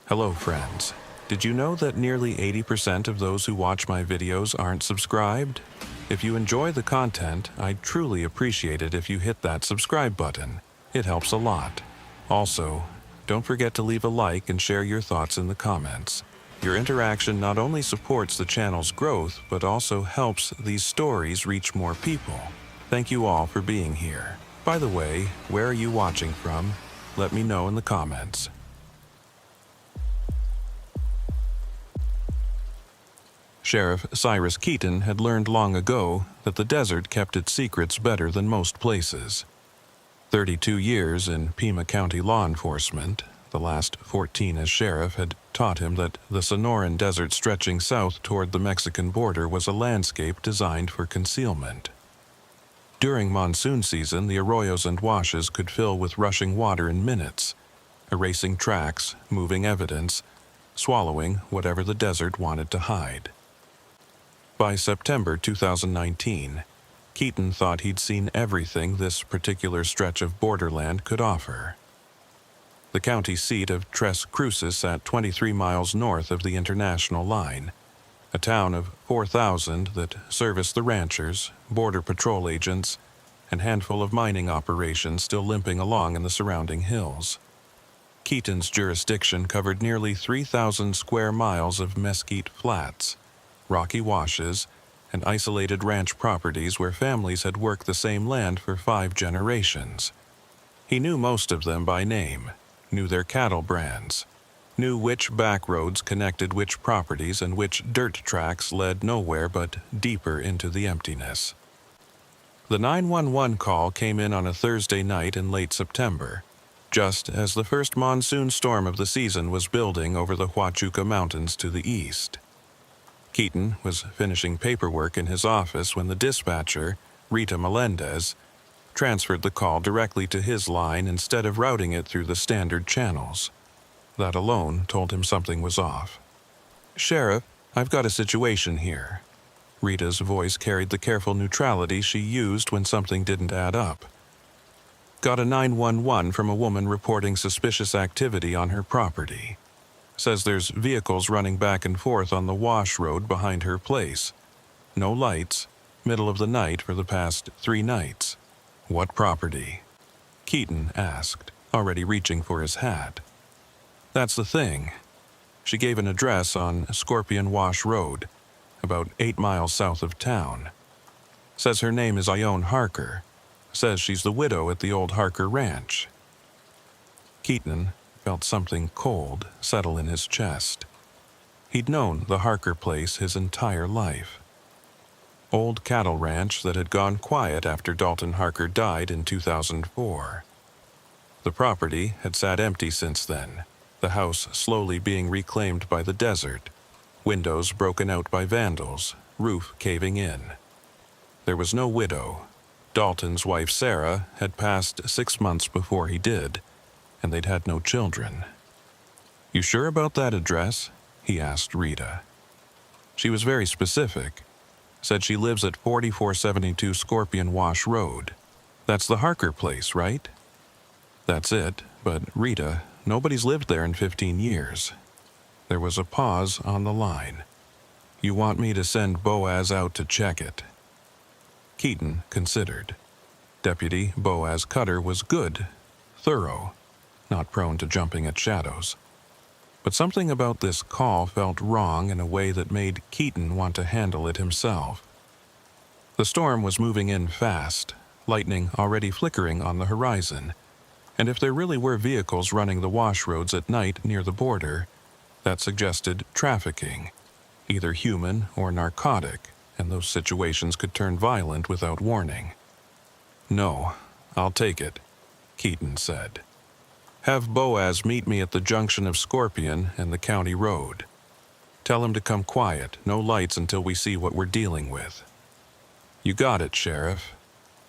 Hello, friends. Did you know that nearly 80% of those who watch my videos aren't subscribed? If you enjoy the content, I'd truly appreciate it if you hit that subscribe button. It helps a lot. Also, don't forget to leave a like and share your thoughts in the comments. Your interaction not only supports the channel's growth, but also helps these stories reach more people. Thank you all for being here. By the way, where are you watching from? Let me know in the comments. Sheriff Cyrus Keaton had learned long ago that the desert kept its secrets better than most places. 32 years in Pima County law enforcement, the last 14 as sheriff, had taught him that the Sonoran Desert stretching south toward the Mexican border was a landscape designed for concealment. During monsoon season, the arroyos and washes could fill with rushing water in minutes, erasing tracks, moving evidence, swallowing whatever the desert wanted to hide. By September 2019, Keaton thought he'd seen everything this particular stretch of borderland could offer. The county seat of Tres Cruces sat 23 miles north of the international line, a town of 4,000 that serviced the ranchers, border patrol agents, and handful of mining operations still limping along in the surrounding hills. Keaton's jurisdiction covered nearly 3,000 square miles of mesquite flats, rocky washes, and isolated ranch properties where families had worked the same land for 5 generations. He knew most of them by name, knew their cattle brands, knew which back roads connected which properties and which dirt tracks led nowhere but deeper into the emptiness. The 911 call came in on a Thursday night in late September, just as the first monsoon storm of the season was building over the Huachuca Mountains to the east. Keaton was finishing paperwork in his office when the dispatcher, Rita Melendez, transferred the call directly to his line instead of routing it through the standard channels. That alone told him something was off. "Sheriff, I've got a situation here." Rita's voice carried the careful neutrality she used when something didn't add up. "Got a 911 from a woman reporting suspicious activity on her property. Says there's vehicles running back and forth on the wash road behind her place. No lights, middle of the night for the past 3 nights. What property?" Keaton asked, already reaching for his hat. "That's the thing." She gave an address on Scorpion Wash Road, about 8 miles south of town. Says her name is Ione Harker. Says she's the widow at the old Harker Ranch. Keaton felt something cold settle in his chest. He'd known the Harker place his entire life. Old cattle ranch that had gone quiet after Dalton Harker died in 2004. The property had sat empty since then, the house slowly being reclaimed by the desert, windows broken out by vandals, roof caving in. There was no widow. Dalton's wife Sarah had passed 6 months before he did, and they'd had no children. "You sure about that address?" he asked Rita. She was very specific. Said she lives at 4472 Scorpion Wash Road. That's the Harker place, right? "That's it, but Rita, nobody's lived there in 15 years. There was a pause on the line. "You want me to send Boaz out to check it?" Keaton considered. Deputy Boaz Cutter was good, thorough, not prone to jumping at shadows. But something about this call felt wrong in a way that made Keaton want to handle it himself. The storm was moving in fast, lightning already flickering on the horizon, and if there really were vehicles running the wash roads at night near the border, that suggested trafficking, either human or narcotic, and those situations could turn violent without warning. "No, I'll take it," Keaton said. "Have Boaz meet me at the junction of Scorpion and the county road. Tell him to come quiet, no lights until we see what we're dealing with." "You got it, Sheriff."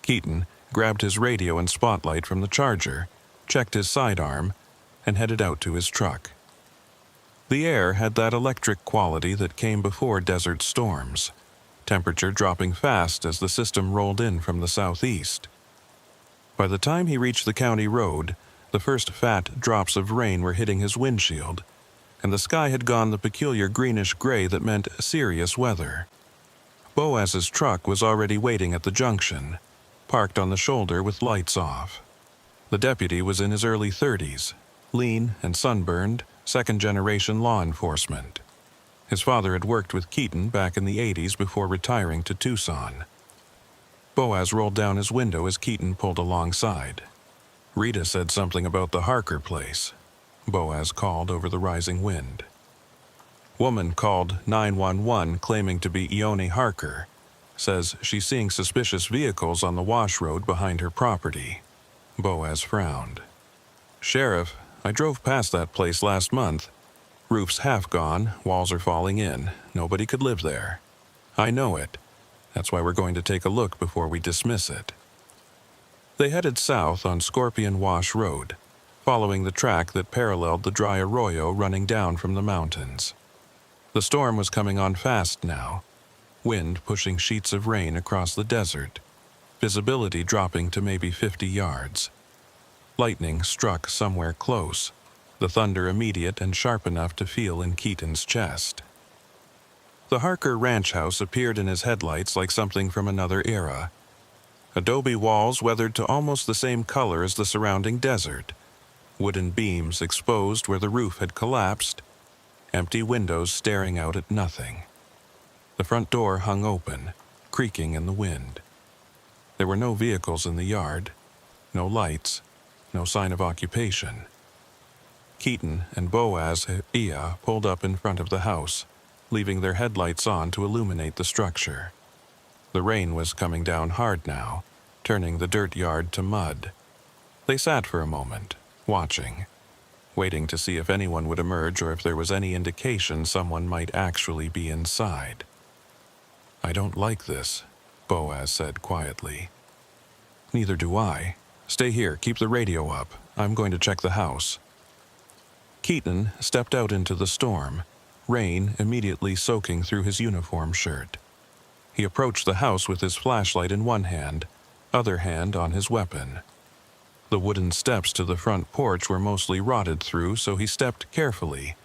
Keaton grabbed his radio and spotlight from the charger, checked his sidearm, and headed out to his truck. The air had that electric quality that came before desert storms, temperature dropping fast as the system rolled in from the southeast. By the time he reached the county road, the first fat drops of rain were hitting his windshield, and the sky had gone the peculiar greenish-gray that meant serious weather. Boaz's truck was already waiting at the junction, parked on the shoulder with lights off. The deputy was in his early 30s, lean and sunburned, second-generation law enforcement. His father had worked with Keaton back in the 80s before retiring to Tucson. Boaz rolled down his window as Keaton pulled alongside. "Rita said something about the Harker place," Boaz called over the rising wind. "Woman called 911 claiming to be Ione Harker. Says she's seeing suspicious vehicles on the wash road behind her property." Boaz frowned. "Sheriff, I drove past that place last month. Roof's half gone, walls are falling in. Nobody could live there. I know it. That's why we're going to take a look before we dismiss it." They headed south on Scorpion Wash Road, following the track that paralleled the dry arroyo running down from the mountains. The storm was coming on fast now, wind pushing sheets of rain across the desert, visibility dropping to maybe 50 yards. Lightning struck somewhere close, the thunder immediate and sharp enough to feel in Keaton's chest. The Harker ranch house appeared in his headlights like something from another era. Adobe walls weathered to almost the same color as the surrounding desert, wooden beams exposed where the roof had collapsed, empty windows staring out at nothing. The front door hung open, creaking in the wind. There were no vehicles in the yard, no lights, no sign of occupation. Keaton and Boaz pulled up in front of the house, leaving their headlights on to illuminate the structure. The rain was coming down hard now, turning the dirt yard to mud. They sat for a moment, watching, waiting to see if anyone would emerge or if there was any indication someone might actually be inside. "I don't like this," Boaz said quietly. "Neither do I. Stay here, keep the radio up. I'm going to check the house." Keaton stepped out into the storm, rain immediately soaking through his uniform shirt. He approached the house with his flashlight in one hand, other hand on his weapon. The wooden steps to the front porch were mostly rotted through, so he stepped carefully,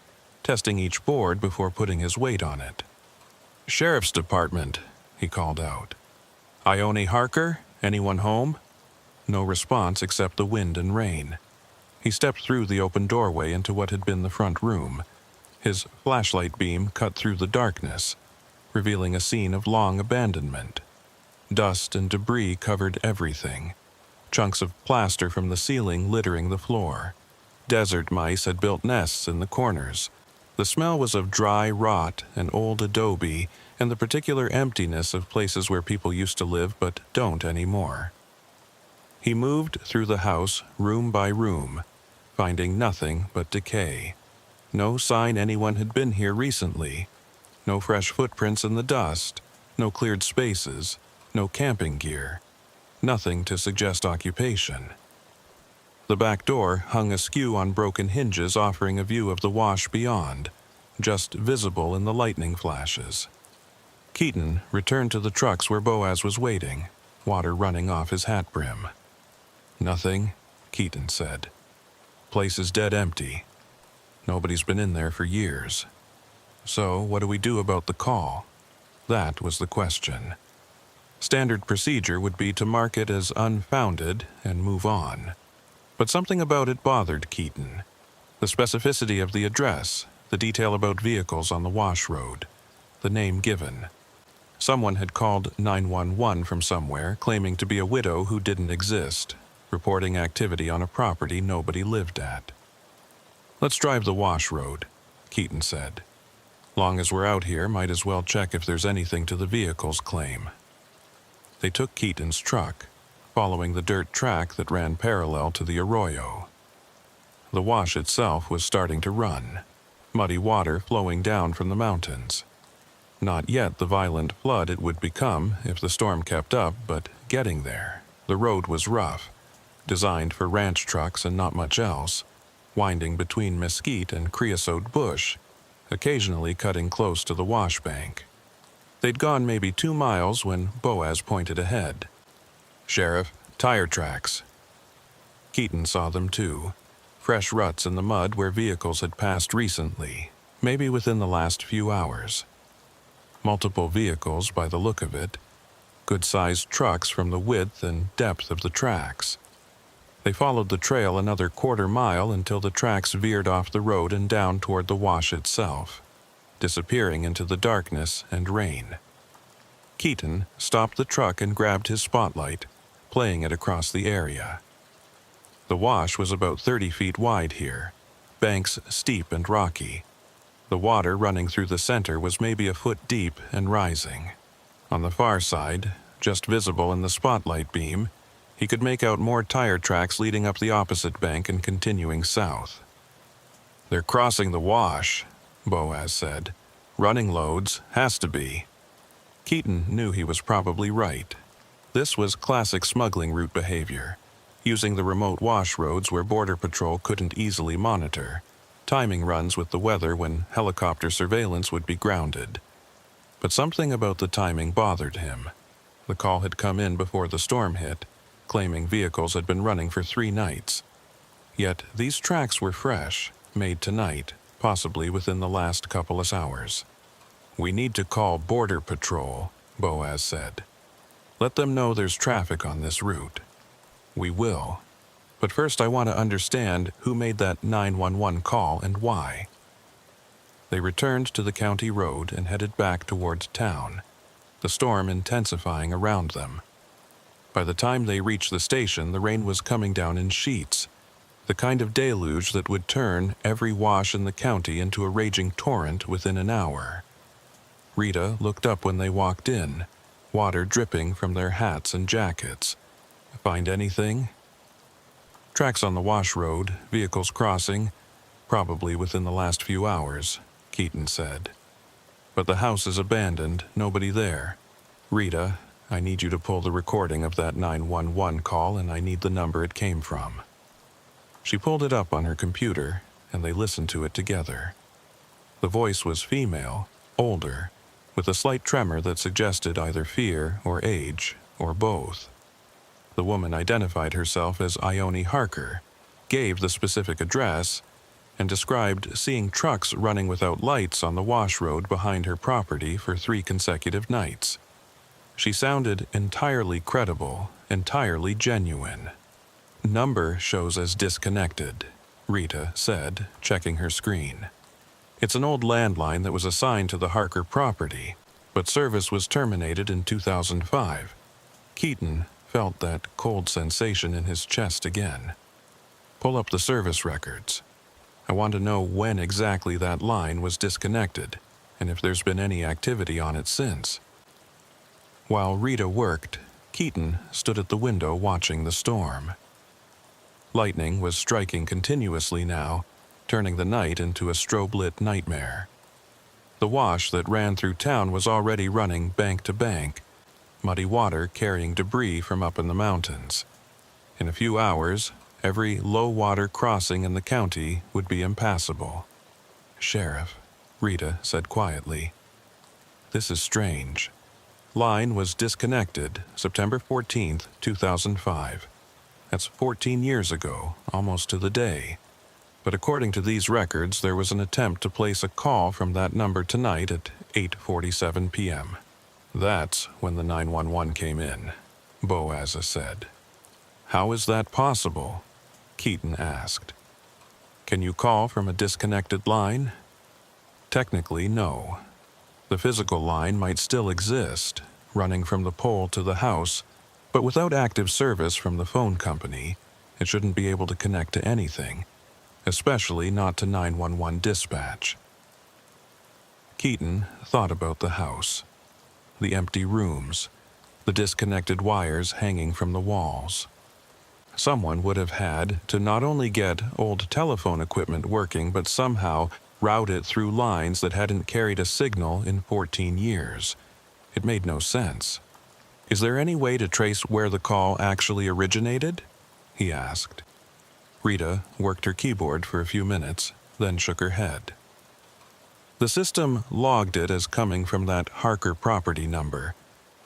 testing each board before putting his weight on it. "Sheriff's Department," he called out. "Ione Harker? Anyone home?" No response except the wind and rain. He stepped through the open doorway into what had been the front room. His flashlight beam cut through the darkness, revealing a scene of long abandonment. Dust and debris covered everything, chunks of plaster from the ceiling littering the floor. Desert mice had built nests in the corners. The smell was of dry rot and old adobe and the particular emptiness of places where people used to live but don't anymore. He moved through the house room by room, finding nothing but decay. No sign anyone had been here recently. No fresh footprints in the dust. No cleared spaces. No camping gear. Nothing to suggest occupation. The back door hung askew on broken hinges, offering a view of the wash beyond, just visible in the lightning flashes. Keaton returned to the trucks where Boaz was waiting, water running off his hat brim. "Nothing," Keaton said. "Place is dead empty. Nobody's been in there for years. So, what do we do about the call?" That was the question. Standard procedure would be to mark it as unfounded and move on. But something about it bothered Keaton. The specificity of the address, the detail about vehicles on the wash road, the name given. Someone had called 911 from somewhere, claiming to be a widow who didn't exist, reporting activity on a property nobody lived at. "Let's drive the wash road," Keaton said. "Long as we're out here, might as well check if there's anything to the vehicle's claim." They took Keaton's truck, following the dirt track that ran parallel to the arroyo. The wash itself was starting to run, muddy water flowing down from the mountains. Not yet the violent flood it would become if the storm kept up, but getting there. The road was rough, designed for ranch trucks and not much else, winding between mesquite and creosote bush, occasionally cutting close to the wash bank. They'd gone maybe 2 miles when Boaz pointed ahead. "Sheriff, tire tracks." Keaton saw them too, fresh ruts in the mud where vehicles had passed recently, maybe within the last few hours. Multiple vehicles by the look of it, good-sized trucks from the width and depth of the tracks. They followed the trail another quarter-mile until the tracks veered off the road and down toward the wash itself, disappearing into the darkness and rain. Keaton stopped the truck and grabbed his spotlight, playing it across the area. The wash was about 30 feet wide here, banks steep and rocky. The water running through the center was maybe a foot deep and rising. On the far side, just visible in the spotlight beam, he could make out more tire tracks leading up the opposite bank and continuing south. "They're crossing the wash," Boaz said. "Running loads, has to be." Keaton knew he was probably right. This was classic smuggling route behavior, using the remote wash roads where Border Patrol couldn't easily monitor, timing runs with the weather when helicopter surveillance would be grounded. But something about the timing bothered him. The call had come in before the storm hit, claiming vehicles had been running for 3 nights. Yet these tracks were fresh, made tonight, possibly within the last couple of hours. "We need to call Border Patrol," Boaz said. "Let them know there's traffic on this route." "We will. But first I want to understand who made that 911 call and why." They returned to the county road and headed back toward town, the storm intensifying around them. By the time they reached the station, the rain was coming down in sheets, the kind of deluge that would turn every wash in the county into a raging torrent within an hour. Rita looked up when they walked in, water dripping from their hats and jackets. "Find anything?" "Tracks on the wash road, vehicles crossing, probably within the last few hours," Keaton said. "But the house is abandoned, nobody there. Rita, I need you to pull the recording of that 911 call, and I need the number it came from." She pulled it up on her computer, and they listened to it together. The voice was female, older, with a slight tremor that suggested either fear or age, or both. The woman identified herself as Ione Harker, gave the specific address, and described seeing trucks running without lights on the wash road behind her property for 3 consecutive nights. She sounded entirely credible, entirely genuine. "Number shows as disconnected," Rita said, checking her screen. "It's an old landline that was assigned to the Harker property, but service was terminated in 2005. Keaton felt that cold sensation in his chest again. "Pull up the service records. I want to know when exactly that line was disconnected, and if there's been any activity on it since." While Rita worked, Keaton stood at the window watching the storm. Lightning was striking continuously now, turning the night into a strobe-lit nightmare. The wash that ran through town was already running bank to bank, muddy water carrying debris from up in the mountains. In a few hours, every low-water crossing in the county would be impassable. "Sheriff," Rita said quietly, "this is strange. Line was disconnected September 14th, 2005. That's 14 years ago, almost to the day. But according to these records, there was an attempt to place a call from that number tonight at 8:47 p.m. That's when the 911 came in," Boaz said. "How is that possible?" Keaton asked. "Can you call from a disconnected line?" "Technically, no. The physical line might still exist, running from the pole to the house, but without active service from the phone company, it shouldn't be able to connect to anything, especially not to 911 dispatch." Keaton thought about the house, the empty rooms, the disconnected wires hanging from the walls. Someone would have had to not only get old telephone equipment working, but somehow route it through lines that hadn't carried a signal in 14 years. It made no sense. "Is there any way to trace where the call actually originated?" he asked. Rita worked her keyboard for a few minutes, then shook her head. "The system logged it as coming from that Harker property number,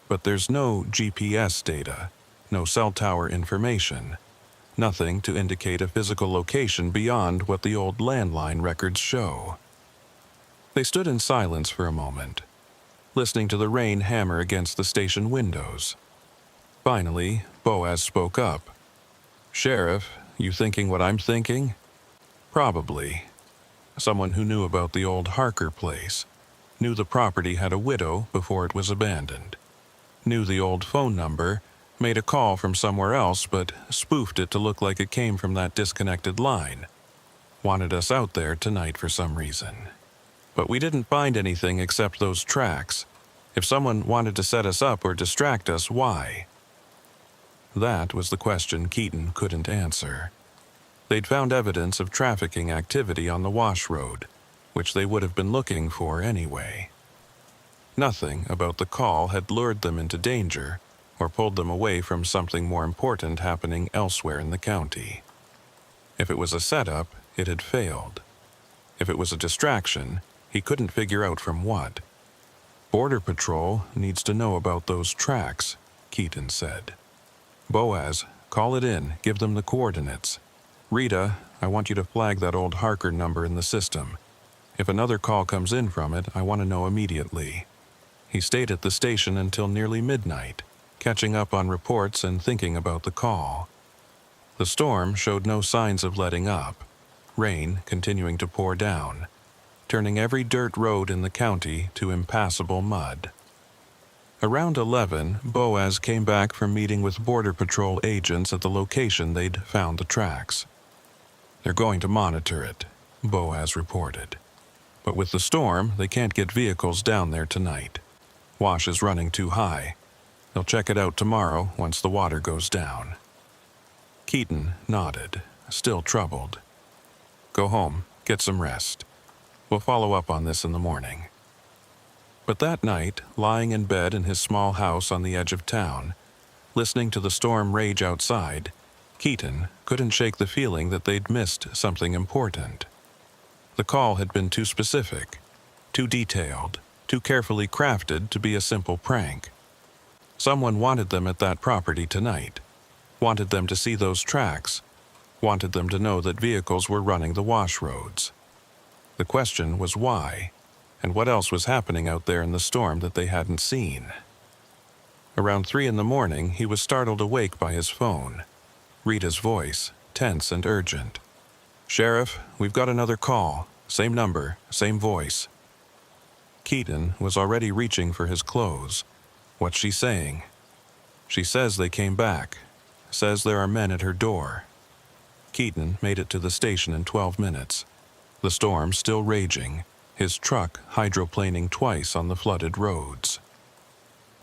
but there's no GPS data, no cell tower information, nothing to indicate a physical location beyond what the old landline records show. They stood in silence for a moment, listening to the rain hammer against the station windows. Finally, Boaz spoke up. "Sheriff, you thinking what I'm thinking?" "Probably." Someone who knew about the old Harker place, knew the property had a widow before it was abandoned, knew the old phone number, made a call from somewhere else but spoofed it to look like it came from that disconnected line, wanted us out there tonight for some reason. But we didn't find anything except those tracks. If someone wanted to set us up or distract us, why? That was the question Keaton couldn't answer. They'd found evidence of trafficking activity on the Wash Road, which they would have been looking for anyway. Nothing about the call had lured them into danger or pulled them away from something more important happening elsewhere in the county. If it was a setup, it had failed. If it was a distraction, he couldn't figure out from what. "Border Patrol needs to know about those tracks," Keaton said. "Boaz, call it in, give them the coordinates. Rita, I want you to flag that old Harker number in the system. If another call comes in from it, I want to know immediately." He stayed at the station until nearly midnight, catching up on reports and thinking about the call. The storm showed no signs of letting up, rain continuing to pour down, turning every dirt road in the county to impassable mud. Around 11, Boaz came back from meeting with Border Patrol agents at the location they'd found the tracks. "They're going to monitor it," Boaz reported. "But with the storm, they can't get vehicles down there tonight. Wash is running too high. They'll check it out tomorrow once the water goes down." Keaton nodded, still troubled. "Go home, get some rest. We'll follow up on this in the morning." But that night, lying in bed in his small house on the edge of town, listening to the storm rage outside, Keaton couldn't shake the feeling that they'd missed something important. The call had been too specific, too detailed, too carefully crafted to be a simple prank. Someone wanted them at that property tonight, wanted them to see those tracks, wanted them to know that vehicles were running the wash roads. The question was why, and what else was happening out there in the storm that they hadn't seen. Around 3 in the morning, he was startled awake by his phone. Rita's voice, tense and urgent. "Sheriff, we've got another call. Same number, same voice." Keaton was already reaching for his clothes. "What's she saying?" "She says they came back. Says there are men at her door." Keaton made it to the station in 12 minutes. The storm still raging, his truck hydroplaning twice on the flooded roads.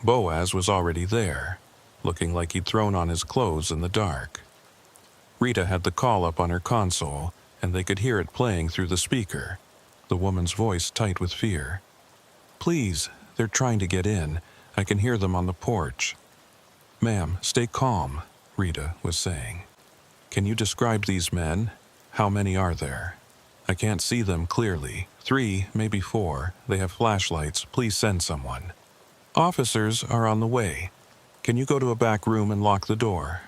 Boaz was already there, looking like he'd thrown on his clothes in the dark. Rita had the call up on her console, and they could hear it playing through the speaker, the woman's voice tight with fear. "Please, they're trying to get in. I can hear them on the porch." "Ma'am, stay calm," Rita was saying. "Can you describe these men? How many are there? I can't see them clearly. 3, maybe 4. They have flashlights. Please send someone." "Officers are on the way. Can you go to a back room and lock the door?"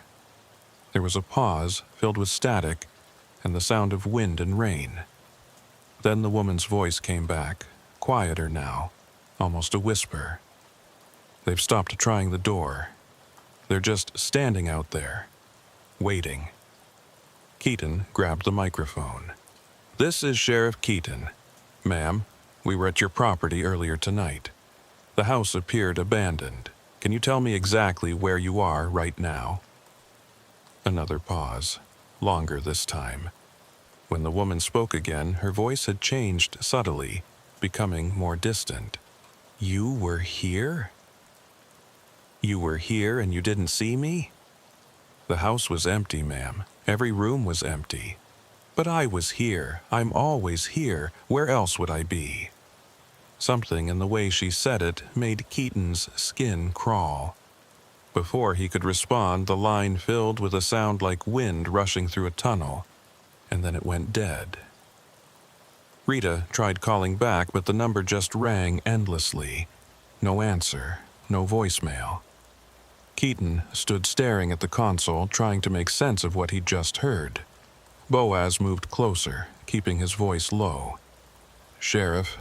There was a pause, filled with static, and the sound of wind and rain. Then the woman's voice came back, quieter now, almost a whisper. "They've stopped trying the door. They're just standing out there, waiting." Keaton grabbed the microphone. "This is Sheriff Keaton. Ma'am, we were at your property earlier tonight. The house appeared abandoned. Can you tell me exactly where you are right now?" Another pause, longer this time. When the woman spoke again, her voice had changed subtly, becoming more distant. "You were here? You were here and you didn't see me?" "The house was empty, ma'am. Every room was empty. But I was here. I'm always here. Where else would I be?" Something in the way she said it made Keaton's skin crawl. Before he could respond, the line filled with a sound like wind rushing through a tunnel, and then it went dead. Rita tried calling back, but the number just rang endlessly. No answer, no voicemail. Keaton stood staring at the console, trying to make sense of what he'd just heard. Boaz moved closer, keeping his voice low. "Sheriff,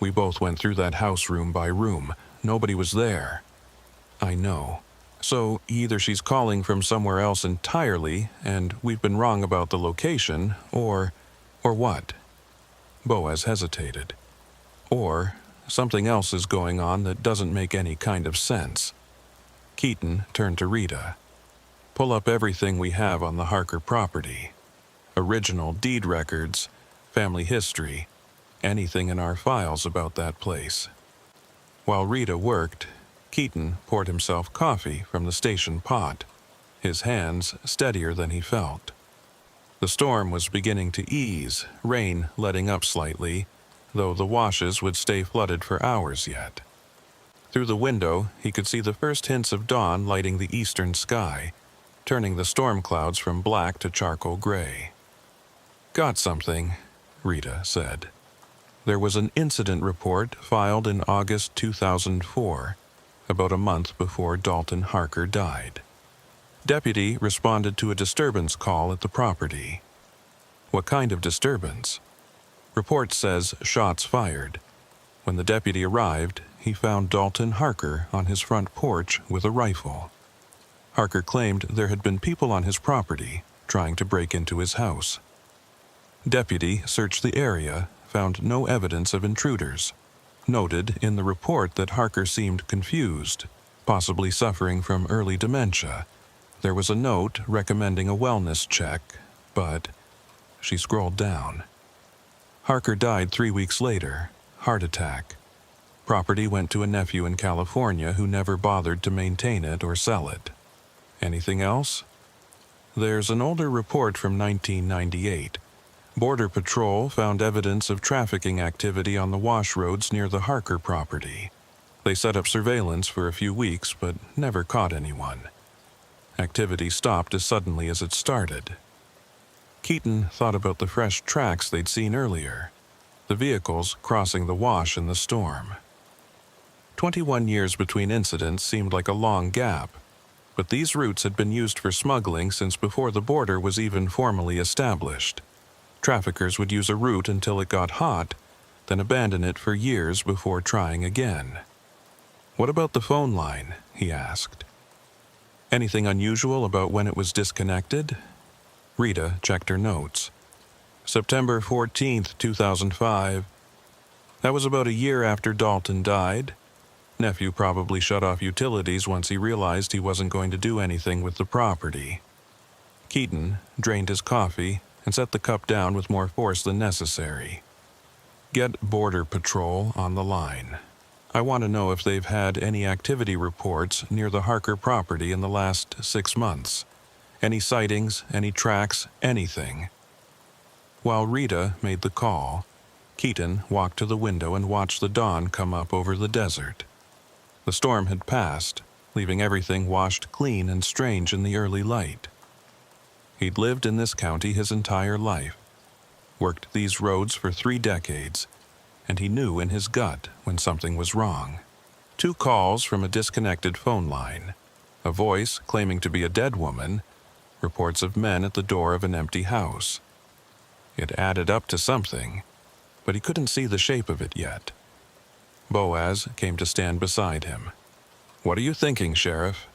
we both went through that house room by room. Nobody was there." "I know. So either she's calling from somewhere else entirely, and we've been wrong about the location, or what?" Boaz hesitated. "Or something else is going on that doesn't make any kind of sense." Keaton turned to Rita. "Pull up everything we have on the Harker property. Original deed records, family history, anything in our files about that place." While Rita worked, Keaton poured himself coffee from the station pot, his hands steadier than he felt. The storm was beginning to ease, rain letting up slightly, though the washes would stay flooded for hours yet. Through the window, he could see the first hints of dawn lighting the eastern sky, turning the storm clouds from black to charcoal gray. "Got something," Rita said. There was an incident report filed in August 2004, about a month before Dalton Harker died. Deputy responded to a disturbance call at the property. "What kind of disturbance?" "Report says shots fired. When the deputy arrived, he found Dalton Harker on his front porch with a rifle. Harker claimed there had been people on his property trying to break into his house. Deputy searched the area, found no evidence of intruders. Noted in the report that Harker seemed confused, possibly suffering from early dementia. There was a note recommending a wellness check, but..." She scrolled down. "Harker died 3 weeks later, heart attack. Property went to a nephew in California who never bothered to maintain it or sell it. Anything else?" "There's an older report from 1998. Border Patrol found evidence of trafficking activity on the wash roads near the Harker property. They set up surveillance for a few weeks but never caught anyone. Activity stopped as suddenly as it started." Keaton thought about the fresh tracks they'd seen earlier, the vehicles crossing the wash in the storm. 21 years between incidents seemed like a long gap, but these routes had been used for smuggling since before the border was even formally established. Traffickers would use a route until it got hot, then abandon it for years before trying again. "What about the phone line?" he asked. "Anything unusual about when it was disconnected?" Rita checked her notes. "September 14th, 2005. That was about a year after Dalton died. Nephew probably shut off utilities once he realized he wasn't going to do anything with the property." Keaton drained his coffee and set the cup down with more force than necessary. "Get Border Patrol on the line. I want to know if they've had any activity reports near the Harker property in the last 6 months. Any sightings, any tracks, anything." While Rita made the call, Keaton walked to the window and watched the dawn come up over the desert. The storm had passed, leaving everything washed clean and strange in the early light. He'd lived in this county his entire life, worked these roads for 3 decades, and he knew in his gut when something was wrong. 2 calls from a disconnected phone line, a voice claiming to be a dead woman, reports of men at the door of an empty house. It added up to something, but he couldn't see the shape of it yet. Boaz came to stand beside him. "What are you thinking, Sheriff?"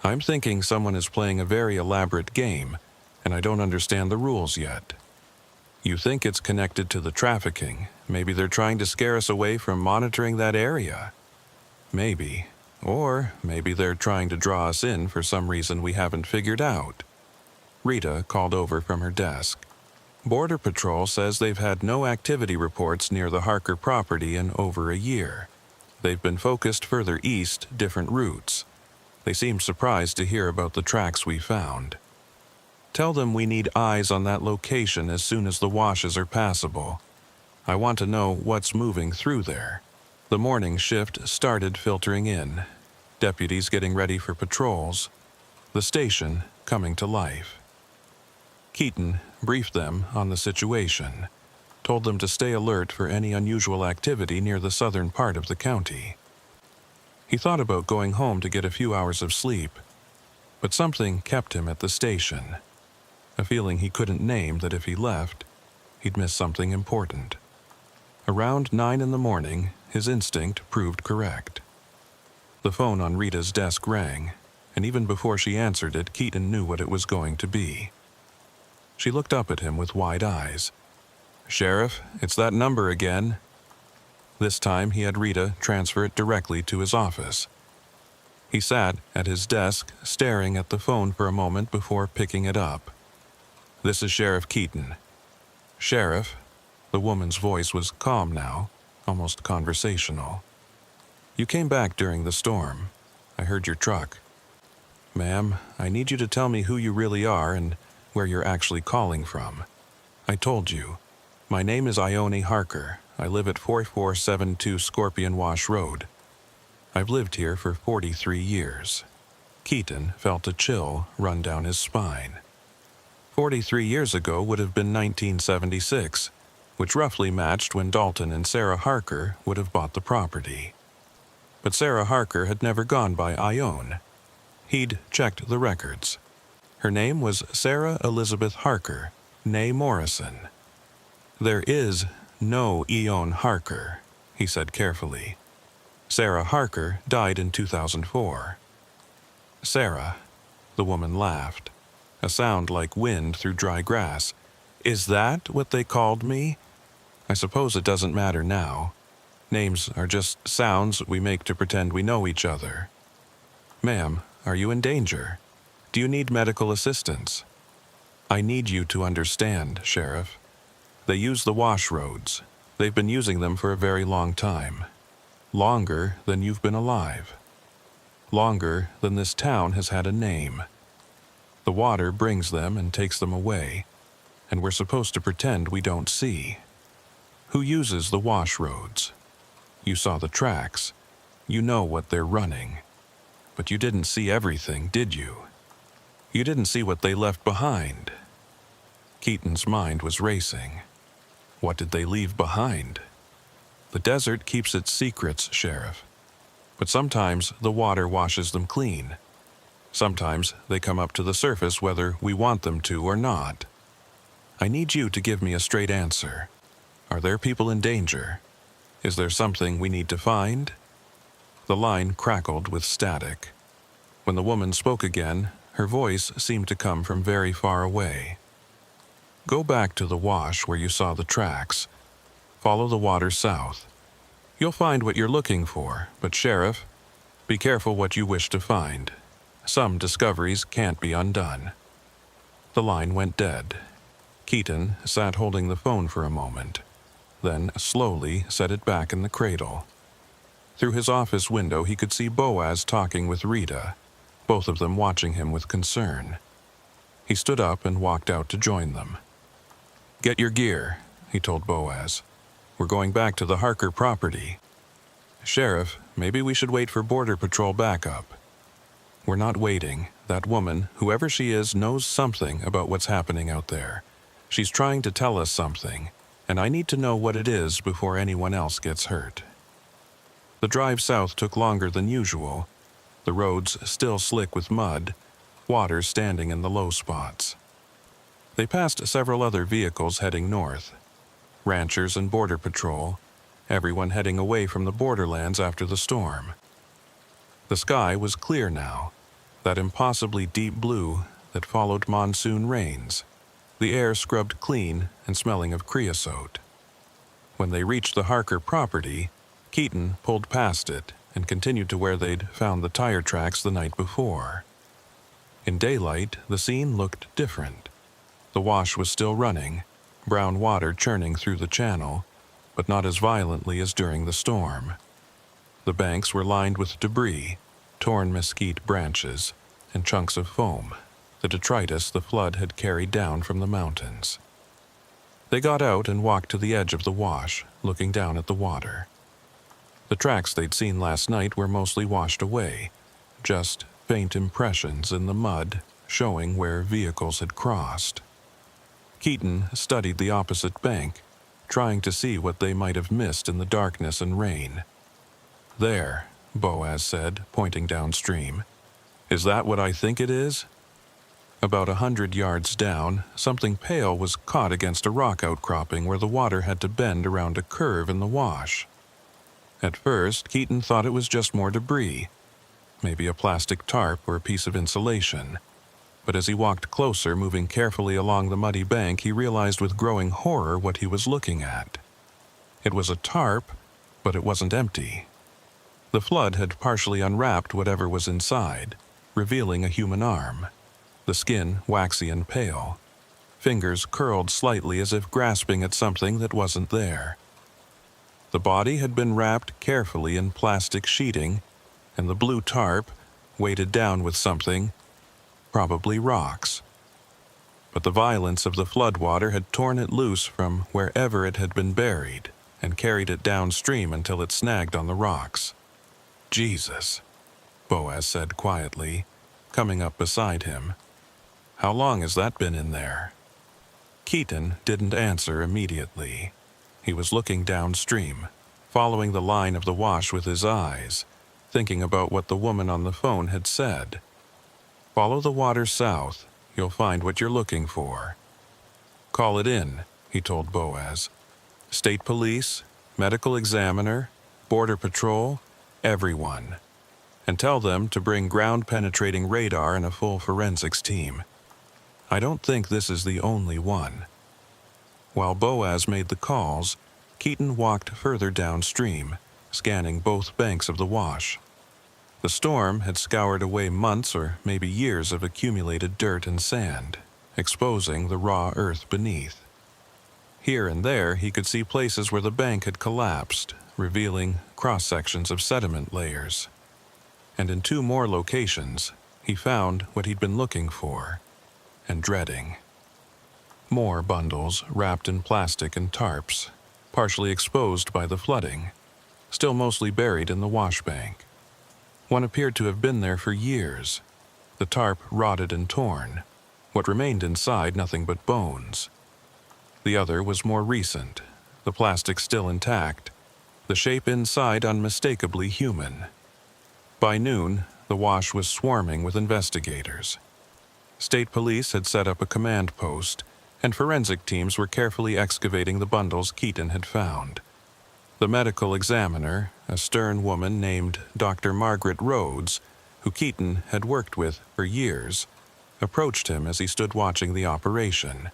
"I'm thinking someone is playing a very elaborate game, and I don't understand the rules yet." "You think it's connected to the trafficking? Maybe they're trying to scare us away from monitoring that area." "Maybe. Or maybe they're trying to draw us in for some reason we haven't figured out." Rita called over from her desk. "Border Patrol says they've had no activity reports near the Harker property in over a year. They've been focused further east, different routes. They seemed surprised to hear about the tracks we found. Tell them we need eyes on that location as soon as the washes are passable. I want to know what's moving through there." The morning shift started filtering in, deputies getting ready for patrols, the station coming to life. Keaton briefed them on the situation, told them to stay alert for any unusual activity near the southern part of the county. He thought about going home to get a few hours of sleep, but something kept him at the station, a feeling he couldn't name that if he left, he'd miss something important. Around 9 in the morning, his instinct proved correct. The phone on Rita's desk rang, and even before she answered it, Keaton knew what it was going to be. She looked up at him with wide eyes. "Sheriff, it's that number again." This time he had Rita transfer it directly to his office. He sat at his desk, staring at the phone for a moment before picking it up. "This is Sheriff Keaton." "Sheriff," the woman's voice was calm now, almost conversational. "You came back during the storm. I heard your truck. Ma'am, I need you to tell me who you really are and where you're actually calling from. I told you. My name is Ione Harker. I live at 4472 Scorpion Wash Road. I've lived here for 43 years. Keaton felt a chill run down his spine. 43 years ago would have been 1976, which roughly matched when Dalton and Sarah Harker would have bought the property. But Sarah Harker had never gone by Ione. He'd checked the records. Her name was Sarah Elizabeth Harker, née Morrison. "There is no Ione Harker," he said carefully. "Sarah Harker died in 2004. "Sarah," the woman laughed, a sound like wind through dry grass. "Is that what they called me? I suppose it doesn't matter now. Names are just sounds we make to pretend we know each other. Ma'am, are you in danger? Do you need medical assistance?" "I need you to understand, Sheriff. They use the wash roads. They've been using them for a very long time. Longer than you've been alive. Longer than this town has had a name. The water brings them and takes them away, and we're supposed to pretend we don't see. Who uses the wash roads? You saw the tracks. You know what they're running. But you didn't see everything, did you? You didn't see what they left behind." Keaton's mind was racing. What did they leave behind? The desert keeps its secrets, Sheriff. But sometimes the water washes them clean. Sometimes they come up to the surface whether we want them to or not. I need you to give me a straight answer. Are there people in danger? Is there something we need to find? The line crackled with static. When the woman spoke again, her voice seemed to come from very far away. "Go back to the wash where you saw the tracks. Follow the water south. You'll find what you're looking for, but Sheriff, be careful what you wish to find. Some discoveries can't be undone." The line went dead. Keaton sat holding the phone for a moment, then slowly set it back in the cradle. Through his office window he could see Boaz talking with Rita, both of them watching him with concern. He stood up and walked out to join them. "Get your gear," he told Boaz. "We're going back to the Harker property. Sheriff, maybe we should wait for Border Patrol backup." "We're not waiting. That woman, whoever she is, knows something about what's happening out there. She's trying to tell us something, and I need to know what it is before anyone else gets hurt." The drive south took longer than usual, the roads still slick with mud, water standing in the low spots. They passed several other vehicles heading north. Ranchers and Border Patrol, everyone heading away from the borderlands after the storm. The sky was clear now, that impossibly deep blue that followed monsoon rains, the air scrubbed clean and smelling of creosote. When they reached the Harker property, Keaton pulled past it and continued to where they'd found the tire tracks the night before. In daylight, the scene looked different. The wash was still running, brown water churning through the channel, but not as violently as during the storm. The banks were lined with debris, torn mesquite branches, and chunks of foam, the detritus the flood had carried down from the mountains. They got out and walked to the edge of the wash, looking down at the water. The tracks they'd seen last night were mostly washed away, just faint impressions in the mud showing where vehicles had crossed. Keaton studied the opposite bank, trying to see what they might have missed in the darkness and rain. There, Boaz said, pointing downstream. "Is that what I think it is?" About 100 yards down, something pale was caught against a rock outcropping where the water had to bend around a curve in the wash. At first, Keaton thought it was just more debris, maybe a plastic tarp or a piece of insulation. But as he walked closer, moving carefully along the muddy bank, he realized with growing horror what he was looking at. It was a tarp, but it wasn't empty. The flood had partially unwrapped whatever was inside, revealing a human arm, the skin waxy and pale, fingers curled slightly as if grasping at something that wasn't there. The body had been wrapped carefully in plastic sheeting, and the blue tarp, weighted down with something, probably rocks. But the violence of the floodwater had torn it loose from wherever it had been buried and carried it downstream until it snagged on the rocks. "Jesus," Boaz said quietly, coming up beside him. "How long has that been in there?" Keaton didn't answer immediately. He was looking downstream, following the line of the wash with his eyes, thinking about what the woman on the phone had said. "Follow the water south. You'll find what you're looking for." "Call it in," he told Boaz. "State police, medical examiner, border patrol, everyone. And tell them to bring ground-penetrating radar and a full forensics team. I don't think this is the only one." While Boaz made the calls, Keaton walked further downstream, scanning both banks of the wash. The storm had scoured away months or maybe years of accumulated dirt and sand, exposing the raw earth beneath. Here and there he could see places where the bank had collapsed, revealing cross-sections of sediment layers. And in 2 more locations, he found what he'd been looking for and dreading. More bundles wrapped in plastic and tarps, partially exposed by the flooding, still mostly buried in the wash bank. One appeared to have been there for years. The tarp rotted and torn, what remained inside nothing but bones. The other was more recent, the plastic still intact, the shape inside unmistakably human. By noon, the wash was swarming with investigators. State police had set up a command post, and forensic teams were carefully excavating the bundles Keaton had found. The medical examiner, a stern woman named Dr. Margaret Rhodes, who Keaton had worked with for years, approached him as he stood watching the operation.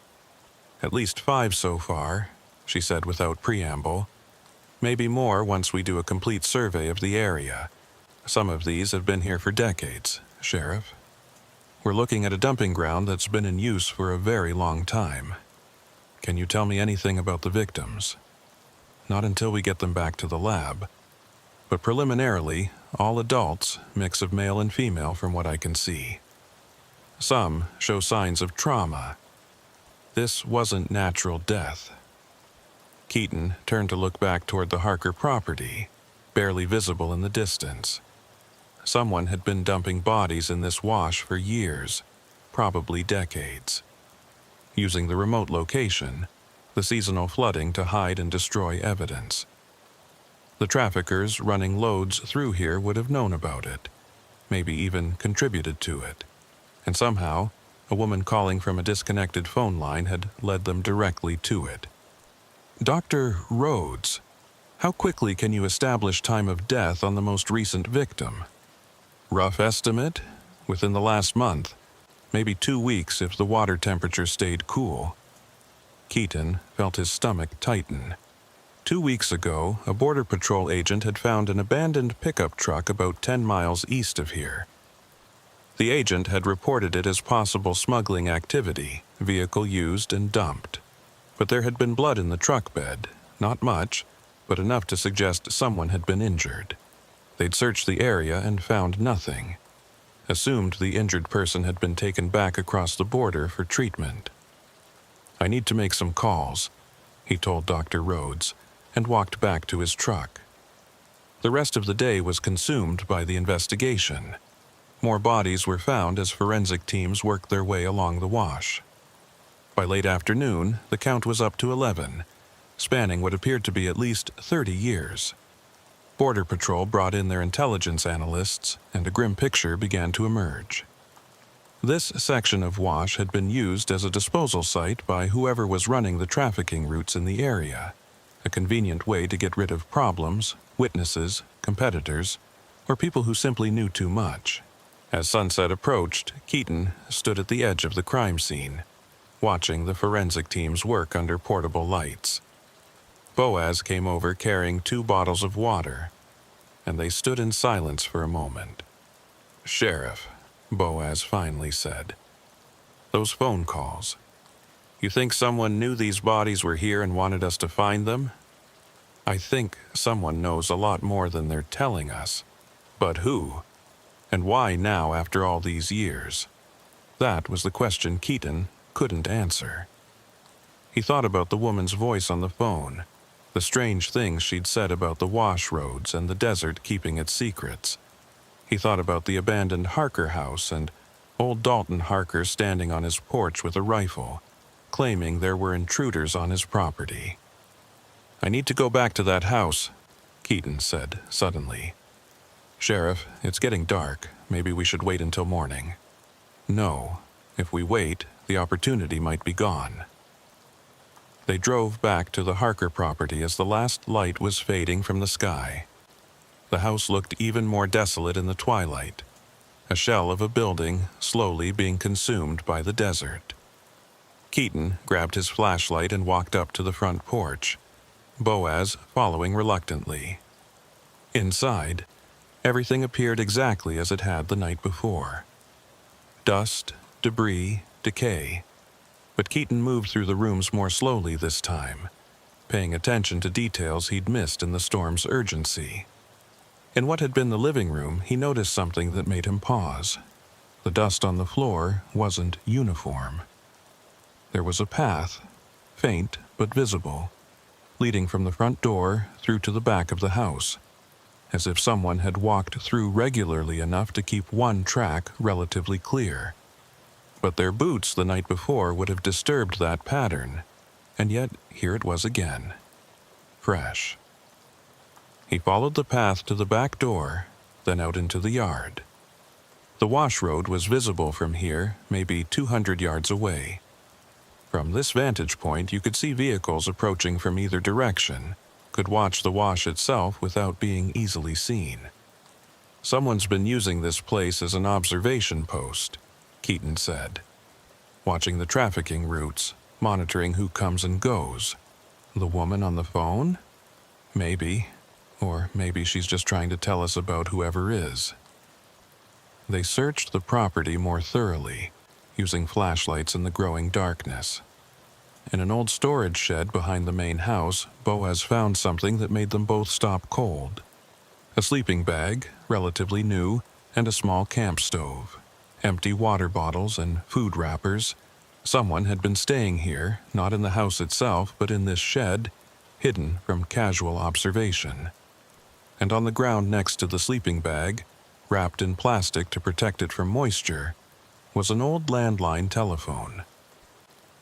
"At least 5 so far," she said without preamble. "Maybe more once we do a complete survey of the area. Some of these have been here for decades, Sheriff. We're looking at a dumping ground that's been in use for a very long time. Can you tell me anything about the victims?" "Not until we get them back to the lab. But preliminarily, all adults, mix of male and female from what I can see. Some show signs of trauma. This wasn't natural death." Keaton turned to look back toward the Harker property, barely visible in the distance. Someone had been dumping bodies in this wash for years, probably decades, using the remote location, the seasonal flooding to hide and destroy evidence. The traffickers running loads through here would have known about it, maybe even contributed to it, and somehow a woman calling from a disconnected phone line had led them directly to it. "Dr. Rhodes, how quickly can you establish time of death on the most recent victim?" "Rough estimate, within the last month, maybe 2 weeks if the water temperature stayed cool." Keaton felt his stomach tighten. 2 weeks ago, a Border Patrol agent had found an abandoned pickup truck about 10 miles east of here. The agent had reported it as possible smuggling activity, vehicle used and dumped. But there had been blood in the truck bed, not much, but enough to suggest someone had been injured. They'd searched the area and found nothing. Assumed the injured person had been taken back across the border for treatment. "I need to make some calls," he told Dr. Rhodes, and walked back to his truck. The rest of the day was consumed by the investigation. More bodies were found as forensic teams worked their way along the wash. By late afternoon, the count was up to 11, spanning what appeared to be at least 30 years. Border Patrol brought in their intelligence analysts, and a grim picture began to emerge. This section of Wash had been used as a disposal site by whoever was running the trafficking routes in the area, a convenient way to get rid of problems, witnesses, competitors, or people who simply knew too much. As sunset approached, Keaton stood at the edge of the crime scene, watching the forensic teams work under portable lights. Boaz came over carrying 2 bottles of water, and they stood in silence for a moment. "Sheriff," Boaz finally said, "those phone calls. You think someone knew these bodies were here and wanted us to find them? I think someone knows a lot more than they're telling us. But who? And why now after all these years?" That was the question Keaton couldn't answer. He thought about the woman's voice on the phone, the strange things she'd said about the wash roads and the desert keeping its secrets. He thought about the abandoned Harker house and old Dalton Harker standing on his porch with a rifle, claiming there were intruders on his property. "I need to go back to that house," Keaton said suddenly. "Sheriff, it's getting dark. Maybe we should wait until morning." "No. If we wait, the opportunity might be gone." They drove back to the Harker property as the last light was fading from the sky. The house looked even more desolate in the twilight, a shell of a building slowly being consumed by the desert. Keaton grabbed his flashlight and walked up to the front porch, Boaz following reluctantly. Inside, everything appeared exactly as it had the night before. Dust, debris, decay. But Keaton moved through the rooms more slowly this time, paying attention to details he'd missed in the storm's urgency. In what had been the living room, he noticed something that made him pause. The dust on the floor wasn't uniform. There was a path, faint but visible, leading from the front door through to the back of the house, as if someone had walked through regularly enough to keep one track relatively clear. But their boots the night before would have disturbed that pattern, and yet here it was again, fresh. He followed the path to the back door, then out into the yard. The wash road was visible from here, maybe 200 yards away. From this vantage point, you could see vehicles approaching from either direction, could watch the wash itself without being easily seen. "Someone's been using this place as an observation post," Keaton said. "Watching the trafficking routes, monitoring who comes and goes. The woman on the phone? Maybe. Or maybe she's just trying to tell us about whoever is." They searched the property more thoroughly, using flashlights in the growing darkness. In an old storage shed behind the main house, Boaz found something that made them both stop cold. A sleeping bag, relatively new, and a small camp stove. Empty water bottles and food wrappers. Someone had been staying here, not in the house itself, but in this shed, hidden from casual observation. And on the ground next to the sleeping bag, wrapped in plastic to protect it from moisture, was an old landline telephone.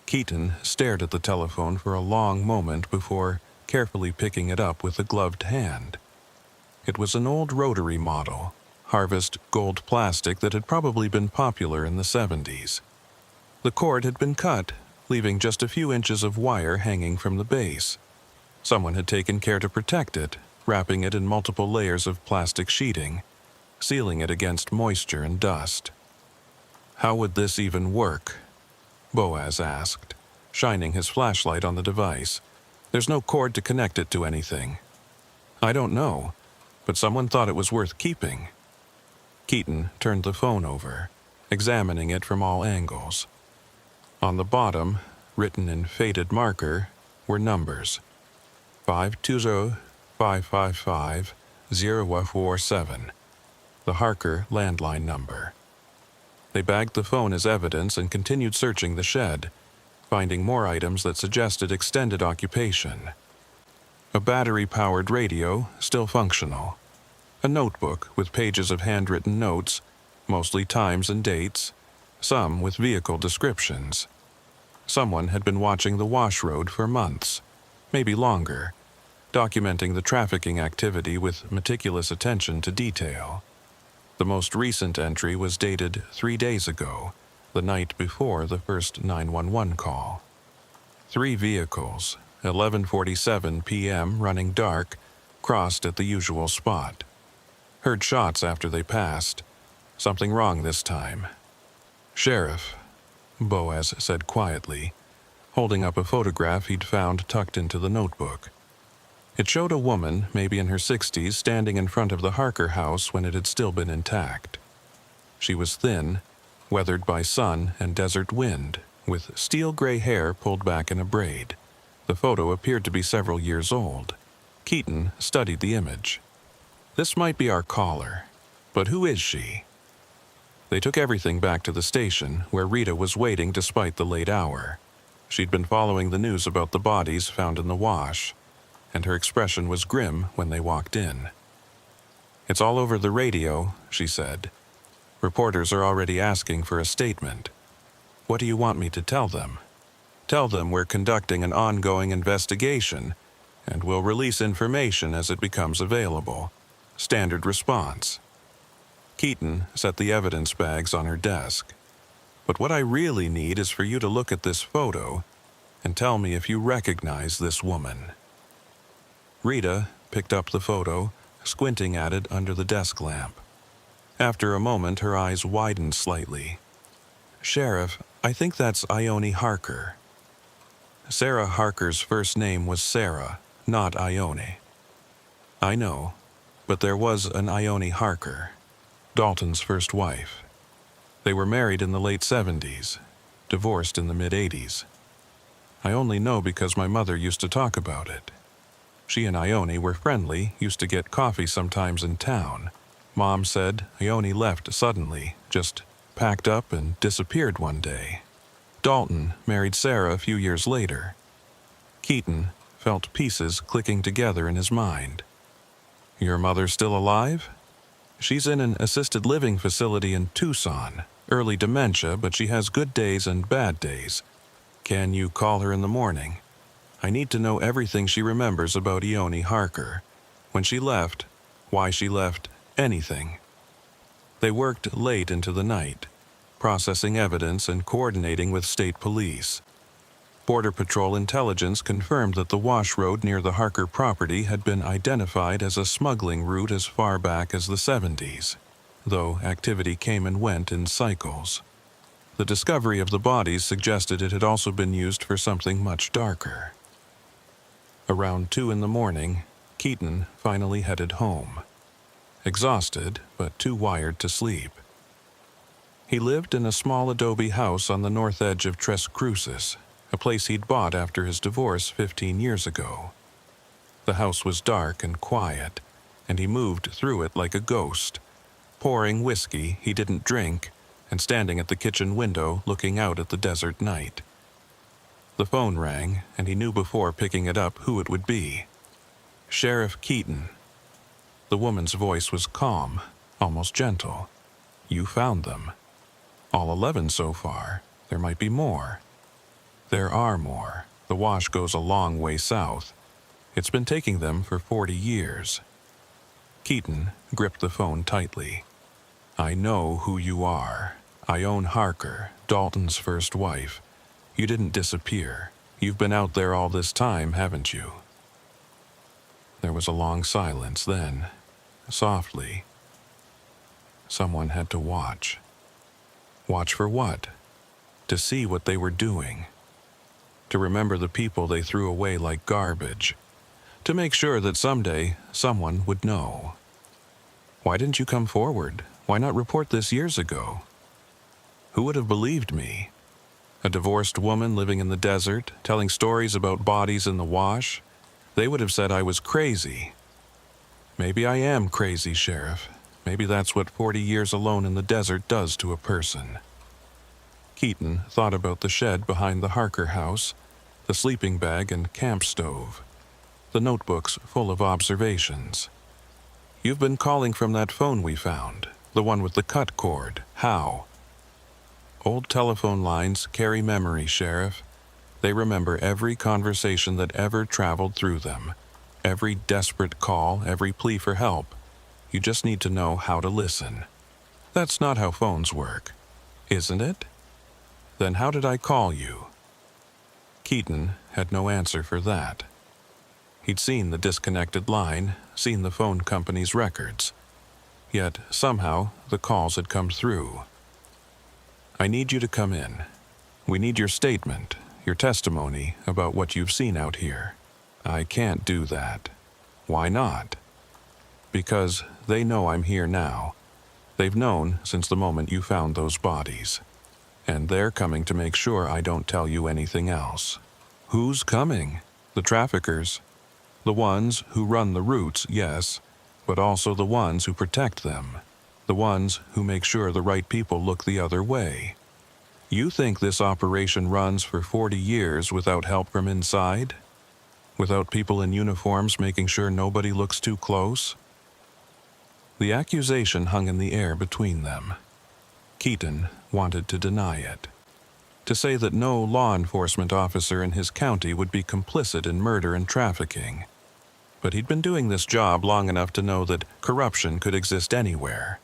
Keaton stared at the telephone for a long moment before carefully picking it up with a gloved hand. It was an old rotary model, harvest gold plastic that had probably been popular in the 70s. The cord had been cut, leaving just a few inches of wire hanging from the base. Someone had taken care to protect it, wrapping it in multiple layers of plastic sheeting, sealing it against moisture and dust. "How would this even work?" Boaz asked, shining his flashlight on the device. "There's no cord to connect it to anything." "I don't know, but someone thought it was worth keeping." Keaton turned the phone over, examining it from all angles. On the bottom, written in faded marker, were numbers: 520-555-047, the Harker landline number. They bagged the phone as evidence and continued searching the shed, finding more items that suggested extended occupation. A battery-powered radio, still functional. A notebook with pages of handwritten notes, mostly times and dates, some with vehicle descriptions. Someone had been watching the wash road for months, maybe longer. documenting the trafficking activity with meticulous attention to detail. The most recent entry was dated 3 days ago, the night before the first 911 call. 3 vehicles, 11:47 p.m. running dark, crossed at the usual spot. Heard shots after they passed. Something wrong this time. "Sheriff," Boaz said quietly, holding up a photograph he'd found tucked into the notebook. It showed a woman, maybe in her 60s, standing in front of the Harker house when it had still been intact. She was thin, weathered by sun and desert wind, with steel-gray hair pulled back in a braid. The photo appeared to be several years old. Keaton studied the image. "This might be our caller, but who is she?" They took everything back to the station, where Rita was waiting despite the late hour. She'd been following the news about the bodies found in the wash, and her expression was grim when they walked in. "It's all over the radio," she said. "Reporters are already asking for a statement. What do you want me to tell them?" "Tell them we're conducting an ongoing investigation, and we'll release information as it becomes available. Standard response." Keaton set the evidence bags on her desk. "But what I really need is for you to look at this photo and tell me if you recognize this woman." Rita picked up the photo, squinting at it under the desk lamp. After a moment, her eyes widened slightly. "Sheriff, I think that's Ione Harker." Sarah Harker's first name was Sarah, not Ione. "I know, but there was an Ione Harker, Dalton's first wife. They were married in the late 70s, divorced in the mid-80s. I only know because my mother used to talk about it. She and Ione were friendly, used to get coffee sometimes in town. Mom said Ione left suddenly, just packed up and disappeared one day. Dalton married Sarah a few years later." Keaton felt pieces clicking together in his mind. "Your mother still alive?" "She's in an assisted living facility in Tucson. Early dementia, but she has good days and bad days. Can you call her in the morning? I need to know everything she remembers about Ione Harker. When she left, why she left, anything." They worked late into the night, processing evidence and coordinating with state police. Border Patrol intelligence confirmed that the wash road near the Harker property had been identified as a smuggling route as far back as the 70s, though activity came and went in cycles. The discovery of the bodies suggested it had also been used for something much darker. Around 2 in the morning, Keaton finally headed home. Exhausted, but too wired to sleep. He lived in a small adobe house on the north edge of Tres Cruces, a place he'd bought after his divorce 15 years ago. The house was dark and quiet, and he moved through it like a ghost, pouring whiskey he didn't drink and standing at the kitchen window looking out at the desert night. The phone rang, and he knew before picking it up who it would be. Sheriff Keaton. The woman's voice was calm, almost gentle. "You found them. All 11 so far. There might be more." "There are more. The wash goes a long way south. It's been taking them for 40 years. Keaton gripped the phone tightly. "I know who you are. Ione Harker, Dalton's first wife. You didn't disappear. You've been out there all this time, haven't you?" There was a long silence then. Softly, "Someone had to watch." Watch for what? To see what they were doing. To remember the people they threw away like garbage. To make sure that someday someone would know. "Why didn't you come forward? Why not report this years ago?" Who would have believed me? A divorced woman living in the desert, telling stories about bodies in the wash? They would have said I was crazy. Maybe I am crazy, Sheriff. Maybe that's what 40 years alone in the desert does to a person. Keaton thought about the shed behind the Harker house, the sleeping bag and camp stove, the notebooks full of observations. "You've been calling from that phone we found, the one with the cut cord. How?" Old telephone lines carry memory, Sheriff. They remember every conversation that ever traveled through them. Every desperate call, every plea for help. You just need to know how to listen. That's not how phones work, isn't it? Then how did I call you? Keaton had no answer for that. He'd seen the disconnected line, seen the phone company's records. Yet, somehow, the calls had come through. I need you to come in. We need your statement, your testimony about what you've seen out here. I can't do that. Why not? Because they know I'm here now. They've known since the moment you found those bodies. And they're coming to make sure I don't tell you anything else. Who's coming? The traffickers. The ones who run the routes, yes, but also the ones who protect them. The ones who make sure the right people look the other way. You think this operation runs for 40 years without help from inside? Without people in uniforms making sure nobody looks too close? The accusation hung in the air between them. Keaton wanted to deny it. To say that no law enforcement officer in his county would be complicit in murder and trafficking. But he'd been doing this job long enough to know that corruption could exist anywhere.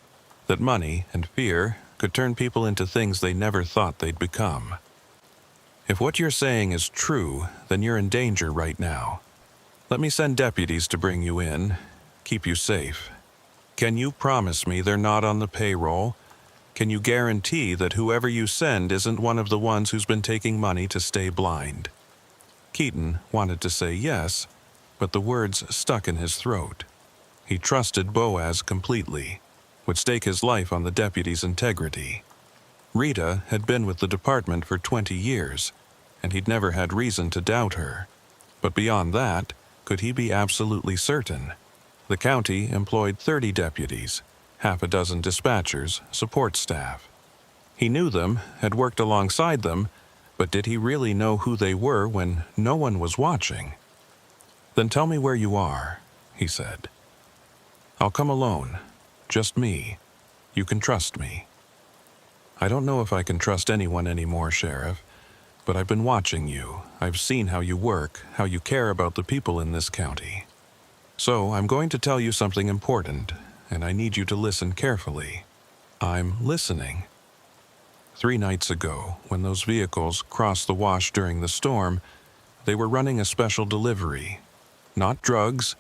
That money and fear could turn people into things they never thought they'd become. If what you're saying is true, then you're in danger right now. Let me send deputies to bring you in, keep you safe. Can you promise me they're not on the payroll? Can you guarantee that whoever you send isn't one of the ones who's been taking money to stay blind? Keaton wanted to say yes, but the words stuck in his throat. He trusted Boaz completely, would stake his life on the deputy's integrity. Rita had been with the department for 20 years, and he'd never had reason to doubt her. But beyond that, could he be absolutely certain? The county employed 30 deputies, half a dozen dispatchers, support staff. He knew them, had worked alongside them, but did he really know who they were when no one was watching? Then tell me where you are, he said. I'll come alone, just me. You can trust me. I don't know if I can trust anyone anymore, Sheriff, but I've been watching you. I've seen how you work, how you care about the people in this county. So I'm going to tell you something important, and I need you to listen carefully. I'm listening. 3 nights ago, when those vehicles crossed the wash during the storm, they were running a special delivery. Not drugs,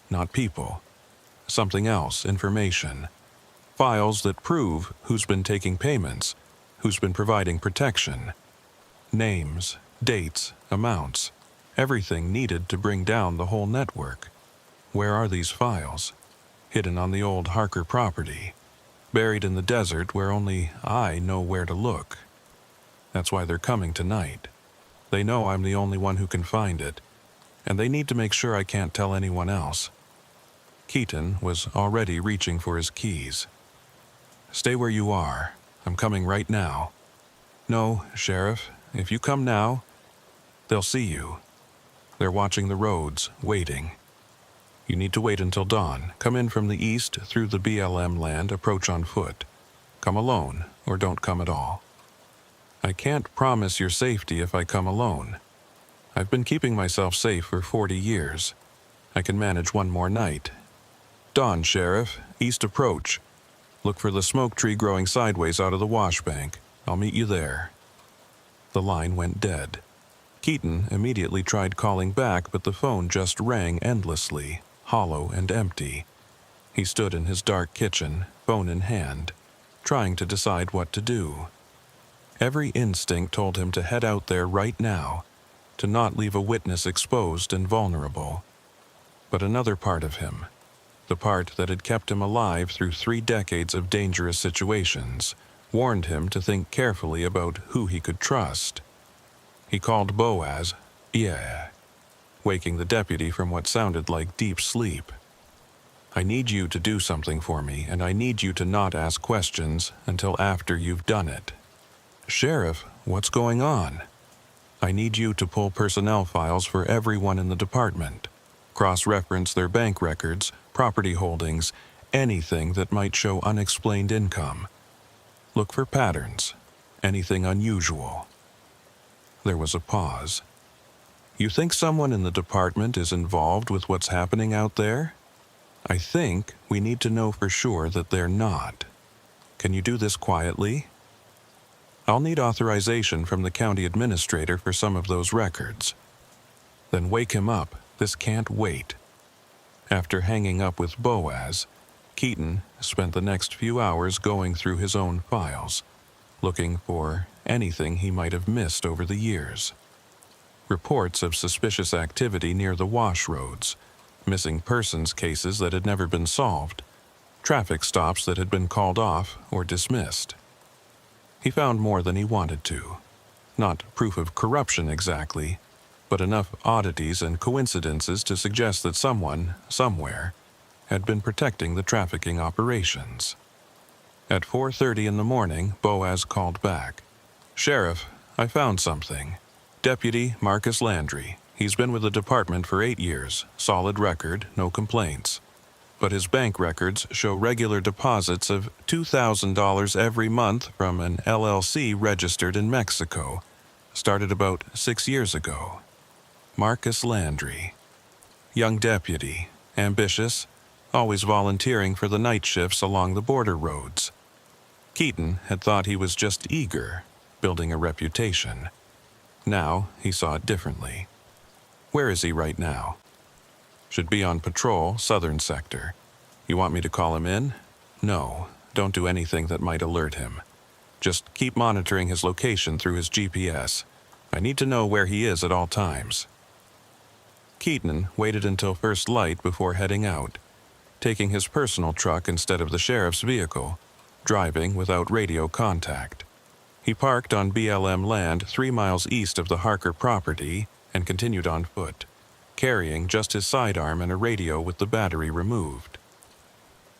not people. Something else, information. Files that prove who's been taking payments, who's been providing protection. Names, dates, amounts, everything needed to bring down the whole network. Where are these files? Hidden on the old Harker property. Buried in the desert where only I know where to look. That's why they're coming tonight. They know I'm the only one who can find it, and they need to make sure I can't tell anyone else. Keaton was already reaching for his keys. Stay where you are. I'm coming right now. No, Sheriff, if you come now, they'll see you. They're watching the roads, waiting. You need to wait until dawn. Come in from the east, through the BLM land, approach on foot. Come alone, or don't come at all. I can't promise your safety if I come alone. I've been keeping myself safe for 40 years. I can manage one more night. Dawn, Sheriff, east approach. Look for the smoke tree growing sideways out of the washbank. I'll meet you there. The line went dead. Keaton immediately tried calling back, but the phone just rang endlessly, hollow and empty. He stood in his dark kitchen, phone in hand, trying to decide what to do. Every instinct told him to head out there right now, to not leave a witness exposed and vulnerable. But another part of him, the part that had kept him alive through 3 decades of dangerous situations, warned him to think carefully about who he could trust. He called Boaz, waking the deputy from what sounded like deep sleep. I need you to do something for me, and I need you to not ask questions until after you've done it. Sheriff, what's going on? I need you to pull personnel files for everyone in the department. Cross-reference their bank records, property holdings, anything that might show unexplained income. Look for patterns, anything unusual. There was a pause. You think someone in the department is involved with what's happening out there? I think we need to know for sure that they're not. Can you do this quietly? I'll need authorization from the county administrator for some of those records. Then wake him up. This can't wait. After hanging up with Boaz, Keaton spent the next few hours going through his own files, looking for anything he might have missed over the years. Reports of suspicious activity near the wash roads, missing persons cases that had never been solved, traffic stops that had been called off or dismissed. He found more than he wanted to. Not proof of corruption exactly, but enough oddities and coincidences to suggest that someone, somewhere, had been protecting the trafficking operations. At 4:30 in the morning, Boaz called back. "Sheriff, I found something. Deputy Marcus Landry. He's been with the department for 8 years. Solid record, no complaints. But his bank records show regular deposits of $2,000 every month from an LLC registered in Mexico. Started about 6 years ago. Marcus Landry. Young deputy, ambitious, always volunteering for the night shifts along the border roads. Keaton had thought he was just eager, building a reputation. Now he saw it differently. Where is he right now? Should be on patrol, southern sector. You want me to call him in? No, don't do anything that might alert him. Just keep monitoring his location through his GPS. I need to know where he is at all times." Keaton waited until first light before heading out, taking his personal truck instead of the sheriff's vehicle, driving without radio contact. He parked on BLM land 3 miles east of the Harker property and continued on foot, carrying just his sidearm and a radio with the battery removed.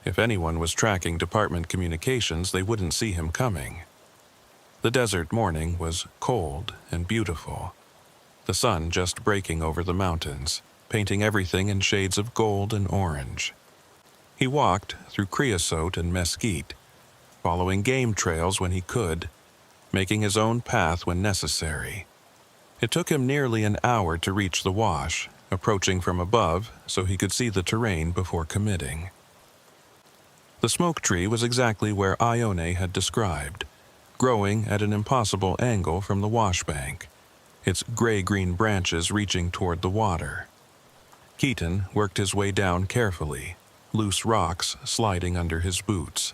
If anyone was tracking department communications, they wouldn't see him coming. The desert morning was cold and beautiful, the sun just breaking over the mountains, painting everything in shades of gold and orange. He walked through creosote and mesquite, following game trails when he could, making his own path when necessary. It took him nearly an hour to reach the wash, approaching from above so he could see the terrain before committing. The smoke tree was exactly where Ione had described, growing at an impossible angle from the wash bank, its gray-green branches reaching toward the water. Keaton worked his way down carefully, loose rocks sliding under his boots.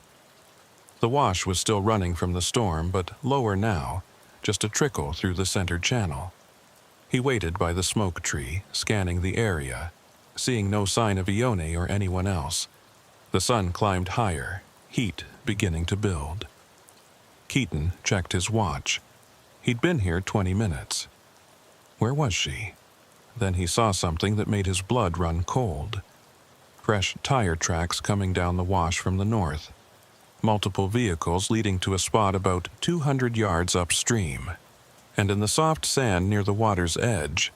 The wash was still running from the storm, but lower now, just a trickle through the center channel. He waited by the smoke tree, scanning the area, seeing no sign of Ione or anyone else. The sun climbed higher, heat beginning to build. Keaton checked his watch. He'd been here 20 minutes. Where was she? Then he saw something that made his blood run cold. Fresh tire tracks coming down the wash from the north. Multiple vehicles leading to a spot about 200 yards upstream. And in the soft sand near the water's edge,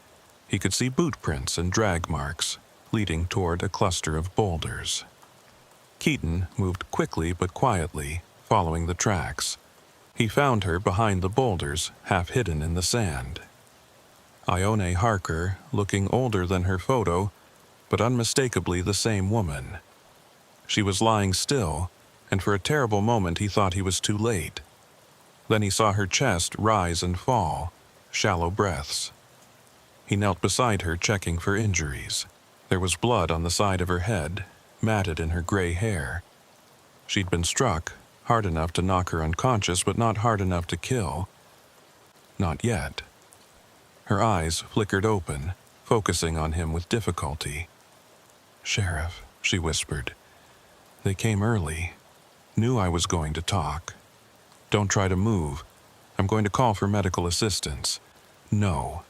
he could see boot prints and drag marks leading toward a cluster of boulders. Keaton moved quickly but quietly, following the tracks. He found her behind the boulders, half hidden in the sand. Ione Harker, looking older than her photo, but unmistakably the same woman. She was lying still, and for a terrible moment he thought he was too late. Then he saw her chest rise and fall, shallow breaths. He knelt beside her, checking for injuries. There was blood on the side of her head, matted in her gray hair. She'd been struck, hard enough to knock her unconscious, but not hard enough to kill. Not yet. Her eyes flickered open, focusing on him with difficulty. "Sheriff," she whispered. "They came early. Knew I was going to talk. Don't try to move. I'm going to call for medical assistance." "No."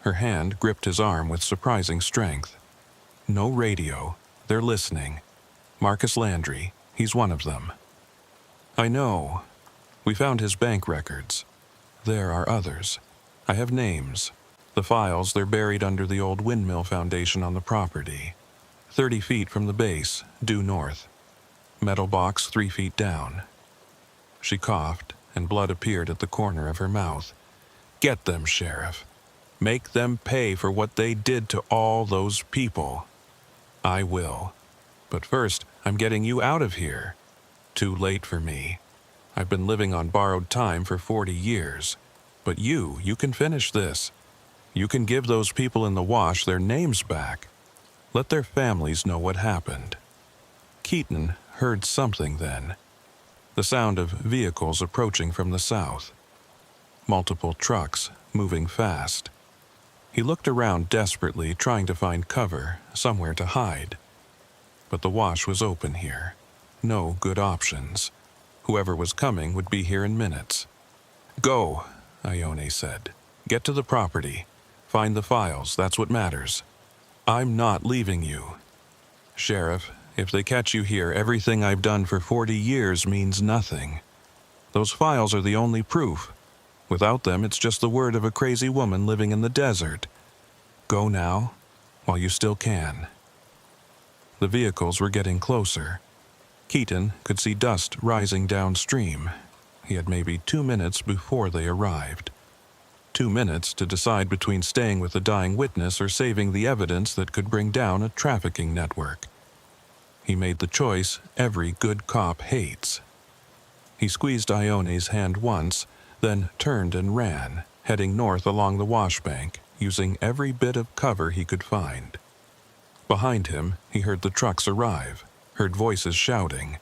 Her hand gripped his arm with surprising strength. "No radio. They're listening. Marcus Landry, he's one of them." "I know. We found his bank records. There are others. I have names. The files, they're buried under the old windmill foundation on the property. 30 feet from the base, due north. Metal box 3 feet down." She coughed, and blood appeared at the corner of her mouth. "Get them, Sheriff." Make them pay for what they did to all those people. I will. But first, I'm getting you out of here. Too late for me. I've been living on borrowed time for 40 years. But you can finish this. You can give those people in the wash their names back. Let their families know what happened. Keaton heard something then. The sound of vehicles approaching from the south. Multiple trucks moving fast. He looked around desperately, trying to find cover, somewhere to hide. But the wash was open here. No good options. Whoever was coming would be here in minutes. Go, Ione said. Get to the property. Find the files, that's what matters. I'm not leaving you. Sheriff, if they catch you here, everything I've done for 40 years means nothing. Those files are the only proof. Without them, it's just the word of a crazy woman living in the desert. Go now, while you still can. The vehicles were getting closer. Keaton could see dust rising downstream. He had maybe 2 minutes before they arrived. 2 minutes to decide between staying with the dying witness or saving the evidence that could bring down a trafficking network. He made the choice every good cop hates. He squeezed Ione's hand once, then turned and ran, heading north along the washbank, using every bit of cover he could find. Behind him, he heard the trucks arrive, heard voices shouting.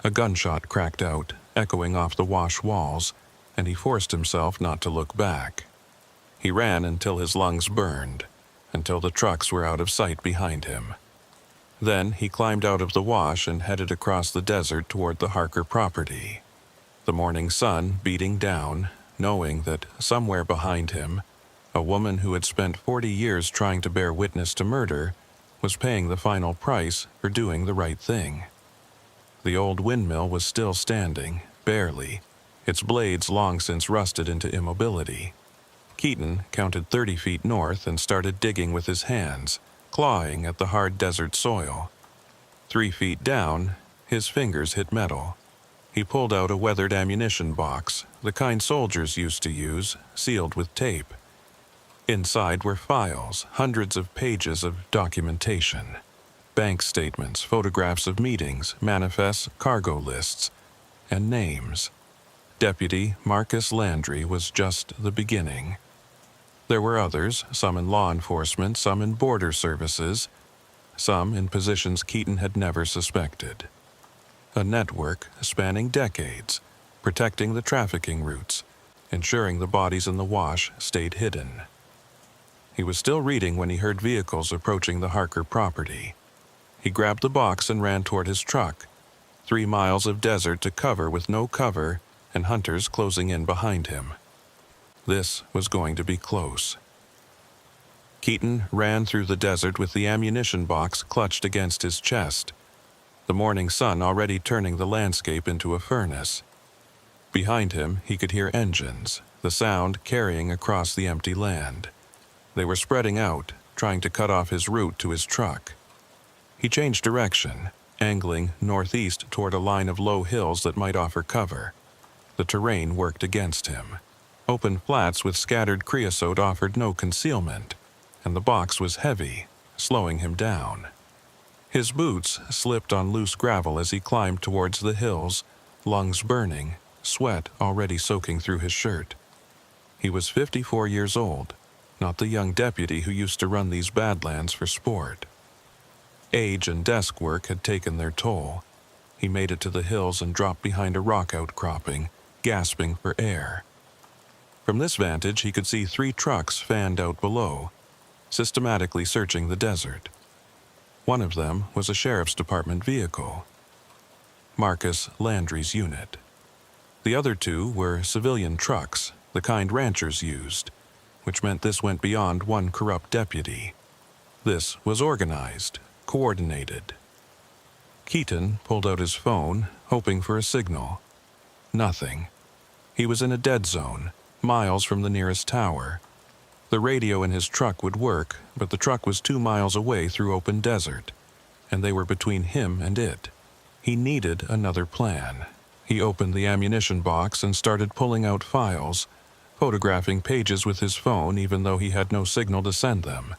A gunshot cracked out, echoing off the wash walls, and he forced himself not to look back. He ran until his lungs burned, until the trucks were out of sight behind him. Then he climbed out of the wash and headed across the desert toward the Harker property. The morning sun beating down, knowing that somewhere behind him, a woman who had spent 40 years trying to bear witness to murder was paying the final price for doing the right thing. The old windmill was still standing, barely, its blades long since rusted into immobility. Keaton counted 30 feet north and started digging with his hands, clawing at the hard desert soil. 3 feet down, his fingers hit metal. He pulled out a weathered ammunition box, the kind soldiers used to use, sealed with tape. Inside were files, hundreds of pages of documentation. Bank statements, photographs of meetings, manifests, cargo lists, and names. Deputy Marcus Landry was just the beginning. There were others, some in law enforcement, some in border services, some in positions Keaton had never suspected. A network spanning decades, protecting the trafficking routes, ensuring the bodies in the wash stayed hidden. He was still reading when he heard vehicles approaching the Harker property. He grabbed the box and ran toward his truck. 3 miles of desert to cover with no cover, and hunters closing in behind him. This was going to be close. Keaton ran through the desert with the ammunition box clutched against his chest, the morning sun already turning the landscape into a furnace. Behind him, he could hear engines, the sound carrying across the empty land. They were spreading out, trying to cut off his route to his truck. He changed direction, angling northeast toward a line of low hills that might offer cover. The terrain worked against him. Open flats with scattered creosote offered no concealment, and the box was heavy, slowing him down. His boots slipped on loose gravel as he climbed towards the hills, lungs burning, sweat already soaking through his shirt. He was 54 years old, not the young deputy who used to run these badlands for sport. Age and desk work had taken their toll. He made it to the hills and dropped behind a rock outcropping, gasping for air. From this vantage, he could see 3 trucks fanned out below, systematically searching the desert. One of them was a sheriff's department vehicle, Marcus Landry's unit. The other 2 were civilian trucks, the kind ranchers used, which meant this went beyond one corrupt deputy. This was organized, coordinated. Keaton pulled out his phone, hoping for a signal. Nothing. He was in a dead zone, miles from the nearest tower. The radio in his truck would work, but the truck was 2 miles away through open desert, and they were between him and it. He needed another plan. He opened the ammunition box and started pulling out files, photographing pages with his phone even though he had no signal to send them.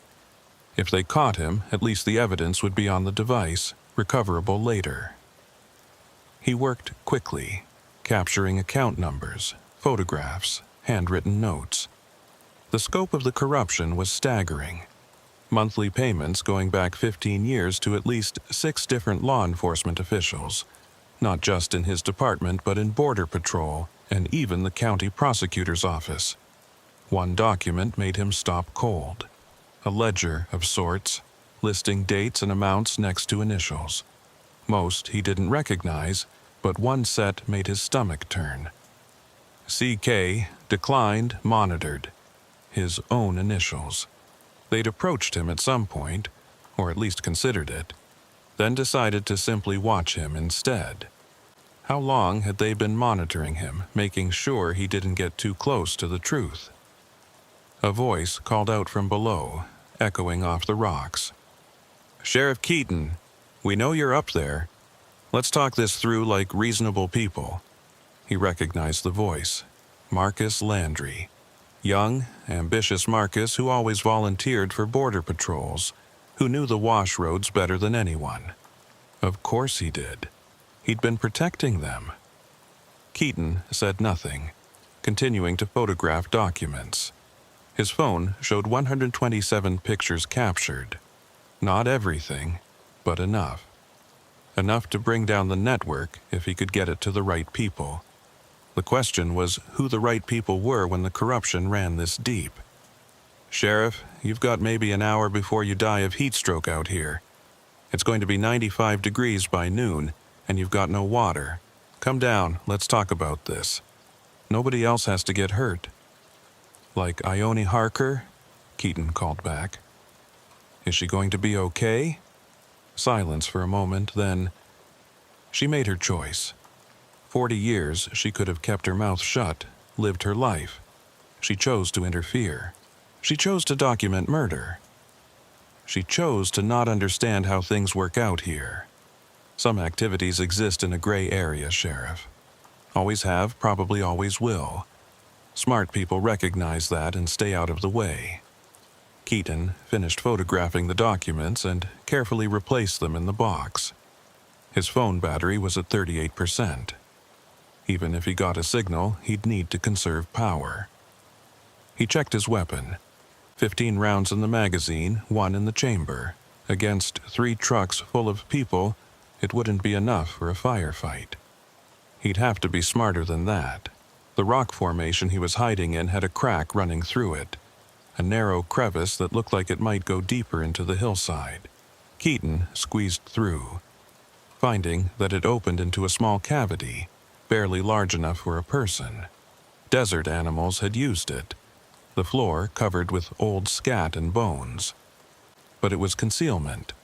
If they caught him, at least the evidence would be on the device, recoverable later. He worked quickly, capturing account numbers, photographs, handwritten notes. The scope of the corruption was staggering. Monthly payments going back 15 years to at least 6 different law enforcement officials, not just in his department but in Border Patrol and even the county prosecutor's office. One document made him stop cold. A ledger of sorts, listing dates and amounts next to initials. Most he didn't recognize, but one set made his stomach turn. CK, declined, monitored. His own initials. They'd approached him at some point, or at least considered it, then decided to simply watch him instead. How long had they been monitoring him, making sure he didn't get too close to the truth? A voice called out from below, echoing off the rocks. "Sheriff Keaton, we know you're up there. Let's talk this through like reasonable people." He recognized the voice. Marcus Landry. Young, ambitious Marcus who always volunteered for border patrols, who knew the wash roads better than anyone. Of course he did. He'd been protecting them. Keaton said nothing, continuing to photograph documents. His phone showed 127 pictures captured. Not everything, but enough. Enough to bring down the network if he could get it to the right people. The question was who the right people were when the corruption ran this deep. "Sheriff, you've got maybe an hour before you die of heat stroke out here. It's going to be 95 degrees by noon, and you've got no water. Come down, let's talk about this. Nobody else has to get hurt." "Like Ione Harker?" Keaton called back. "Is she going to be okay?" Silence for a moment, then, "She made her choice. 40 years she could have kept her mouth shut, lived her life. She chose to interfere. She chose to document murder. She chose to not understand how things work out here. Some activities exist in a gray area, Sheriff. Always have, probably always will. Smart people recognize that and stay out of the way." Keaton finished photographing the documents and carefully replaced them in the box. His phone battery was at 38%. Even if he got a signal, he'd need to conserve power. He checked his weapon. 15 rounds in the magazine, 1 in the chamber. Against 3 trucks full of people, it wouldn't be enough for a firefight. He'd have to be smarter than that. The rock formation he was hiding in had a crack running through it, a narrow crevice that looked like it might go deeper into the hillside. Keaton squeezed through, finding that it opened into a small cavity, barely large enough for a person. Desert animals had used it, the floor covered with old scat and bones. But it was concealment,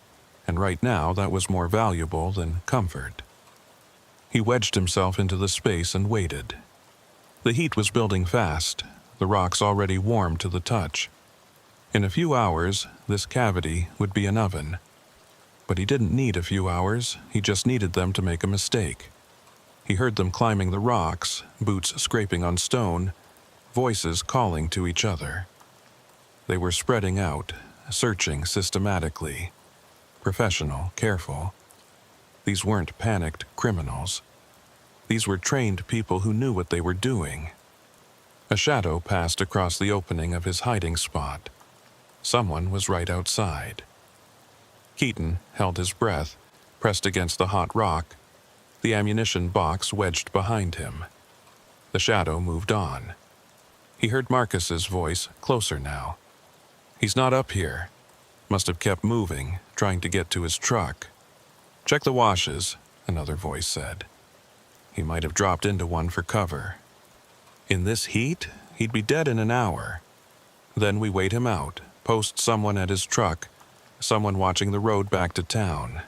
and right now that was more valuable than comfort. He wedged himself into the space and waited. The heat was building fast, the rocks already warm to the touch. In a few hours, this cavity would be an oven. But he didn't need a few hours, he just needed them to make a mistake. He heard them climbing the rocks, boots scraping on stone, voices calling to each other. They were spreading out, searching systematically. Professional, careful. These weren't panicked criminals. These were trained people who knew what they were doing. A shadow passed across the opening of his hiding spot. Someone was right outside. Keaton held his breath, pressed against the hot rock, the ammunition box wedged behind him. The shadow moved on. He heard Marcus's voice, closer now. "He's not up here. Must have kept moving, trying to get to his truck." "Check the washes," another voice said. He might have dropped into one for cover. In this heat, he'd be dead in an hour. Then we wait him out, post someone at his truck, someone watching the road back to town.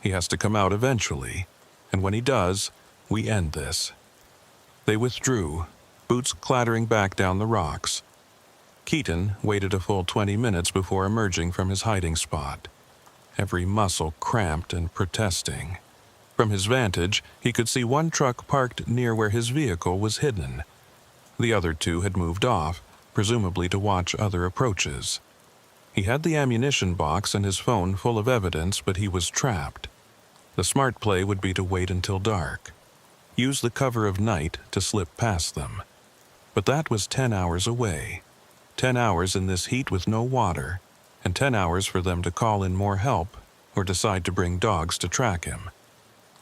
He has to come out eventually, and when he does, we end this. They withdrew, boots clattering back down the rocks. Keaton waited a full 20 minutes before emerging from his hiding spot, every muscle cramped and protesting. From his vantage, he could see one truck parked near where his vehicle was hidden. The other two had moved off, presumably to watch other approaches. He had the ammunition box and his phone full of evidence, but he was trapped. The smart play would be to wait until dark. Use the cover of night to slip past them. But that was 10 hours away. 10 hours in this heat with no water, and 10 hours for them to call in more help or decide to bring dogs to track him.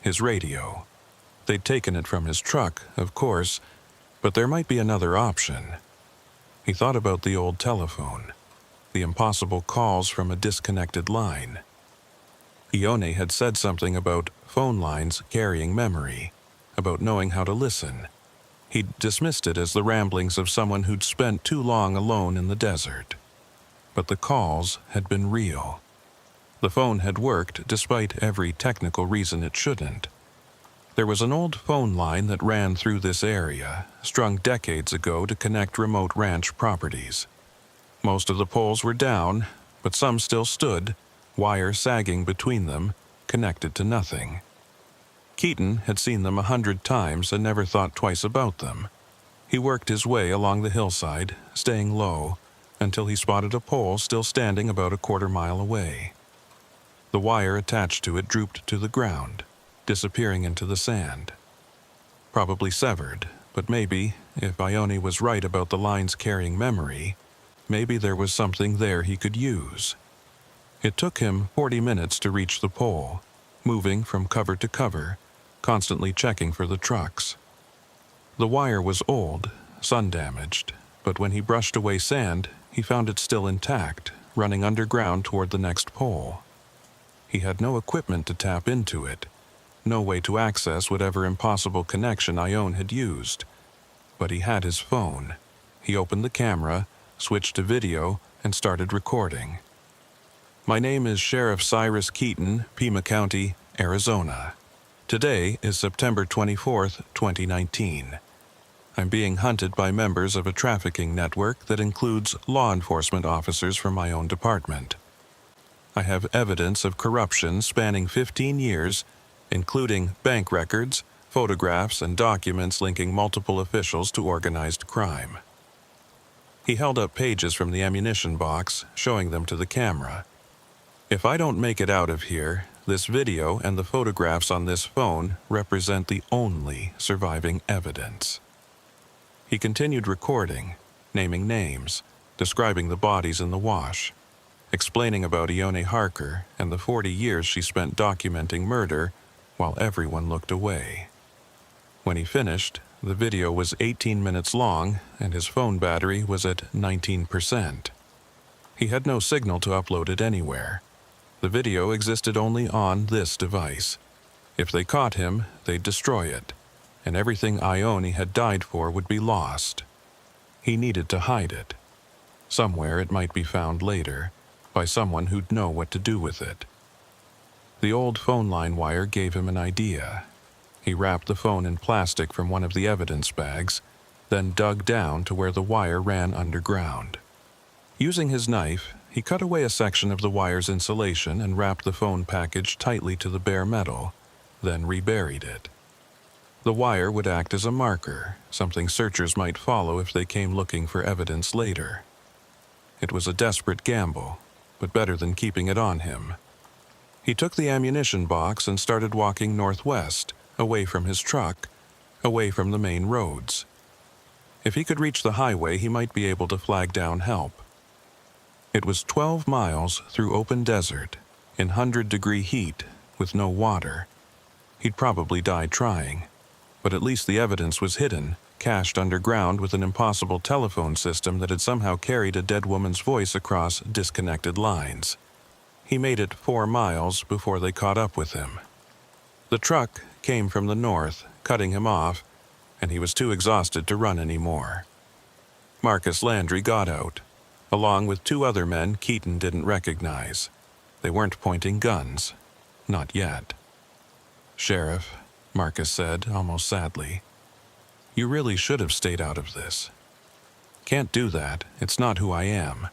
His radio. They'd taken it from his truck, of course, but there might be another option. He thought about the old telephone, the impossible calls from a disconnected line. Ione had said something about phone lines carrying memory, about knowing how to listen. He'd dismissed it as the ramblings of someone who'd spent too long alone in the desert. But the calls had been real. The phone had worked despite every technical reason it shouldn't. There was an old phone line that ran through this area, strung decades ago to connect remote ranch properties. Most of the poles were down, but some still stood, wire sagging between them, connected to nothing. Keaton had seen them 100 times and never thought twice about them. He worked his way along the hillside, staying low, until he spotted a pole still standing about a quarter-mile away. The wire attached to it drooped to the ground, disappearing into the sand. Probably severed, but maybe, if Ione was right about the lines carrying memory, maybe there was something there he could use. It took him 40 minutes to reach the pole, moving from cover to cover, constantly checking for the trucks. The wire was old, sun-damaged, but when he brushed away sand, he found it still intact, running underground toward the next pole. He had no equipment to tap into it, no way to access whatever impossible connection Ione had used. But he had his phone. He opened the camera, switched to video, and started recording. My name is Sheriff Cyrus Keaton, Pima County, Arizona. Today is September 24th, 2019. I'm being hunted by members of a trafficking network that includes law enforcement officers from my own department. I have evidence of corruption spanning 15 years, including bank records, photographs, and documents linking multiple officials to organized crime. He held up pages from the ammunition box, showing them to the camera. If I don't make it out of here, this video and the photographs on this phone represent the only surviving evidence. He continued recording, naming names, describing the bodies in the wash, explaining about Ione Harker and the 40 years she spent documenting murder while everyone looked away. When he finished, the video was 18 minutes long and his phone battery was at 19%. He had no signal to upload it anywhere. The video existed only on this device. If they caught him, they'd destroy it, and everything Ione had died for would be lost. He needed to hide it. Somewhere it might be found later, by someone who'd know what to do with it. The old phone line wire gave him an idea. He wrapped the phone in plastic from one of the evidence bags, then dug down to where the wire ran underground. Using his knife, he cut away a section of the wire's insulation and wrapped the phone package tightly to the bare metal, then reburied it. The wire would act as a marker, something searchers might follow if they came looking for evidence later. It was a desperate gamble, but better than keeping it on him. He took the ammunition box and started walking northwest, away from his truck, away from the main roads. If he could reach the highway, he might be able to flag down help. It was 12 miles through open desert, in 100-degree heat, with no water. He'd probably die trying, but at least the evidence was hidden, cached underground with an impossible telephone system that had somehow carried a dead woman's voice across disconnected lines. He made it 4 miles before they caught up with him. The truck came from the north, cutting him off, and he was too exhausted to run anymore. Marcus Landry got out, along with 2 other men Keaton didn't recognize. They weren't pointing guns. Not yet. "Sheriff," Marcus said, almost sadly, "you really should have stayed out of this." "Can't do that. It's not who I am."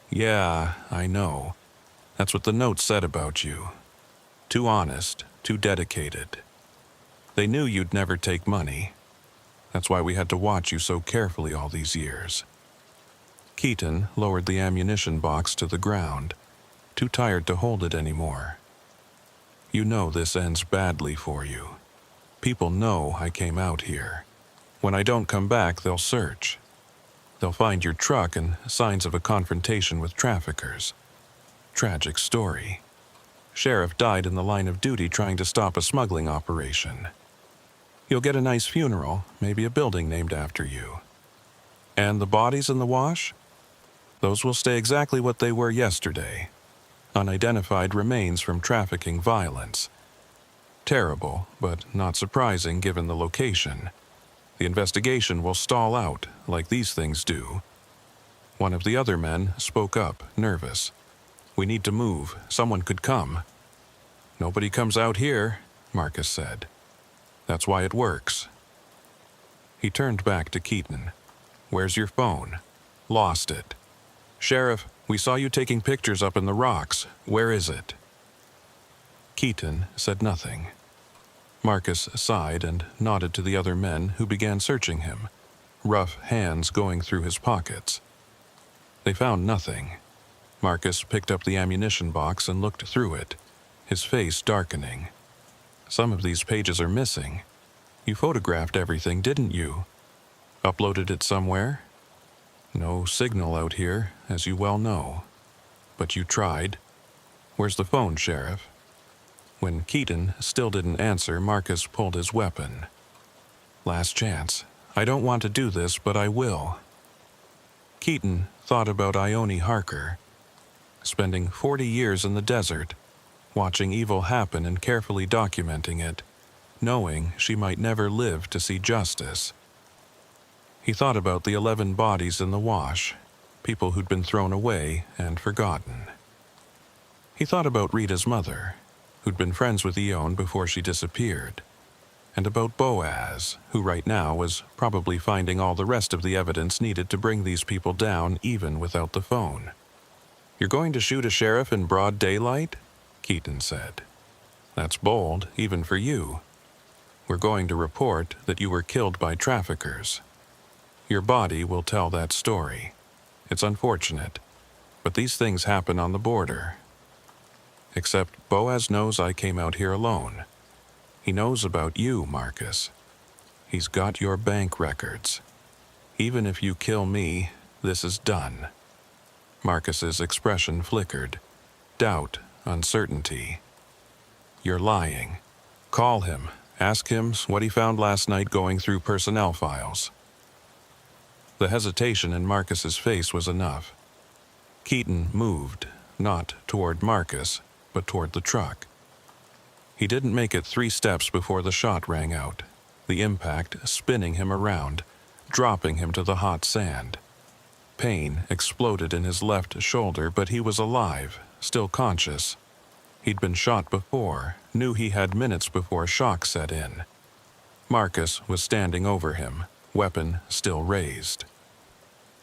"Yeah, I know. That's what the note said about you. Too honest, too dedicated. They knew you'd never take money." That's why we had to watch you so carefully all these years." Keaton lowered the ammunition box to the ground, too tired to hold it anymore. "You know this ends badly for you. People know I came out here. When I don't come back, they'll search. They'll find your truck and signs of a confrontation with traffickers. Tragic story. Sheriff died in the line of duty trying to stop a smuggling operation. You'll get a nice funeral, maybe a building named after you. And the bodies in the wash? Those will stay exactly what they were yesterday. Unidentified remains from trafficking violence. Terrible, but not surprising given the location. The investigation will stall out, like these things do." One of the other men spoke up, nervous. "We need to move. Someone could come." "Nobody comes out here," Marcus said. "That's why it works." He turned back to Keaton. "Where's your phone?" "Lost it." "Sheriff, we saw you taking pictures up in the rocks. Where is it?" Keaton said nothing. Marcus sighed and nodded to the other men who began searching him, rough hands going through his pockets. They found nothing. Marcus picked up the ammunition box and looked through it, his face darkening. "Some of these pages are missing. You photographed everything, didn't you? Uploaded it somewhere? No signal out here, as you well know. But you tried. Where's the phone, Sheriff?" When Keaton still didn't answer, Marcus pulled his weapon. "Last chance. I don't want to do this, but I will." Keaton thought about Ione Harker, spending 40 years in the desert, watching evil happen and carefully documenting it, knowing she might never live to see justice. He thought about the 11 bodies in the wash, people who'd been thrown away and forgotten. He thought about Rita's mother, who'd been friends with Ione before she disappeared, and about Boaz, who right now was probably finding all the rest of the evidence needed to bring these people down even without the phone. "You're going to shoot a sheriff in broad daylight?" Keaton said. "That's bold, even for you. We're going to report that you were killed by traffickers. Your body will tell that story. It's unfortunate, but these things happen on the border. Except Boaz knows I came out here alone. He knows about you, Marcus. He's got your bank records. Even if you kill me, this is done." Marcus's expression flickered. Doubt, uncertainty. "You're lying. Call him. Ask him what he found last night going through personnel files." The hesitation in Marcus's face was enough. Keaton moved, not toward Marcus, but toward the truck. He didn't make it 3 steps before the shot rang out, the impact spinning him around, dropping him to the hot sand. Pain exploded in his left shoulder, but he was alive, still conscious. He'd been shot before, knew he had minutes before shock set in. Marcus was standing over him, weapon still raised.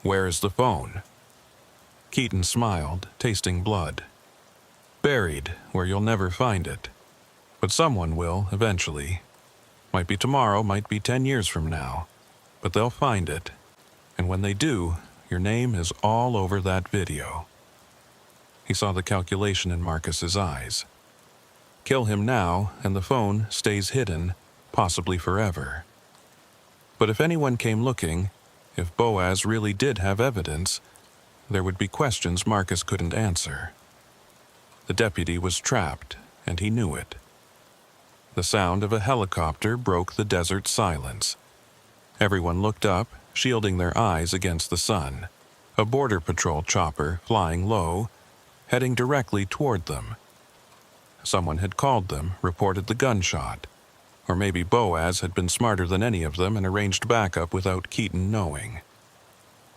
"Where is the phone?" Keaton smiled, tasting blood. "Buried, where you'll never find it. But someone will, eventually. Might be tomorrow, might be 10 years from now. But they'll find it. And when they do, your name is all over that video." He saw the calculation in Marcus's eyes. Kill him now, and the phone stays hidden, possibly forever. But if anyone came looking, if Boaz really did have evidence, there would be questions Marcus couldn't answer. The deputy was trapped, and he knew it. The sound of a helicopter broke the desert silence. Everyone looked up, shielding their eyes against the sun. A border patrol chopper flying low, heading directly toward them. Someone had called them, reported the gunshot. Or maybe Boaz had been smarter than any of them and arranged backup without Keaton knowing.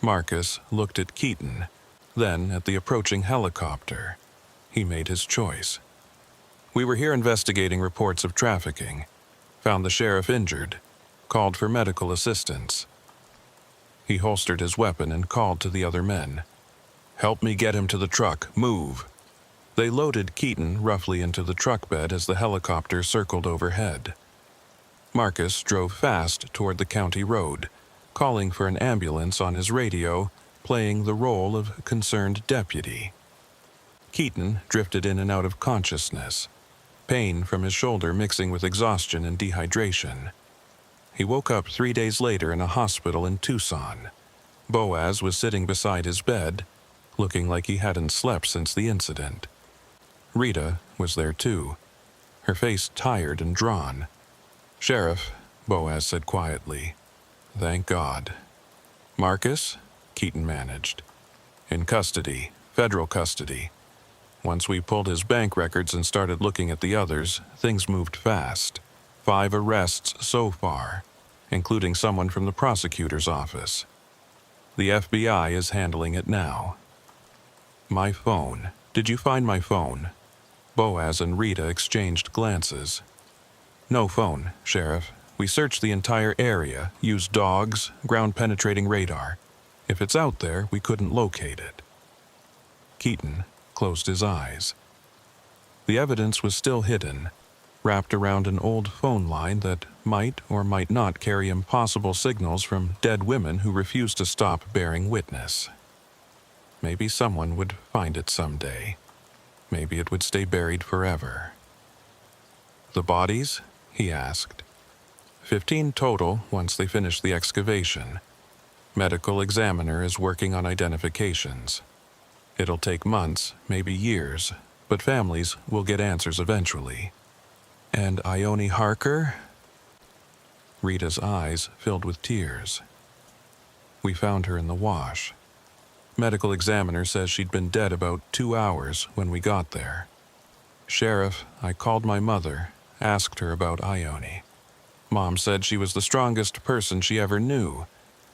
Marcus looked at Keaton, then at the approaching helicopter. He made his choice. "We were here investigating reports of trafficking. Found the sheriff injured. Called for medical assistance." He holstered his weapon and called to the other men. "Help me get him to the truck. Move." They loaded Keaton roughly into the truck bed as the helicopter circled overhead. Marcus drove fast toward the county road, calling for an ambulance on his radio, playing the role of concerned deputy. Keaton drifted in and out of consciousness, pain from his shoulder mixing with exhaustion and dehydration. He woke up 3 days later in a hospital in Tucson. Boaz was sitting beside his bed, looking like he hadn't slept since the incident. Rita was there too, her face tired and drawn. "Sheriff," Boaz said quietly. "Thank God." "Marcus?" Keaton managed. "In custody, federal custody. Once we pulled his bank records and started looking at the others, things moved fast. 5 arrests so far, including someone from the prosecutor's office. The FBI is handling it now." "My phone. Did you find my phone?" Boaz and Rita exchanged glances. "No phone, Sheriff. We searched the entire area, used dogs, ground-penetrating radar. If it's out there, we couldn't locate it." Keaton closed his eyes. The evidence was still hidden, wrapped around an old phone line that might or might not carry impossible signals from dead women who refused to stop bearing witness. Maybe someone would find it someday. Maybe it would stay buried forever. "The bodies?" he asked. 15 total once they finish the excavation. Medical examiner is working on identifications. It'll take months, maybe years, but families will get answers eventually. "And Ione Harker?" Rita's eyes filled with tears. "We found her in the wash. Medical examiner says she'd been dead about 2 hours when we got there. Sheriff, I called my mother, asked her about Ione. Mom said she was the strongest person she ever knew.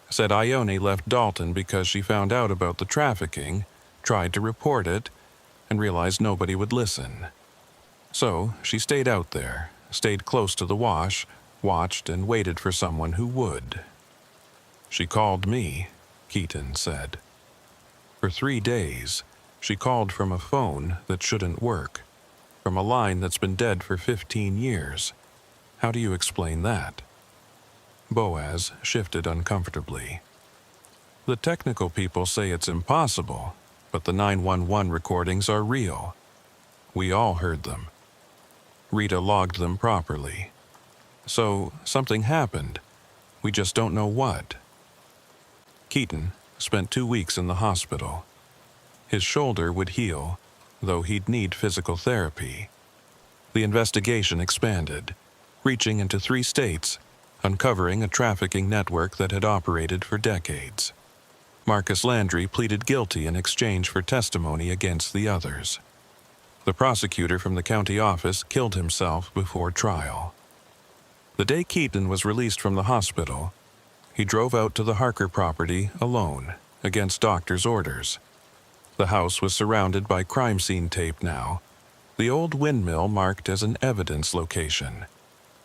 Said Ione left Dalton because she found out about the trafficking, tried to report it, and realized nobody would listen. So she stayed out there, stayed close to the wash, watched and waited for someone who would. She called me," Keaton said. "For 3 days, she called from a phone that shouldn't work, from a line that's been dead for 15 years. How do you explain that?" Boaz shifted uncomfortably. "The technical people say it's impossible, but the 911 recordings are real. We all heard them. Rita logged them properly. So something happened. We just don't know what." Keaton spent 2 weeks in the hospital. His shoulder would heal, though he'd need physical therapy. The investigation expanded, reaching into 3 states, uncovering a trafficking network that had operated for decades. Marcus Landry pleaded guilty in exchange for testimony against the others. The prosecutor from the county office killed himself before trial. The day Keaton was released from the hospital, he drove out to the Harker property alone, against doctor's orders. The house was surrounded by crime scene tape now, the old windmill marked as an evidence location.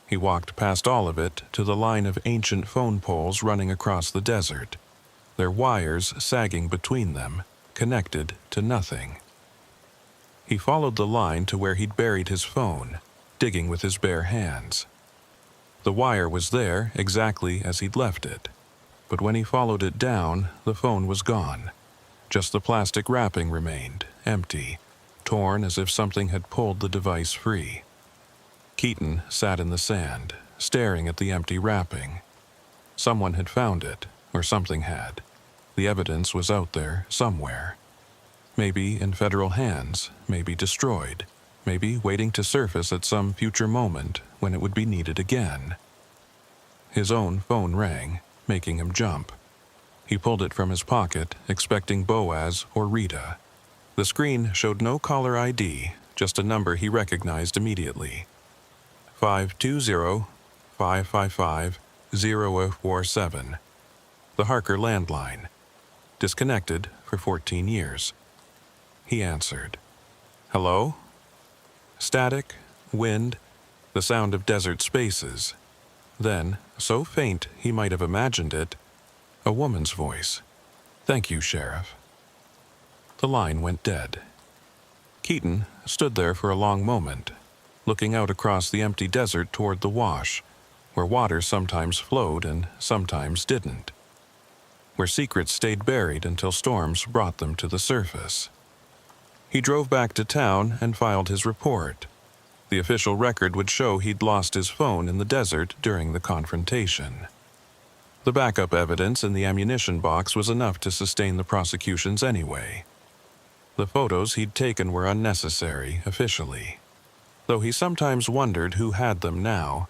He walked past all of it to the line of ancient phone poles running across the desert, their wires sagging between them, connected to nothing. He followed the line to where he'd buried his phone, digging with his bare hands. The wire was there exactly as he'd left it, but when he followed it down, the phone was gone. Just the plastic wrapping remained, empty, torn as if something had pulled the device free. Keaton sat in the sand, staring at the empty wrapping. Someone had found it, or something had. The evidence was out there somewhere. Maybe in federal hands, maybe destroyed, maybe waiting to surface at some future moment when it would be needed again. His own phone rang, making him jump. He pulled it from his pocket, expecting Boaz or Rita. The screen showed no caller ID, just a number he recognized immediately. 520-555-0047. The Harker landline. Disconnected for 14 years. He answered. "Hello?" Static, wind, the sound of desert spaces. Then, so faint he might have imagined it, a woman's voice. "Thank you, Sheriff." The line went dead. Keaton stood there for a long moment, looking out across the empty desert toward the wash, where water sometimes flowed and sometimes didn't, where secrets stayed buried until storms brought them to the surface. He drove back to town and filed his report. The official record would show he'd lost his phone in the desert during the confrontation. The backup evidence in the ammunition box was enough to sustain the prosecutions anyway. The photos he'd taken were unnecessary, officially, though he sometimes wondered who had them now,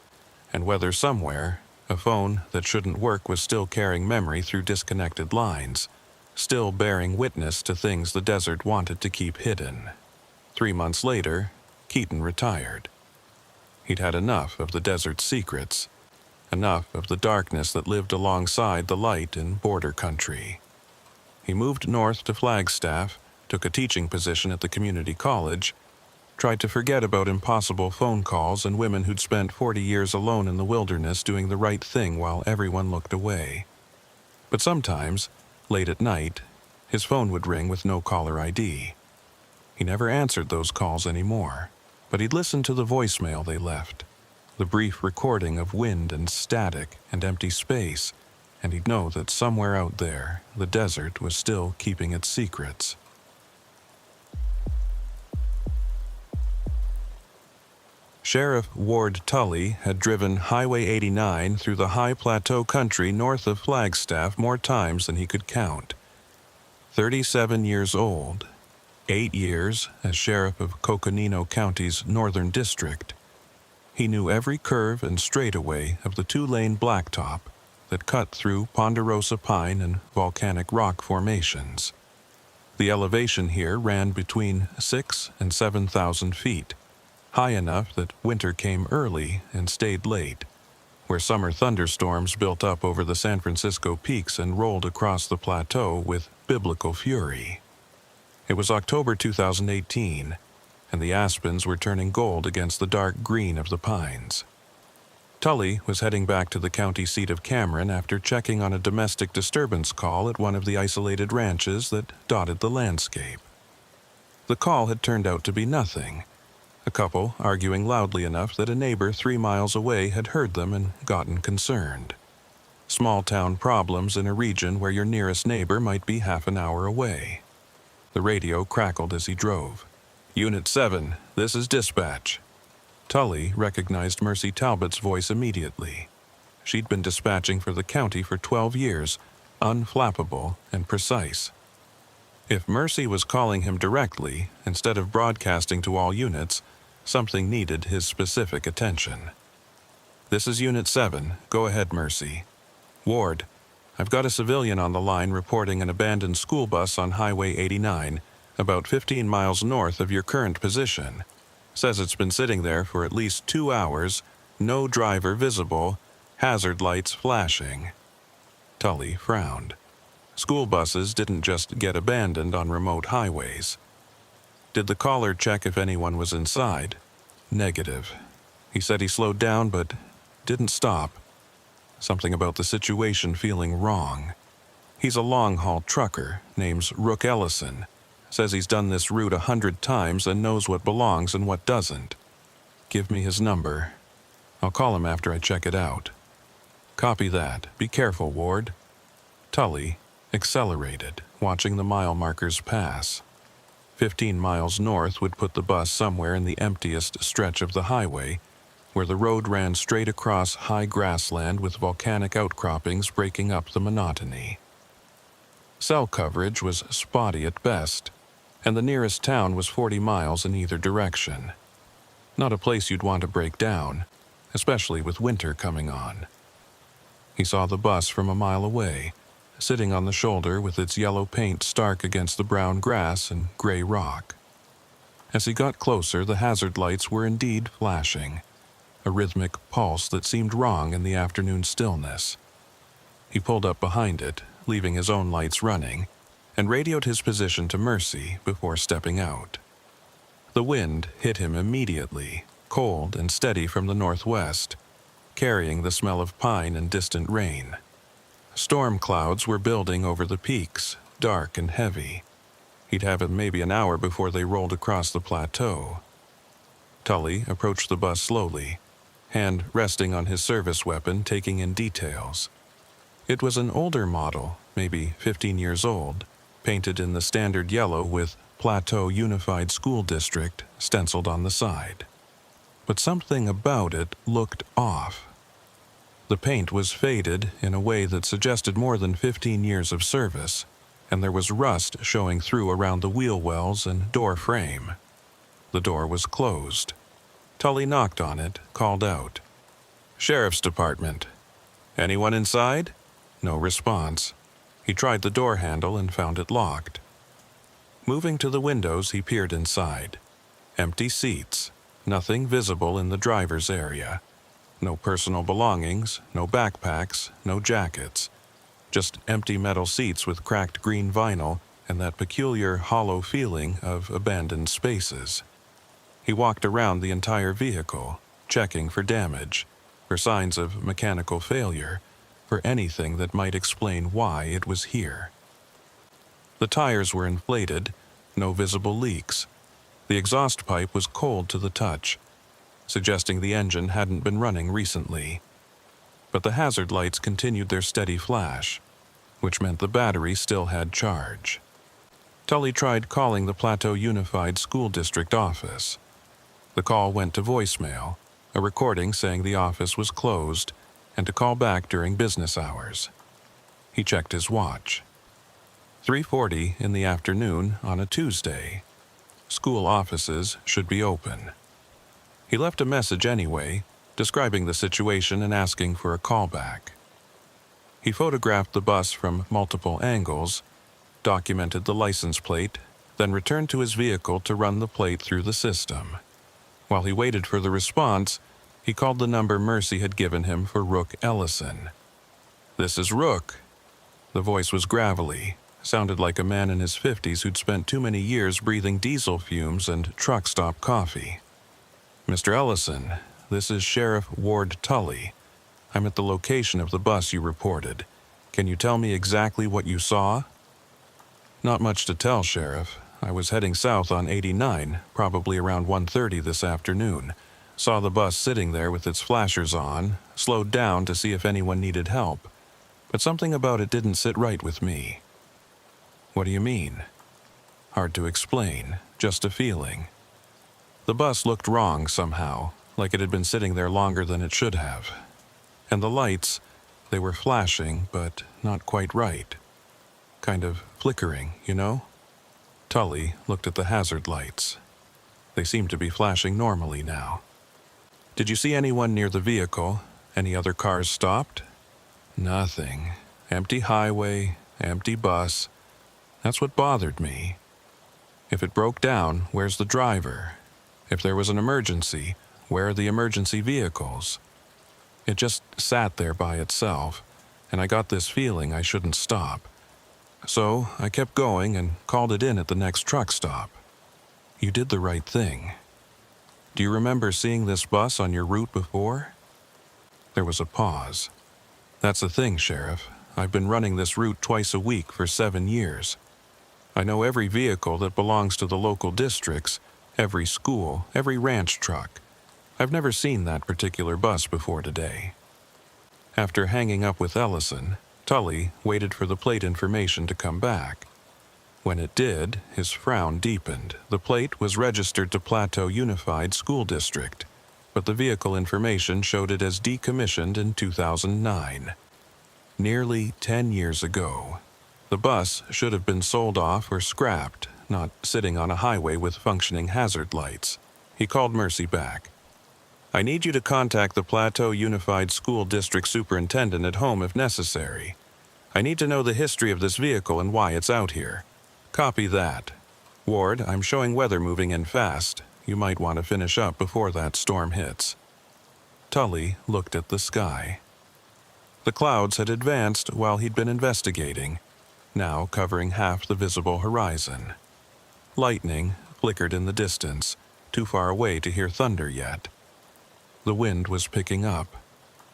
and whether somewhere, a phone that shouldn't work was still carrying memory through disconnected lines, still bearing witness to things the desert wanted to keep hidden. 3 months later, Keaton retired. He'd had enough of the desert's secrets, enough of the darkness that lived alongside the light in border country. He moved north to Flagstaff, took a teaching position at the community college, tried to forget about impossible phone calls and women who'd spent 40 years alone in the wilderness doing the right thing while everyone looked away. But sometimes, late at night, his phone would ring with no caller ID. He never answered those calls anymore, but he'd listen to the voicemail they left, the brief recording of wind and static and empty space, and he'd know that somewhere out there, the desert was still keeping its secrets. Sheriff Ward Tully had driven Highway 89 through the high plateau country north of Flagstaff more times than he could count. 37 years old, 8 years as sheriff of Coconino County's northern district. He knew every curve and straightaway of the 2-lane blacktop that cut through ponderosa pine and volcanic rock formations. The elevation here ran between 6,000 and 7,000 feet, high enough that winter came early and stayed late, where summer thunderstorms built up over the San Francisco peaks and rolled across the plateau with biblical fury. It was October 2018, and the aspens were turning gold against the dark green of the pines. Tully was heading back to the county seat of Cameron after checking on a domestic disturbance call at one of the isolated ranches that dotted the landscape. The call had turned out to be nothing. A couple arguing loudly enough that a neighbor 3 miles away had heard them and gotten concerned. Small-town problems in a region where your nearest neighbor might be half an hour away. The radio crackled as he drove. "Unit 7, this is dispatch." Tully recognized Mercy Talbot's voice immediately. She'd been dispatching for the county for 12 years, unflappable and precise. If Mercy was calling him directly, instead of broadcasting to all units, something needed his specific attention. "This is Unit 7. Go ahead, Mercy." "Ward, I've got a civilian on the line reporting an abandoned school bus on Highway 89, about 15 miles north of your current position. Says it's been sitting there for at least 2 hours, no driver visible, hazard lights flashing." Tully frowned. School buses didn't just get abandoned on remote highways. Did the caller check if anyone was inside? Negative. He said he slowed down but didn't stop. Something about the situation feeling wrong. He's a long-haul trucker, name's Rook Ellison. Says he's done this route 100 times and knows what belongs and what doesn't. Give me his number. I'll call him after I check it out. Copy that. Be careful, Ward. Tully accelerated, watching the mile markers pass. 15 miles north would put the bus somewhere in the emptiest stretch of the highway, where the road ran straight across high grassland with volcanic outcroppings breaking up the monotony. Cell coverage was spotty at best, and the nearest town was 40 miles in either direction. Not a place you'd want to break down, especially with winter coming on. He saw the bus from a mile away, sitting on the shoulder with its yellow paint stark against the brown grass and gray rock. As he got closer, the hazard lights were indeed flashing, a rhythmic pulse that seemed wrong in the afternoon stillness. He pulled up behind it, leaving his own lights running, and radioed his position to Mercy before stepping out. The wind hit him immediately, cold and steady from the northwest, carrying the smell of pine and distant rain. Storm clouds were building over the peaks, dark and heavy. He'd have it maybe an hour before they rolled across the plateau. Tully approached the bus slowly, hand resting on his service weapon, taking in details. It was an older model, maybe 15 years old, painted in the standard yellow with Plateau Unified School District stenciled on the side. But something about it looked off. The paint was faded in a way that suggested more than 15 years of service, and there was rust showing through around the wheel wells and door frame. The door was closed. Tully knocked on it, called out, "Sheriff's Department. Anyone inside?" No response. He tried the door handle and found it locked. Moving to the windows, he peered inside. Empty seats, nothing visible in the driver's area. No personal belongings, no backpacks, no jackets. Just empty metal seats with cracked green vinyl and that peculiar hollow feeling of abandoned spaces. He walked around the entire vehicle, checking for damage, for signs of mechanical failure, for anything that might explain why it was here. The tires were inflated, no visible leaks. The exhaust pipe was cold to the touch, suggesting the engine hadn't been running recently. But the hazard lights continued their steady flash, which meant the battery still had charge. Tully tried calling the Plateau Unified School District office. The call went to voicemail, a recording saying the office was closed and to call back during business hours. He checked his watch. 3:40 in the afternoon on a Tuesday. School offices should be open. He left a message anyway, describing the situation and asking for a callback. He photographed the bus from multiple angles, documented the license plate, then returned to his vehicle to run the plate through the system. While he waited for the response, he called the number Mercy had given him for Rook Ellison. "This is Rook." The voice was gravelly, sounded like a man in his 50s who'd spent too many years breathing diesel fumes and truck stop coffee. "Mr. Ellison, this is Sheriff Ward Tully. I'm at the location of the bus you reported. Can you tell me exactly what you saw?" "Not much to tell, Sheriff. I was heading south on 89, probably around 1:30 this afternoon. Saw the bus sitting there with its flashers on, slowed down to see if anyone needed help. But something about it didn't sit right with me." "What do you mean?" "Hard to explain, just a feeling. The bus looked wrong somehow, like it had been sitting there longer than it should have. And the lights, they were flashing, but not quite right. Kind of flickering, you know?" Tully looked at the hazard lights. They seemed to be flashing normally now. "Did you see anyone near the vehicle? Any other cars stopped?" "Nothing. Empty highway, empty bus. That's what bothered me. If it broke down, where's the driver? If there was an emergency, where are the emergency vehicles? It just sat there by itself, and I got this feeling I shouldn't stop. So I kept going and called it in at the next truck stop." "You did the right thing. Do you remember seeing this bus on your route before?" There was a pause. "That's the thing, Sheriff. I've been running this route twice a week for 7 years. I know every vehicle that belongs to the local districts, every school, every ranch truck. I've never seen that particular bus before today." After hanging up with Ellison, Tully waited for the plate information to come back. When it did, his frown deepened. The plate was registered to Plateau Unified School District, but the vehicle information showed it as decommissioned in 2009. Nearly 10 years ago. The bus should have been sold off or scrapped, not sitting on a highway with functioning hazard lights. He called Mercy back. "I need you to contact the Plateau Unified School District Superintendent at home if necessary. I need to know the history of this vehicle and why it's out here. Copy that. Ward, I'm showing weather moving in fast. You might want to finish up before that storm hits." Tully looked at the sky. The clouds had advanced while he'd been investigating, now covering half the visible horizon. Lightning flickered in the distance, too far away to hear thunder yet. The wind was picking up,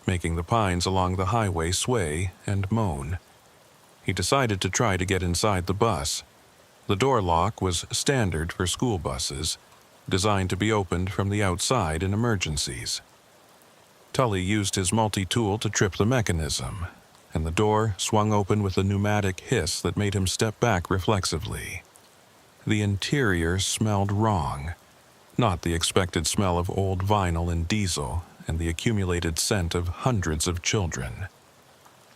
making the pines along the highway sway and moan. He decided to try to get inside the bus. The door lock was standard for school buses, designed to be opened from the outside in emergencies. Tully used his multi-tool to trip the mechanism, and the door swung open with a pneumatic hiss that made him step back reflexively. The interior smelled wrong, not the expected smell of old vinyl and diesel and the accumulated scent of hundreds of children.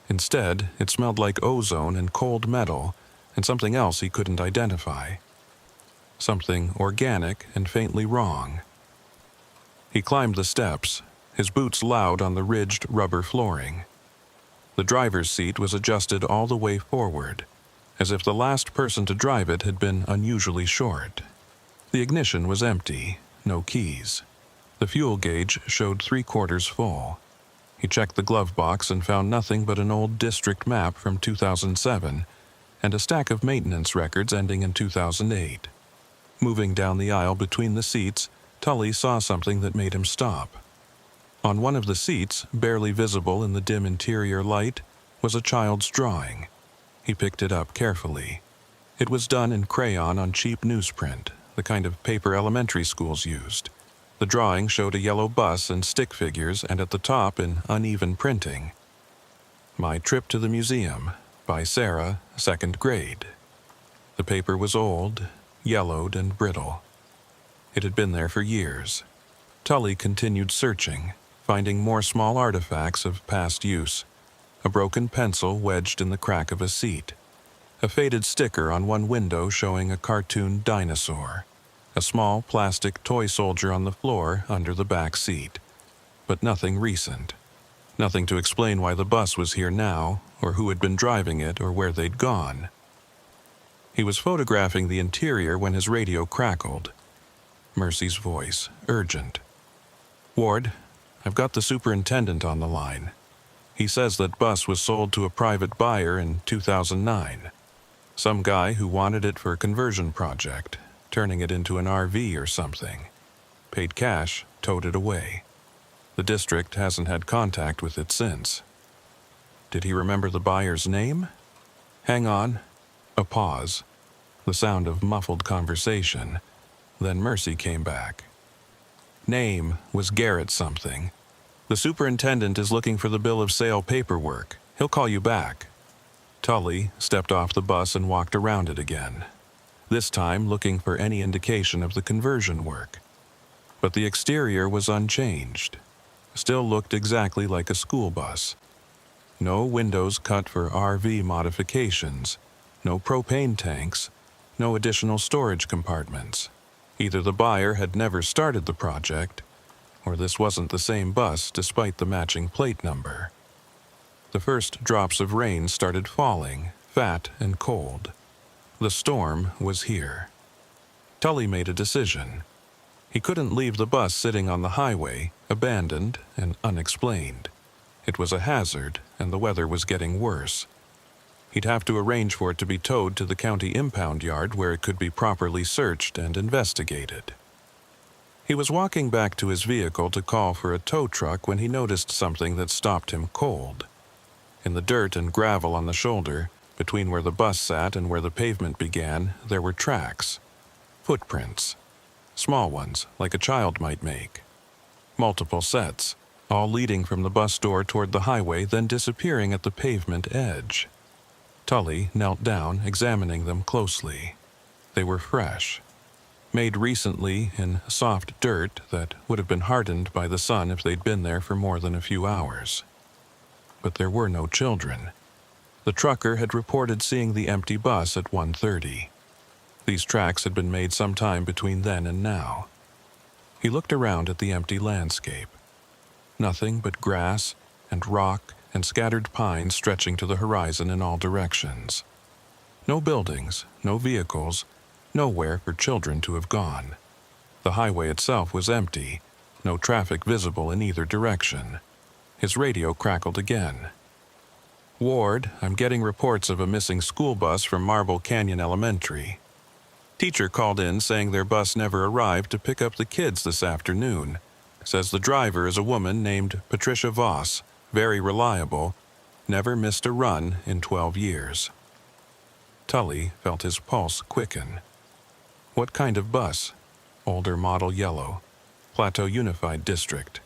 Instead, it smelled like ozone and cold metal and something else he couldn't identify. Something organic and faintly wrong. He climbed the steps, his boots loud on the ridged rubber flooring. The driver's seat was adjusted all the way forward, as if the last person to drive it had been unusually short. The ignition was empty, no keys. The fuel gauge showed 3/4 full. He checked the glove box and found nothing but an old district map from 2007 and a stack of maintenance records ending in 2008. Moving down the aisle between the seats, Tully saw something that made him stop. On one of the seats, barely visible in the dim interior light, was a child's drawing. He picked it up carefully. It was done in crayon on cheap newsprint, the kind of paper elementary schools used. The drawing showed a yellow bus and stick figures, and at the top, in uneven printing, "My Trip to the Museum," by Sarah, 2nd grade. The paper was old, yellowed, and brittle. It had been there for years. Tully continued searching, finding more small artifacts of past use. A broken pencil wedged in the crack of a seat. A faded sticker on one window showing a cartoon dinosaur. A small plastic toy soldier on the floor under the back seat. But nothing recent. Nothing to explain why the bus was here now, or who had been driving it, or where they'd gone. He was photographing the interior when his radio crackled. Mercy's voice, urgent. "Ward, I've got the superintendent on the line. He says that bus was sold to a private buyer in 2009. Some guy who wanted it for a conversion project, turning it into an RV or something. Paid cash, towed it away. The district hasn't had contact with it since." Did he remember the buyer's name? "Hang on." A pause. The sound of muffled conversation. Then Mercy came back. "Name was Garrett something. The superintendent is looking for the bill of sale paperwork. He'll call you back." Tully stepped off the bus and walked around it again, this time looking for any indication of the conversion work. But the exterior was unchanged. Still looked exactly like a school bus. No windows cut for RV modifications, no propane tanks, no additional storage compartments. Either the buyer had never started the project, or this wasn't the same bus despite the matching plate number. The first drops of rain started falling, fat and cold. The storm was here. Tully made a decision. He couldn't leave the bus sitting on the highway, abandoned and unexplained. It was a hazard, and the weather was getting worse. He'd have to arrange for it to be towed to the county impound yard where it could be properly searched and investigated. He was walking back to his vehicle to call for a tow truck when he noticed something that stopped him cold. In the dirt and gravel on the shoulder, between where the bus sat and where the pavement began, there were tracks. Footprints. Small ones, like a child might make. Multiple sets, all leading from the bus door toward the highway, then disappearing at the pavement edge. Tully knelt down, examining them closely. They were fresh. Made recently in soft dirt that would have been hardened by the sun if they'd been there for more than a few hours. But there were no children. The trucker had reported seeing the empty bus at 1:30. These tracks had been made sometime between then and now. He looked around at the empty landscape. Nothing but grass and rock and scattered pines stretching to the horizon in all directions. No buildings, no vehicles, nowhere for children to have gone. The highway itself was empty, no traffic visible in either direction. His radio crackled again. "Ward, I'm getting reports of a missing school bus from Marble Canyon Elementary. Teacher called in saying their bus never arrived to pick up the kids this afternoon. Says the driver is a woman named Patricia Voss, very reliable, never missed a run in 12 years. Tully felt his pulse quicken. What kind of bus? Older model yellow. Plateau Unified District.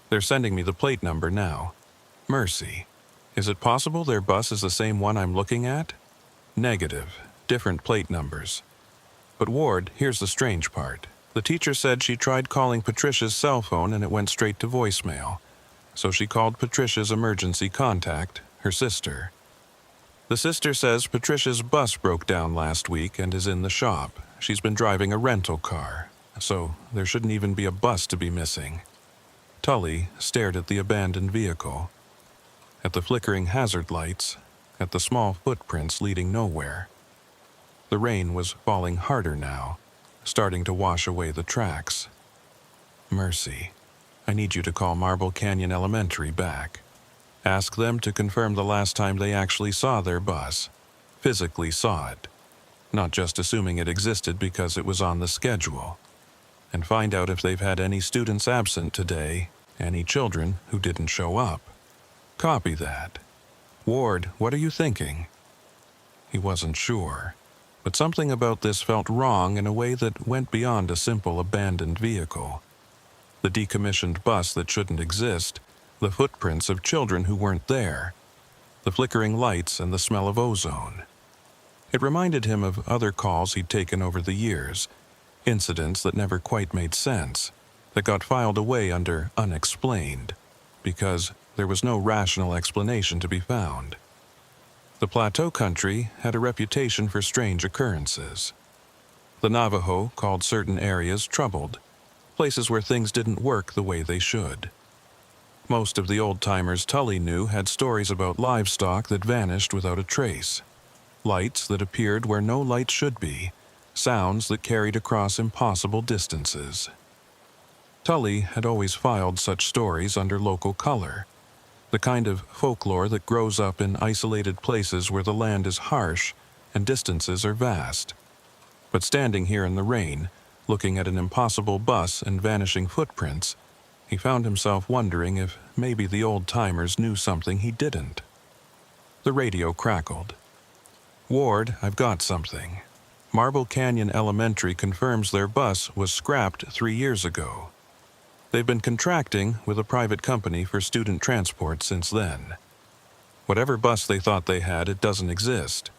They're sending me the plate number now. Mercy. Is it possible their bus is the same one I'm looking at? Negative. Different plate numbers. But Ward, here's the strange part. The teacher said she tried calling Patricia's cell phone and it went straight to voicemail. So she called Patricia's emergency contact, her sister. The sister says Patricia's bus broke down last week and is in the shop. She's been driving a rental car, so there shouldn't even be a bus to be missing. Tully stared at the abandoned vehicle, at the flickering hazard lights, at the small footprints leading nowhere. The rain was falling harder now, starting to wash away the tracks. Mercy, I need you to call Marble Canyon Elementary back. Ask them to confirm the last time they actually saw their bus, physically saw it, not just assuming it existed because it was on the schedule. And find out if they've had any students absent today, any children who didn't show up. Copy that. Ward, what are you thinking? He wasn't sure, but something about this felt wrong in a way that went beyond a simple abandoned vehicle. The decommissioned bus that shouldn't exist, the footprints of children who weren't there, the flickering lights and the smell of ozone. It reminded him of other calls he'd taken over the years, incidents that never quite made sense, that got filed away under unexplained, because there was no rational explanation to be found. The Plateau country had a reputation for strange occurrences. The Navajo called certain areas troubled, places where things didn't work the way they should. Most of the old-timers Tully knew had stories about livestock that vanished without a trace, lights that appeared where no light should be, sounds that carried across impossible distances. Tully had always filed such stories under local color, the kind of folklore that grows up in isolated places where the land is harsh and distances are vast. But standing here in the rain, looking at an impossible bus and vanishing footprints, he found himself wondering if maybe the old-timers knew something he didn't. The radio crackled. Ward, I've got something. Marble Canyon Elementary confirms their bus was scrapped 3 years ago. They've been contracting with a private company for student transport since then. Whatever bus they thought they had, it doesn't exist.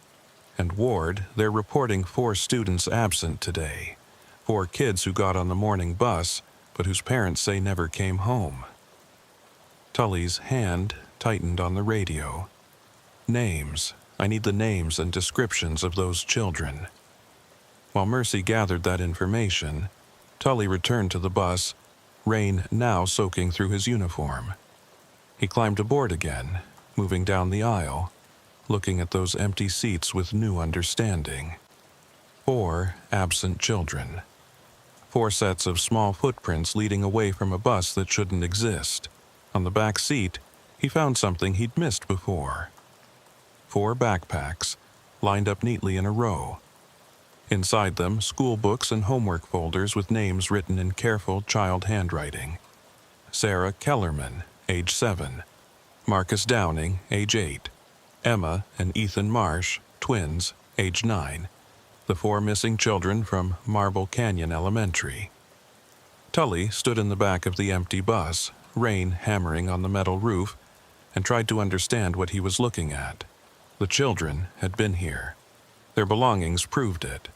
And Ward, they're reporting 4 students absent today. 4 kids who got on the morning bus, but whose parents say never came home. Tully's hand tightened on the radio. Names. I need the names and descriptions of those children. While Mercy gathered that information, Tully returned to the bus, rain now soaking through his uniform. He climbed aboard again, moving down the aisle, looking at those empty seats with new understanding. 4 absent children. 4 sets of small footprints leading away from a bus that shouldn't exist. On the back seat, he found something he'd missed before. 4 backpacks, lined up neatly in a row. Inside them, school books and homework folders with names written in careful child handwriting. Sarah Kellerman, age 7. Marcus Downing, age 8. Emma and Ethan Marsh, twins, age 9. The 4 missing children from Marble Canyon Elementary. Tully stood in the back of the empty bus, rain hammering on the metal roof, and tried to understand what he was looking at. The children had been here. Their belongings proved it.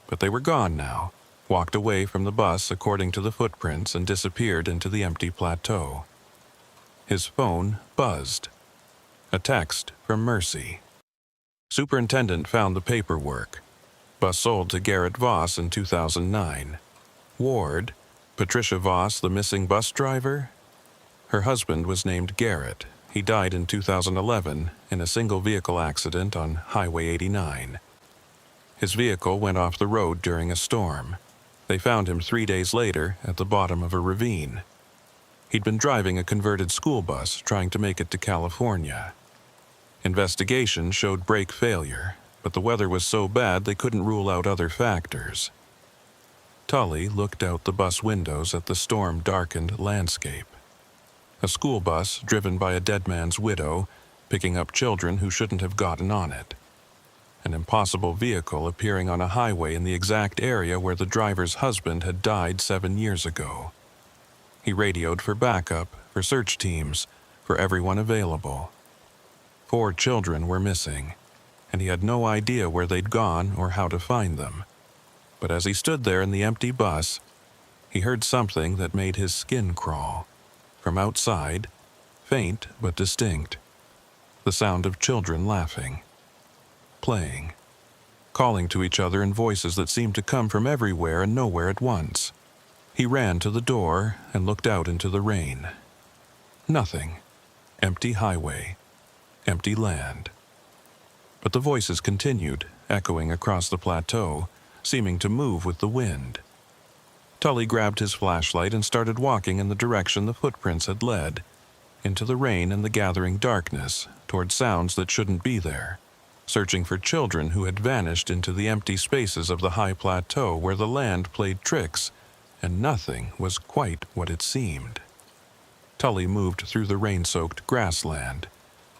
But they were gone now, walked away from the bus according to the footprints and disappeared into the empty plateau. His phone buzzed. A text from Mercy. Superintendent found the paperwork. Bus sold to Garrett Voss in 2009. Ward, Patricia Voss, the missing bus driver? Her husband was named Garrett. He died in 2011 in a single-vehicle accident on Highway 89. His vehicle went off the road during a storm. They found him 3 days later at the bottom of a ravine. He'd been driving a converted school bus trying to make it to California. Investigation showed brake failure, but the weather was so bad they couldn't rule out other factors. Tully looked out the bus windows at the storm-darkened landscape. A school bus driven by a dead man's widow, picking up children who shouldn't have gotten on it. An impossible vehicle appearing on a highway in the exact area where the driver's husband had died 7 years ago. He radioed for backup, for search teams, for everyone available. 4 children were missing, and he had no idea where they'd gone or how to find them. But as he stood there in the empty bus, he heard something that made his skin crawl. From outside, faint but distinct, the sound of children laughing, playing, calling to each other in voices that seemed to come from everywhere and nowhere at once. He ran to the door and looked out into the rain. Nothing. Empty highway. Empty land. But the voices continued, echoing across the plateau, seeming to move with the wind. Tully grabbed his flashlight and started walking in the direction the footprints had led, into the rain and the gathering darkness, toward sounds that shouldn't be there, searching for children who had vanished into the empty spaces of the high plateau where the land played tricks, and nothing was quite what it seemed. Tully moved through the rain-soaked grassland,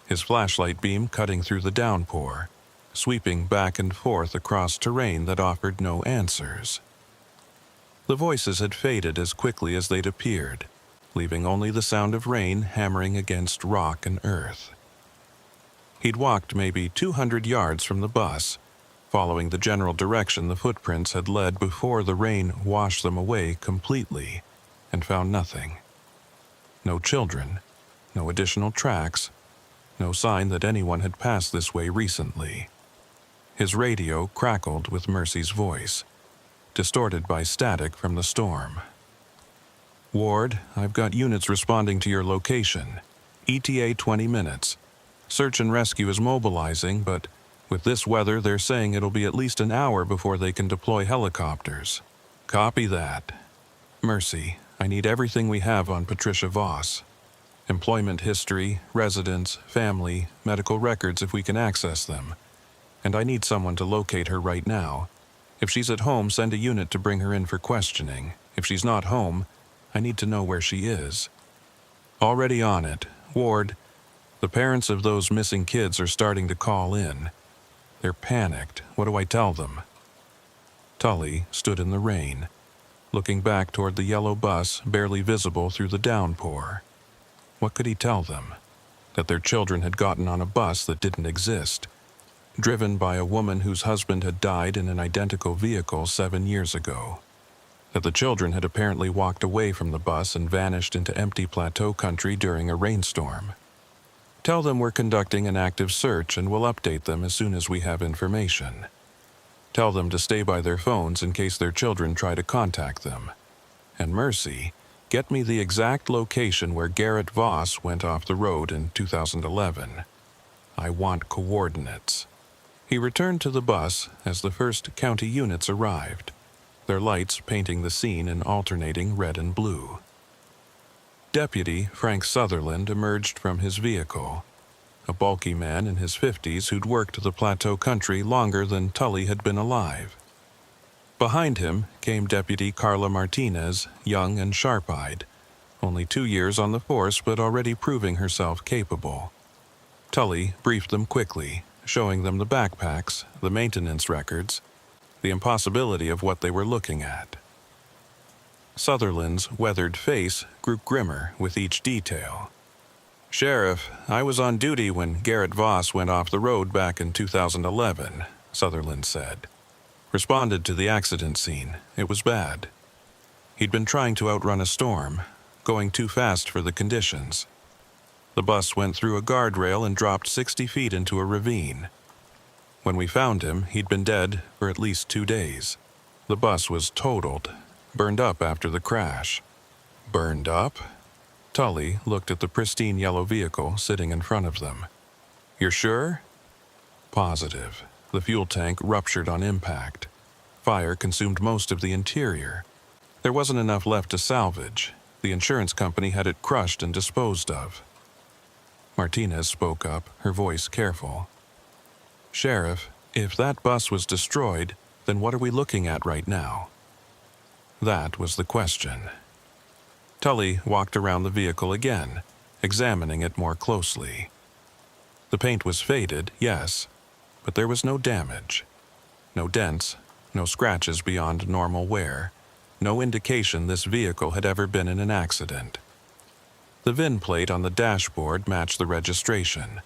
his flashlight beam cutting through the downpour, sweeping back and forth across terrain that offered no answers. The voices had faded as quickly as they'd appeared, leaving only the sound of rain hammering against rock and earth. He'd walked maybe 200 yards from the bus, following the general direction the footprints had led before the rain washed them away completely, and found nothing. No children, no additional tracks, no sign that anyone had passed this way recently. His radio crackled with Mercy's voice, distorted by static from the storm. "Ward, I've got units responding to your location. ETA 20 minutes. Search and rescue is mobilizing, but with this weather, they're saying it'll be at least an hour before they can deploy helicopters." "Copy that." "Mercy, I need everything we have on Patricia Voss. Employment history, residence, family, medical records if we can access them. And I need someone to locate her right now. If she's at home, send a unit to bring her in for questioning. If she's not home, I need to know where she is." "Already on it. Ward, the parents of those missing kids are starting to call in. They're panicked. What do I tell them?" Tully stood in the rain, looking back toward the yellow bus barely visible through the downpour. What could he tell them? That their children had gotten on a bus that didn't exist, driven by a woman whose husband had died in an identical vehicle 7 years ago. That the children had apparently walked away from the bus and vanished into empty plateau country during a rainstorm. Tell them we're conducting an active search and we'll update them as soon as we have information. Tell them to stay by their phones in case their children try to contact them. And Mercy, get me the exact location where Garrett Voss went off the road in 2011. I want coordinates. He returned to the bus as the first county units arrived, their lights painting the scene in alternating red and blue. Deputy Frank Sutherland emerged from his vehicle, a bulky man in his 50s who'd worked the plateau country longer than Tully had been alive. Behind him came Deputy Carla Martinez, young and sharp-eyed, only 2 years on the force but already proving herself capable. Tully briefed them quickly, showing them the backpacks, the maintenance records, the impossibility of what they were looking at. Sutherland's weathered face grew grimmer with each detail. "Sheriff, I was on duty when Garrett Voss went off the road back in 2011, Sutherland said. Responded to the accident scene. It was bad. He'd been trying to outrun a storm, going too fast for the conditions. The bus went through a guardrail and dropped 60 feet into a ravine. When we found him, he'd been dead for at least 2 days. The bus was totaled, burned up after the crash." "Burned up?" Tully looked at the pristine yellow vehicle sitting in front of them. "You're sure?" "Positive. The fuel tank ruptured on impact. Fire consumed most of the interior. There wasn't enough left to salvage. The insurance company had it crushed and disposed of." Martinez spoke up, her voice careful. "Sheriff, if that bus was destroyed, then what are we looking at right now?" That was the question. Tully walked around the vehicle again, examining it more closely. The paint was faded, yes, but there was no damage. No dents, no scratches beyond normal wear, no indication this vehicle had ever been in an accident. The VIN plate on the dashboard matched the registration.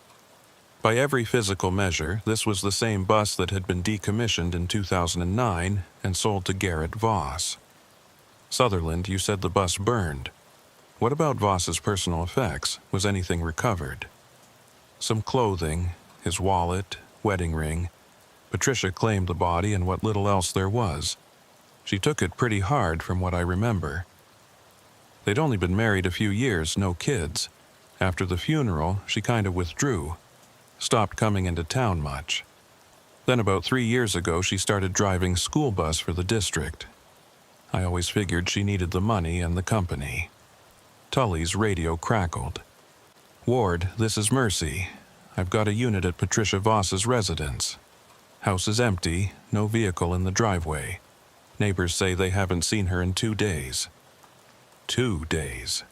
By every physical measure, this was the same bus that had been decommissioned in 2009 and sold to Garrett Voss. Sutherland, you said the bus burned. What about Voss's personal effects? Was anything recovered? Some clothing, his wallet, wedding ring. Patricia claimed the body and what little else there was. She took it pretty hard from what I remember. They'd only been married a few years, no kids. After the funeral, she kind of withdrew. Stopped coming into town much. Then about 3 years ago, she started driving school bus for the district. I always figured she needed the money and the company. Tully's radio crackled. Ward, this is Mercy. I've got a unit at Patricia Voss's residence. House is empty, no vehicle in the driveway. Neighbors say they haven't seen her in 2 days. 2 days.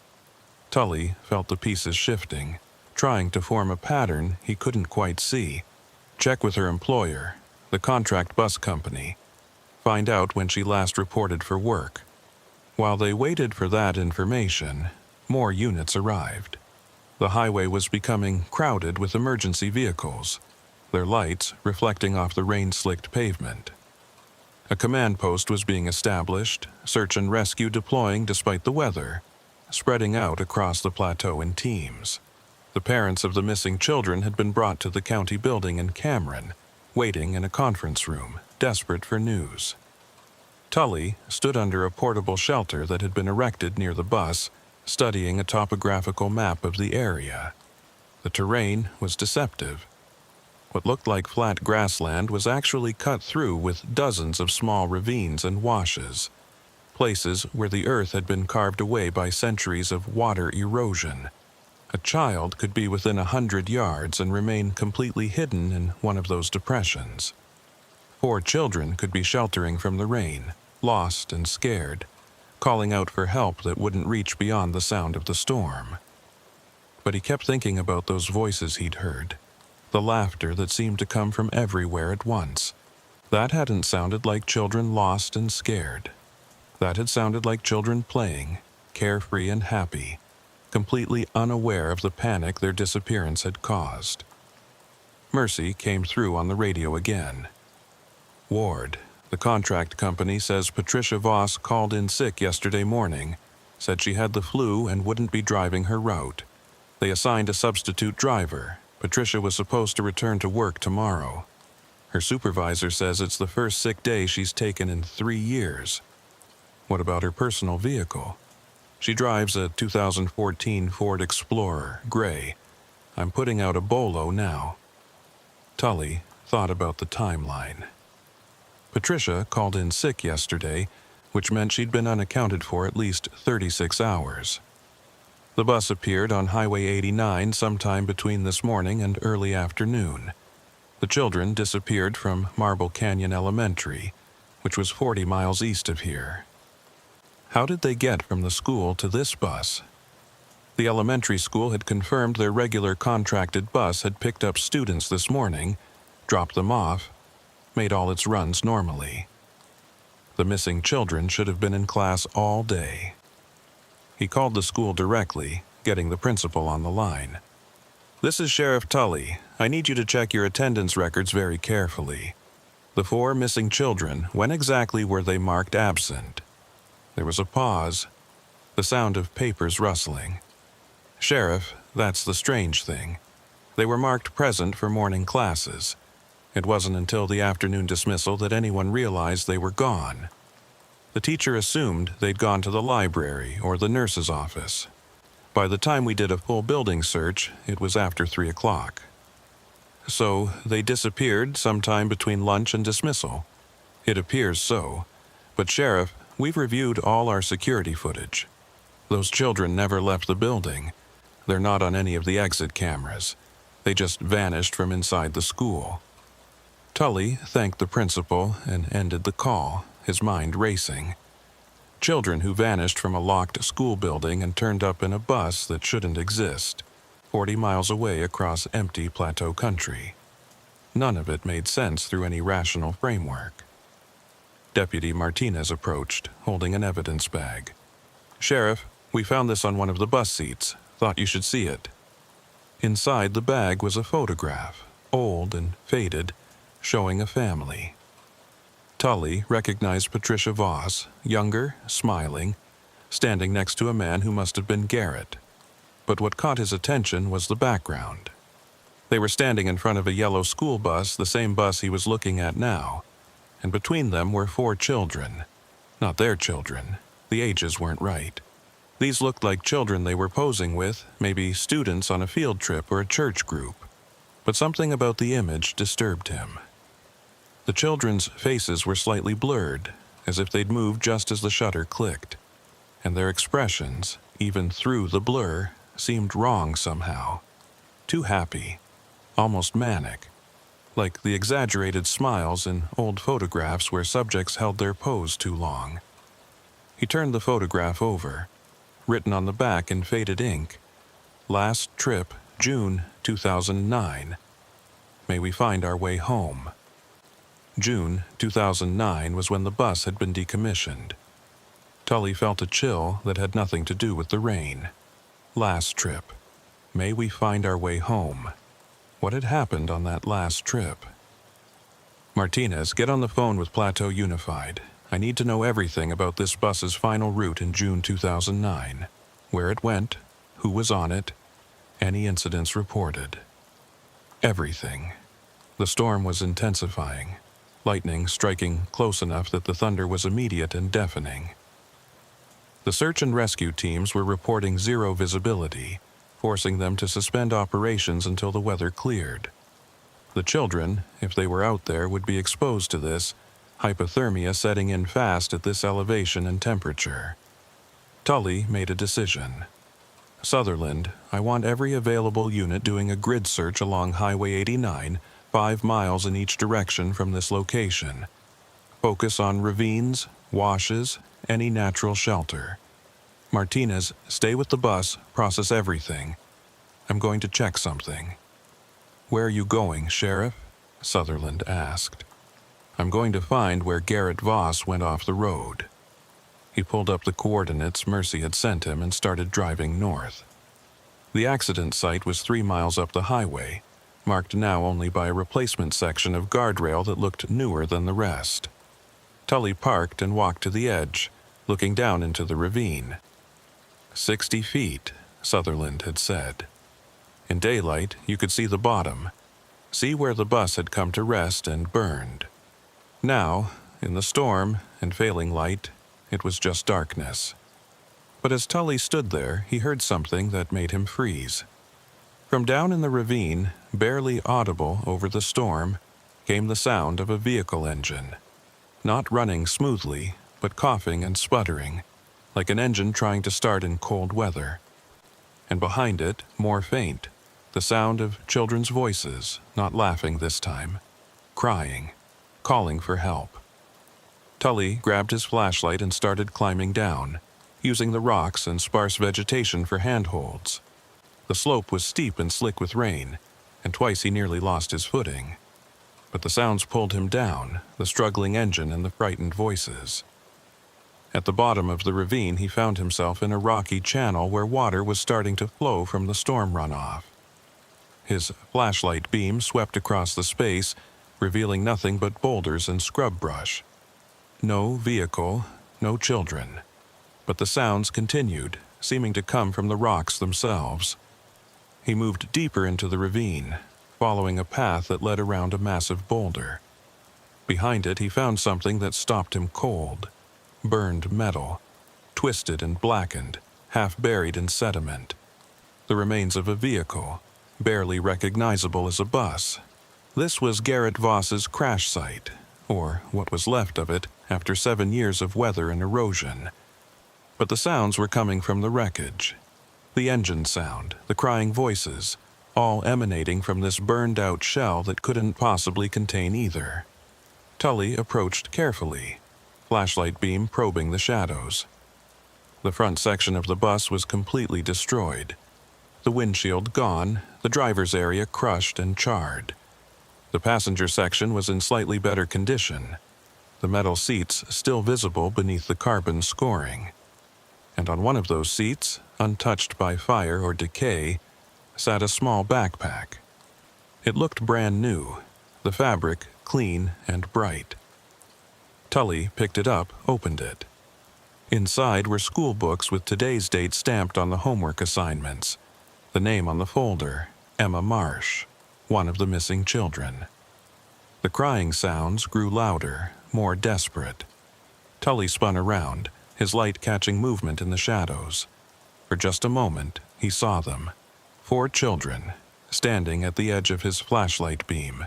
Tully felt the pieces shifting, trying to form a pattern he couldn't quite see. Check with her employer, the contract bus company. Find out when she last reported for work. While they waited for that information, more units arrived. The highway was becoming crowded with emergency vehicles, their lights reflecting off the rain-slicked pavement. A command post was being established, search and rescue deploying despite the weather, spreading out across the plateau in teams. The parents of the missing children had been brought to the county building in Cameron, waiting in a conference room, desperate for news. Tully stood under a portable shelter that had been erected near the bus, studying a topographical map of the area. The terrain was deceptive. What looked like flat grassland was actually cut through with dozens of small ravines and washes, places where the earth had been carved away by centuries of water erosion. A child could be within 100 yards and remain completely hidden in one of those depressions. 4 children could be sheltering from the rain, lost and scared, calling out for help that wouldn't reach beyond the sound of the storm. But he kept thinking about those voices he'd heard, the laughter that seemed to come from everywhere at once. That hadn't sounded like children lost and scared. That had sounded like children playing, carefree and happy, completely unaware of the panic their disappearance had caused. Mercy came through on the radio again. Ward, the contract company says Patricia Voss called in sick yesterday morning, said she had the flu and wouldn't be driving her route. They assigned a substitute driver. Patricia was supposed to return to work tomorrow. Her supervisor says it's the first sick day she's taken in 3 years. What about her personal vehicle? She drives a 2014 Ford Explorer, gray. I'm putting out a bolo now. Tully thought about the timeline. Patricia called in sick yesterday, which meant she'd been unaccounted for at least 36 hours. The bus appeared on Highway 89 sometime between this morning and early afternoon. The children disappeared from Marble Canyon Elementary, which was 40 miles east of here. How did they get from the school to this bus? The elementary school had confirmed their regular contracted bus had picked up students this morning, dropped them off, made all its runs normally. The missing children should have been in class all day. He called the school directly, getting the principal on the line. This is Sheriff Tully. I need you to check your attendance records very carefully. The 4 missing children, when exactly were they marked absent? There was a pause, the sound of papers rustling. Sheriff, that's the strange thing. They were marked present for morning classes. It wasn't until the afternoon dismissal that anyone realized they were gone. The teacher assumed they'd gone to the library or the nurse's office. By the time we did a full building search, it was after 3 o'clock. So they disappeared sometime between lunch and dismissal. It appears so. But Sheriff, we've reviewed all our security footage. Those children never left the building. They're not on any of the exit cameras. They just vanished from inside the school. Tully thanked the principal and ended the call, his mind racing. Children who vanished from a locked school building and turned up in a bus that shouldn't exist, 40 miles away across empty plateau country. None of it made sense through any rational framework. Deputy Martinez approached, holding an evidence bag. Sheriff, we found this on one of the bus seats. Thought you should see it." Inside the bag was a photograph, old and faded, showing a family. Tully recognized Patricia Voss, younger, smiling, standing next to a man who must have been Garrett. But what caught his attention was the background. They were standing in front of a yellow school bus, the same bus he was looking at now, and between them were 4 children. Not their children. The ages weren't right. These looked like children they were posing with, maybe students on a field trip or a church group. But something about the image disturbed him. The children's faces were slightly blurred, as if they'd moved just as the shutter clicked, and their expressions, even through the blur, seemed wrong somehow. Too happy, almost manic, like the exaggerated smiles in old photographs where subjects held their pose too long. He turned the photograph over. Written on the back in faded ink, "Last trip, June 2009. May we find our way home." June 2009 was when the bus had been decommissioned. Tully felt a chill that had nothing to do with the rain. Last trip. May we find our way home. What had happened on that last trip? "Martinez, get on the phone with Plateau Unified. I need to know everything about this bus's final route in June 2009. Where it went, who was on it, any incidents reported." Everything. The storm was intensifying, lightning striking close enough that the thunder was immediate and deafening. The search and rescue teams were reporting 0 visibility, forcing them to suspend operations until the weather cleared. The children, if they were out there, would be exposed to this, hypothermia setting in fast at this elevation and temperature. Tully made a decision. "Sutherland, I want every available unit doing a grid search along Highway 89, 5 miles in each direction from this location. Focus on ravines, washes, any natural shelter. Martinez, stay with the bus, process everything. I'm going to check something." "Where are you going, Sheriff?" Sutherland asked. "I'm going to find where Garrett Voss went off the road." He pulled up the coordinates Mercy had sent him and started driving north. The accident site was 3 miles up the highway, marked now only by a replacement section of guardrail that looked newer than the rest. Tully parked and walked to the edge, looking down into the ravine. 60 feet, Sutherland had said. In daylight, you could see the bottom, see where the bus had come to rest and burned. Now, in the storm and failing light, it was just darkness. But as Tully stood there, he heard something that made him freeze. From down in the ravine, barely audible over the storm, came the sound of a vehicle engine. Not running smoothly, but coughing and sputtering, like an engine trying to start in cold weather. And behind it, more faint, the sound of children's voices, not laughing this time, crying, calling for help. Tully grabbed his flashlight and started climbing down, using the rocks and sparse vegetation for handholds. The slope was steep and slick with rain, and twice he nearly lost his footing. But the sounds pulled him down, the struggling engine and the frightened voices. At the bottom of the ravine, he found himself in a rocky channel where water was starting to flow from the storm runoff. His flashlight beam swept across the space, revealing nothing but boulders and scrub brush. No vehicle, no children. But the sounds continued, seeming to come from the rocks themselves. He moved deeper into the ravine, following a path that led around a massive boulder. Behind it, he found something that stopped him cold. Burned metal, twisted and blackened, half buried in sediment. The remains of a vehicle, barely recognizable as a bus. This was Garrett Voss's crash site, or what was left of it after 7 years of weather and erosion. But the sounds were coming from the wreckage. The engine sound, the crying voices, all emanating from this burned-out shell that couldn't possibly contain either. Tully approached carefully, flashlight beam probing the shadows. The front section of the bus was completely destroyed. The windshield gone, the driver's area crushed and charred. The passenger section was in slightly better condition, the metal seats still visible beneath the carbon scoring. And on one of those seats, untouched by fire or decay, sat a small backpack. It looked brand new, the fabric clean and bright. Tully picked it up, opened it. Inside were school books with today's date stamped on the homework assignments. The name on the folder, Emma Marsh, one of the missing children. The crying sounds grew louder, more desperate. Tully spun around, his light catching movement in the shadows. For just a moment, he saw them. 4 children, standing at the edge of his flashlight beam,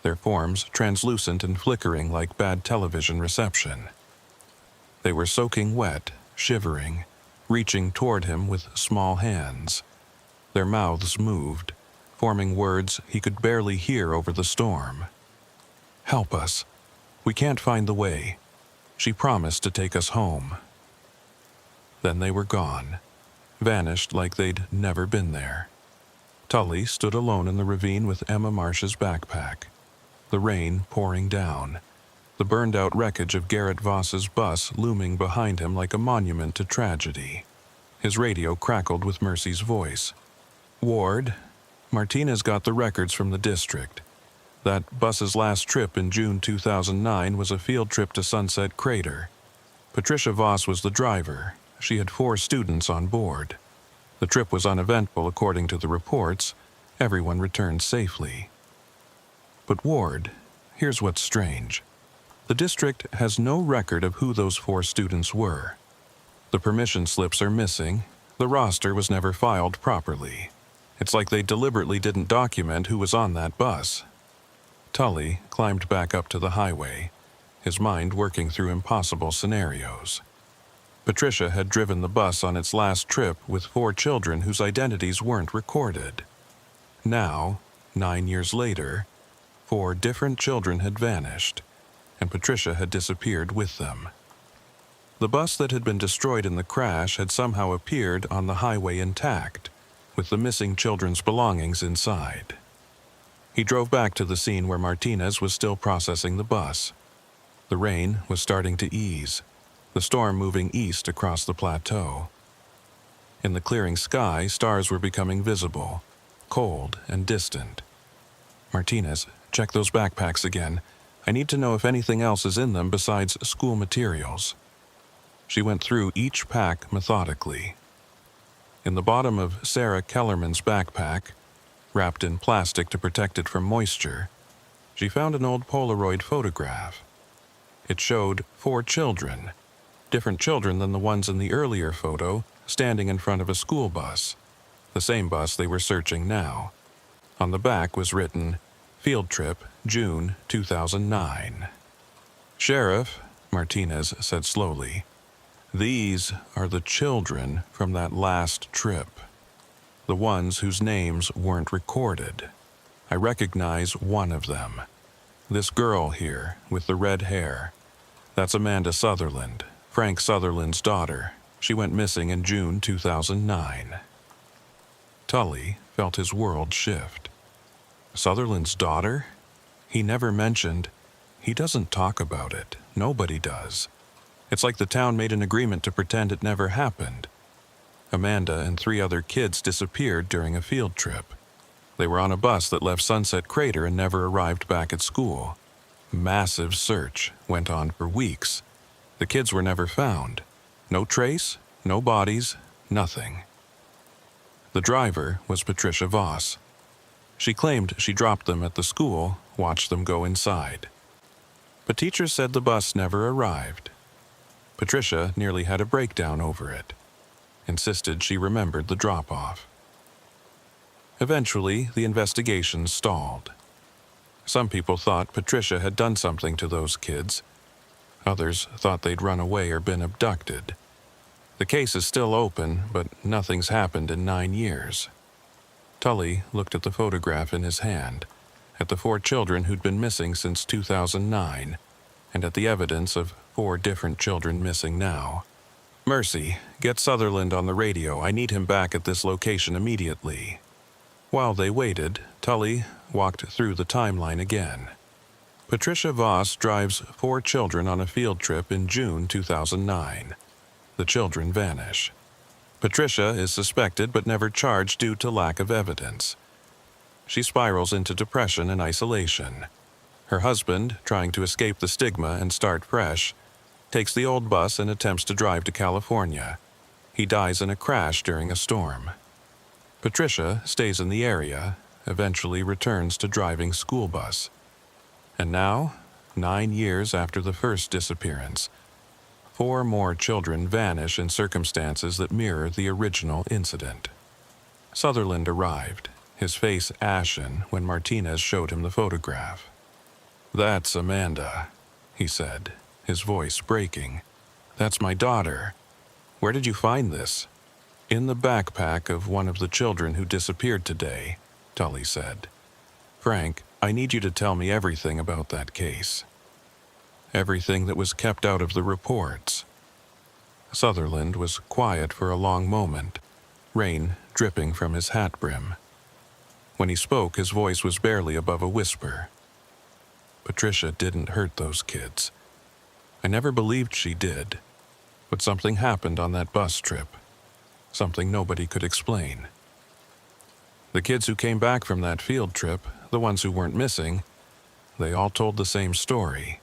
their forms translucent and flickering like bad television reception. They were soaking wet, shivering, reaching toward him with small hands. Their mouths moved, forming words he could barely hear over the storm. "Help us. We can't find the way. She promised to take us home." Then they were gone, vanished like they'd never been there. Tully stood alone in the ravine with Emma Marsh's backpack. The rain pouring down, the burned-out wreckage of Garrett Voss's bus looming behind him like a monument to tragedy. His radio crackled with Mercy's voice. "Ward, Martinez got the records from the district. That bus's last trip in June 2009 was a field trip to Sunset Crater. Patricia Voss was the driver. She had 4 students on board. The trip was uneventful according to the reports. Everyone returned safely. But Ward, here's what's strange. The district has no record of who those 4 students were. The permission slips are missing. The roster was never filed properly. It's like they deliberately didn't document who was on that bus." Tully climbed back up to the highway, his mind working through impossible scenarios. Patricia had driven the bus on its last trip with 4 children whose identities weren't recorded. Now, 9 years later, 4 different children had vanished, and Patricia had disappeared with them. The bus that had been destroyed in the crash had somehow appeared on the highway intact, with the missing children's belongings inside. He drove back to the scene where Martinez was still processing the bus. The rain was starting to ease, the storm moving east across the plateau. In the clearing sky, stars were becoming visible, cold and distant. "Martinez, check those backpacks again. I need to know if anything else is in them besides school materials." She went through each pack methodically. In the bottom of Sarah Kellerman's backpack, wrapped in plastic to protect it from moisture, she found an old Polaroid photograph. It showed 4 children, different children than the ones in the earlier photo, standing in front of a school bus, the same bus they were searching now. On the back was written, "Field Trip, June 2009. "Sheriff," Martinez said slowly, "these are the children from that last trip. The ones whose names weren't recorded. I recognize one of them. This girl here with the red hair. That's Amanda Sutherland, Frank Sutherland's daughter. She went missing in June 2009. Tully felt his world shift. Sutherland's daughter? He never mentioned. He doesn't talk about it. Nobody does. It's like the town made an agreement to pretend it never happened. Amanda and 3 other kids disappeared during a field trip. They were on a bus that left Sunset Crater and never arrived back at school. Massive search went on for weeks. The kids were never found. No trace, no bodies, nothing. The driver was Patricia Voss. She claimed she dropped them at the school, watched them go inside. But teachers said the bus never arrived. Patricia nearly had a breakdown over it. Insisted she remembered the drop-off. Eventually, the investigation stalled. Some people thought Patricia had done something to those kids. Others thought they'd run away or been abducted. The case is still open, but nothing's happened in 9 years. Tully looked at the photograph in his hand, at the 4 children who'd been missing since 2009, and at the evidence of 4 different children missing now. "Mercy, get Sutherland on the radio. I need him back at this location immediately." While they waited, Tully walked through the timeline again. Patricia Voss drives 4 children on a field trip in June 2009. The children vanish. Patricia is suspected but never charged due to lack of evidence. She spirals into depression and isolation. Her husband, trying to escape the stigma and start fresh, takes the old bus and attempts to drive to California. He dies in a crash during a storm. Patricia stays in the area, eventually returns to driving school bus. And now, 9 years after the first disappearance, 4 more children vanish in circumstances that mirror the original incident. Sutherland arrived, his face ashen when Martinez showed him the photograph. "That's Amanda," he said, his voice breaking. "That's my daughter. Where did you find this?" "In the backpack of one of the children who disappeared today," Tully said. "Frank, I need you to tell me everything about that case. Everything that was kept out of the reports." Sutherland was quiet for a long moment, rain dripping from his hat brim. When he spoke, his voice was barely above a whisper. "Patricia didn't hurt those kids. I never believed she did. But something happened on that bus trip. Something nobody could explain. The kids who came back from that field trip, the ones who weren't missing, they all told the same story.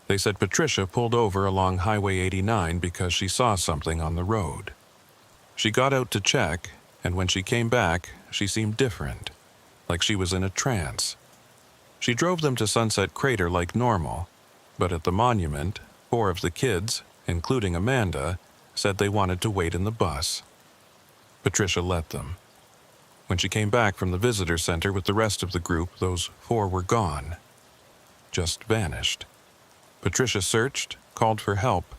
They said Patricia pulled over along Highway 89 because she saw something on the road. She got out to check, and when she came back, she seemed different, like she was in a trance. She drove them to Sunset Crater like normal, but at the monument, 4 of the kids, including Amanda, said they wanted to wait in the bus. Patricia let them. When she came back from the visitor center with the rest of the group, those 4 were gone. Just vanished. Patricia searched, called for help,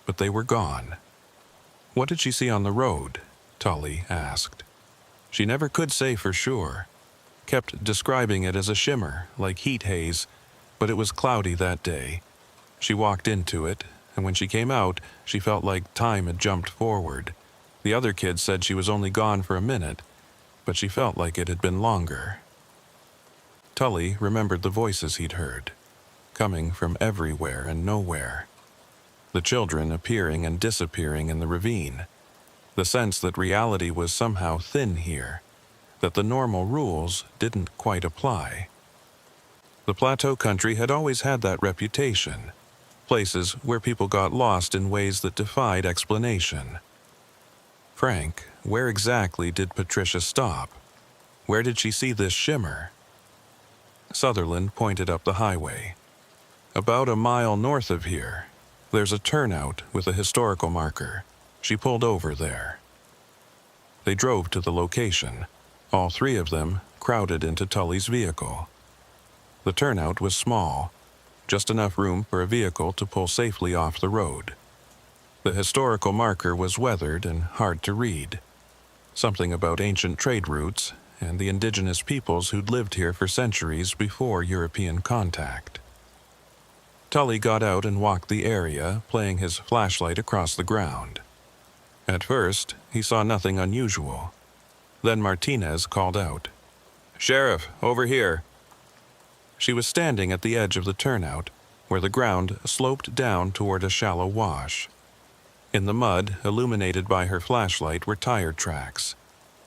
but they were gone. "What did she see on the road?" Tully asked. She never could say for sure. Kept describing it as a shimmer, like heat haze, but it was cloudy that day. She walked into it, and when she came out, she felt like time had jumped forward. The other kids said she was only gone for a minute, but she felt like it had been longer. Tully remembered the voices he'd heard, coming from everywhere and nowhere. The children appearing and disappearing in the ravine. The sense that reality was somehow thin here, that the normal rules didn't quite apply. The Plateau country had always had that reputation, places where people got lost in ways that defied explanation. Frank, where exactly did Patricia stop? Where did she see this shimmer? Sutherland pointed up the highway. "About a mile north of here, there's a turnout with a historical marker. She pulled over there." They drove to the location, all 3 of them crowded into Tully's vehicle. The turnout was small, just enough room for a vehicle to pull safely off the road. The historical marker was weathered and hard to read. Something about ancient trade routes and the indigenous peoples who'd lived here for centuries before European contact. Tully got out and walked the area, playing his flashlight across the ground. At first, he saw nothing unusual. Then Martinez called out, "Sheriff, over here." She was standing at the edge of the turnout, where the ground sloped down toward a shallow wash. In the mud, illuminated by her flashlight, were tire tracks,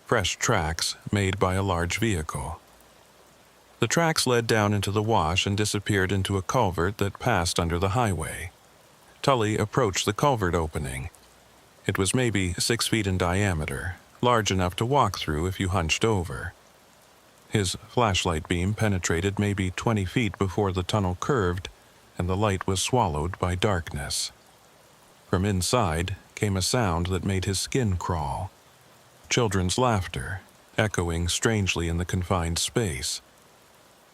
fresh tracks made by a large vehicle. The tracks led down into the wash and disappeared into a culvert that passed under the highway. Tully approached the culvert opening. It was maybe 6 feet in diameter, large enough to walk through if you hunched over. His flashlight beam penetrated maybe 20 feet before the tunnel curved, and the light was swallowed by darkness. From inside came a sound that made his skin crawl. Children's laughter, echoing strangely in the confined space.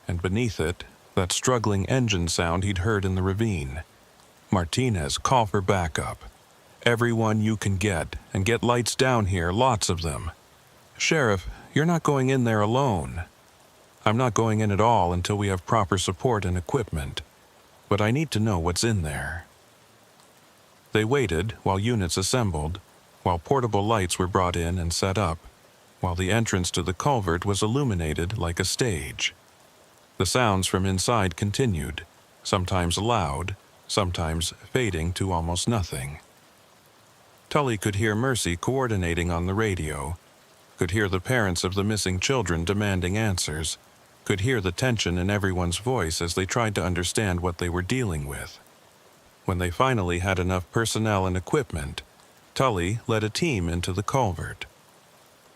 And beneath it, that struggling engine sound he'd heard in the ravine. "Martinez, call for backup. Everyone you can get, and get lights down here, lots of them. Sheriff, you're not going in there alone. I'm not going in at all until we have proper support and equipment. But I need to know what's in there." They waited while units assembled, while portable lights were brought in and set up, while the entrance to the culvert was illuminated like a stage. The sounds from inside continued, sometimes loud, sometimes fading to almost nothing. Tully could hear Mercy coordinating on the radio, could hear the parents of the missing children demanding answers, could hear the tension in everyone's voice as they tried to understand what they were dealing with. When they finally had enough personnel and equipment, Tully led a team into the culvert.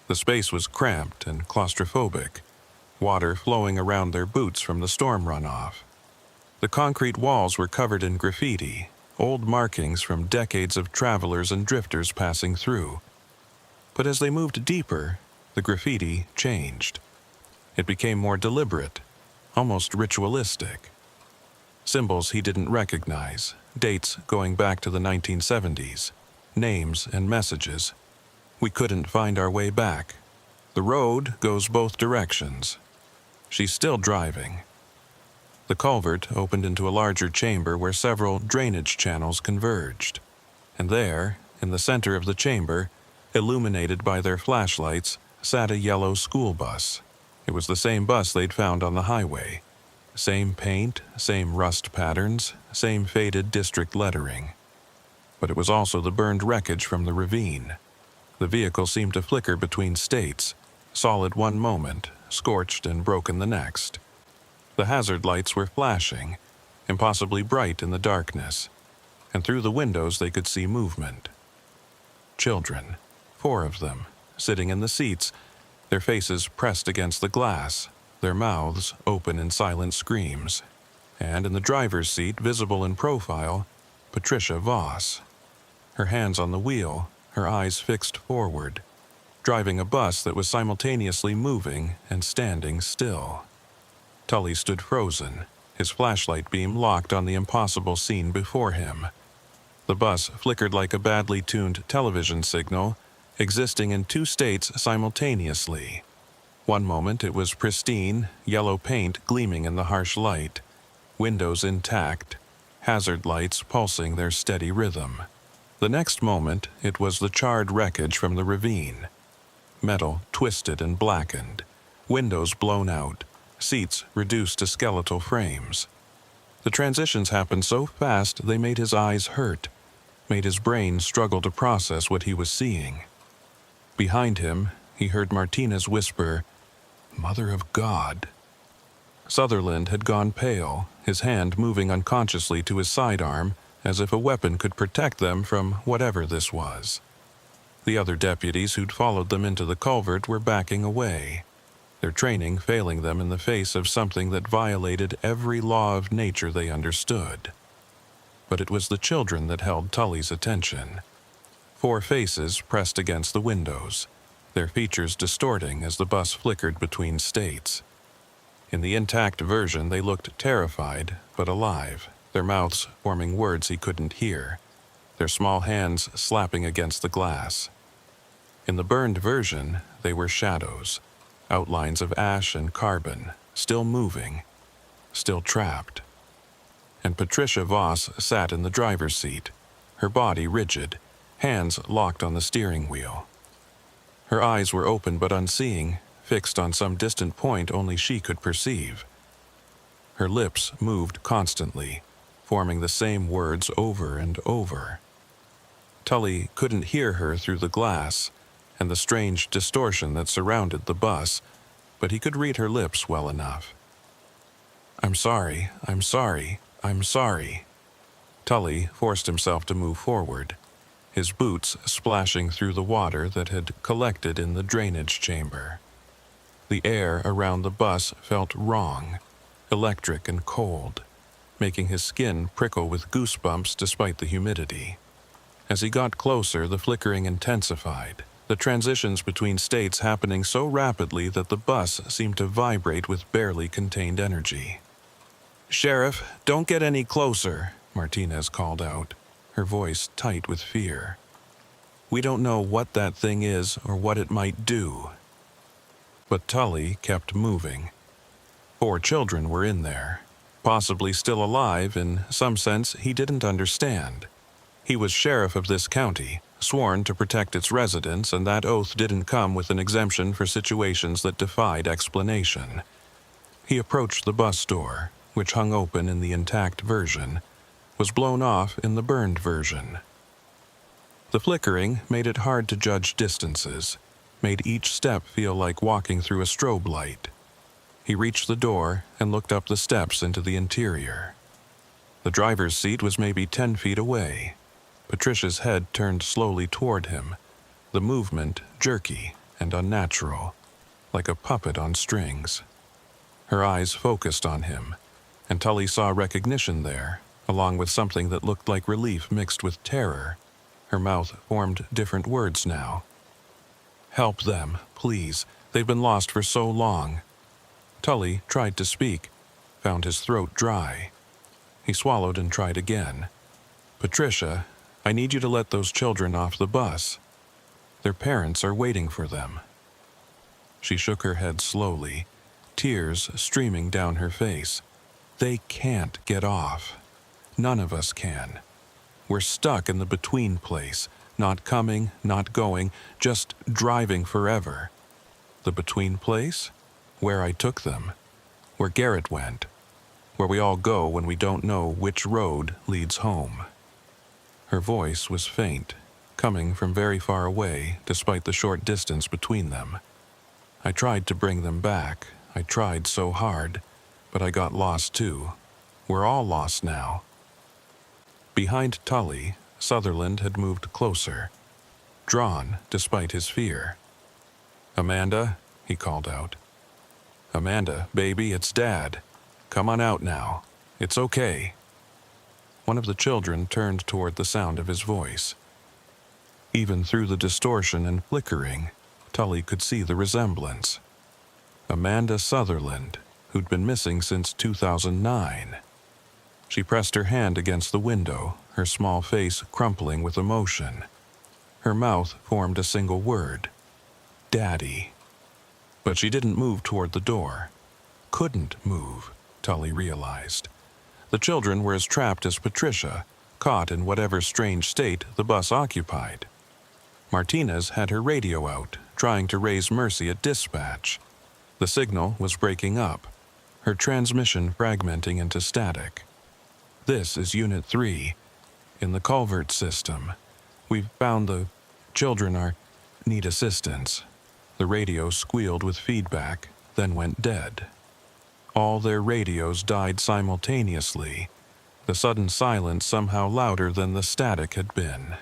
The space was cramped and claustrophobic, water flowing around their boots from the storm runoff. The concrete walls were covered in graffiti, old markings from decades of travelers and drifters passing through. But as they moved deeper, the graffiti changed. It became more deliberate, almost ritualistic. Symbols he didn't recognize, dates going back to the 1970s, names and messages. We couldn't find our way back. The road goes both directions. She's still driving. The culvert opened into a larger chamber where several drainage channels converged. And there, in the center of the chamber, illuminated by their flashlights, sat a yellow school bus. It was the same bus they'd found on the highway. Same paint, same rust patterns, same faded district lettering. But it was also the burned wreckage from the ravine. The vehicle seemed to flicker between states, solid one moment, scorched and broken the next. The hazard lights were flashing, impossibly bright in the darkness, and through the windows they could see movement. Children, 4 of them, sitting in the seats, their faces pressed against the glass, their mouths open in silent screams. And in the driver's seat, visible in profile, Patricia Voss. Her hands on the wheel, her eyes fixed forward, driving a bus that was simultaneously moving and standing still. Tully stood frozen, his flashlight beam locked on the impossible scene before him. The bus flickered like a badly tuned television signal, existing in 2 states simultaneously. One moment it was pristine, yellow paint gleaming in the harsh light, windows intact, hazard lights pulsing their steady rhythm. The next moment it was the charred wreckage from the ravine. Metal twisted and blackened, windows blown out, seats reduced to skeletal frames. The transitions happened so fast they made his eyes hurt, made his brain struggle to process what he was seeing. Behind him, he heard Martinez whisper, "Mother of God." Sutherland had gone pale, his hand moving unconsciously to his sidearm, as if a weapon could protect them from whatever this was. The other deputies who'd followed them into the culvert were backing away, their training failing them in the face of something that violated every law of nature they understood. But it was the children that held Tully's attention. 4 faces pressed against the windows, their features distorting as the bus flickered between states. In the intact version, they looked terrified but alive, their mouths forming words he couldn't hear, their small hands slapping against the glass. In the burned version, they were shadows, outlines of ash and carbon, still moving, still trapped. And Patricia Voss sat in the driver's seat, her body rigid, hands locked on the steering wheel. Her eyes were open but unseeing, fixed on some distant point only she could perceive. Her lips moved constantly, forming the same words over and over. Tully couldn't hear her through the glass and the strange distortion that surrounded the bus, but he could read her lips well enough. "I'm sorry, I'm sorry, I'm sorry." Tully forced himself to move forward, his boots splashing through the water that had collected in the drainage chamber. The air around the bus felt wrong, electric and cold, making his skin prickle with goosebumps despite the humidity. As he got closer, the flickering intensified, the transitions between states happening so rapidly that the bus seemed to vibrate with barely contained energy. "Sheriff, don't get any closer," Martinez called out, her voice tight with fear. "We don't know what that thing is or what it might do." But Tully kept moving. 4 children were in there, possibly still alive in some sense he didn't understand. He was sheriff of this county, sworn to protect its residents, and that oath didn't come with an exemption for situations that defied explanation. He approached the bus door, which hung open in the intact version, was blown off in the burned version. The flickering made it hard to judge distances, made each step feel like walking through a strobe light. He reached the door and looked up the steps into the interior. The driver's seat was maybe 10 feet away. Patricia's head turned slowly toward him, the movement jerky and unnatural, like a puppet on strings. Her eyes focused on him, and Tully saw recognition there, along with something that looked like relief mixed with terror. Her mouth formed different words now. "Help them, please. They've been lost for so long." Tully tried to speak, found his throat dry. He swallowed and tried again. "Patricia, I need you to let those children off the bus. Their parents are waiting for them." She shook her head slowly, tears streaming down her face. "They can't get off. None of us can. We're stuck in the between place, not coming, not going, just driving forever." The between place? Where I took them. Where Garrett went. Where we all go when we don't know which road leads home. Her voice was faint, coming from very far away despite the short distance between them. "I tried to bring them back. I tried so hard, but I got lost too. We're all lost now." Behind Tully, Sutherland had moved closer, drawn despite his fear. "Amanda," he called out. "Amanda, baby, it's Dad. Come on out now. It's okay." One of the children turned toward the sound of his voice. Even through the distortion and flickering, Tully could see the resemblance. Amanda Sutherland, who'd been missing since 2009. She pressed her hand against the window, her small face crumpling with emotion. Her mouth formed a single word. "Daddy." But she didn't move toward the door. Couldn't move, Tully realized. The children were as trapped as Patricia, caught in whatever strange state the bus occupied. Martinez had her radio out, trying to raise Mercy at dispatch. The signal was breaking up, her transmission fragmenting into static. "This is Unit 3, in the culvert system. We've found the children need assistance." The radio squealed with feedback, then went dead. All their radios died simultaneously, the sudden silence somehow louder than the static had been.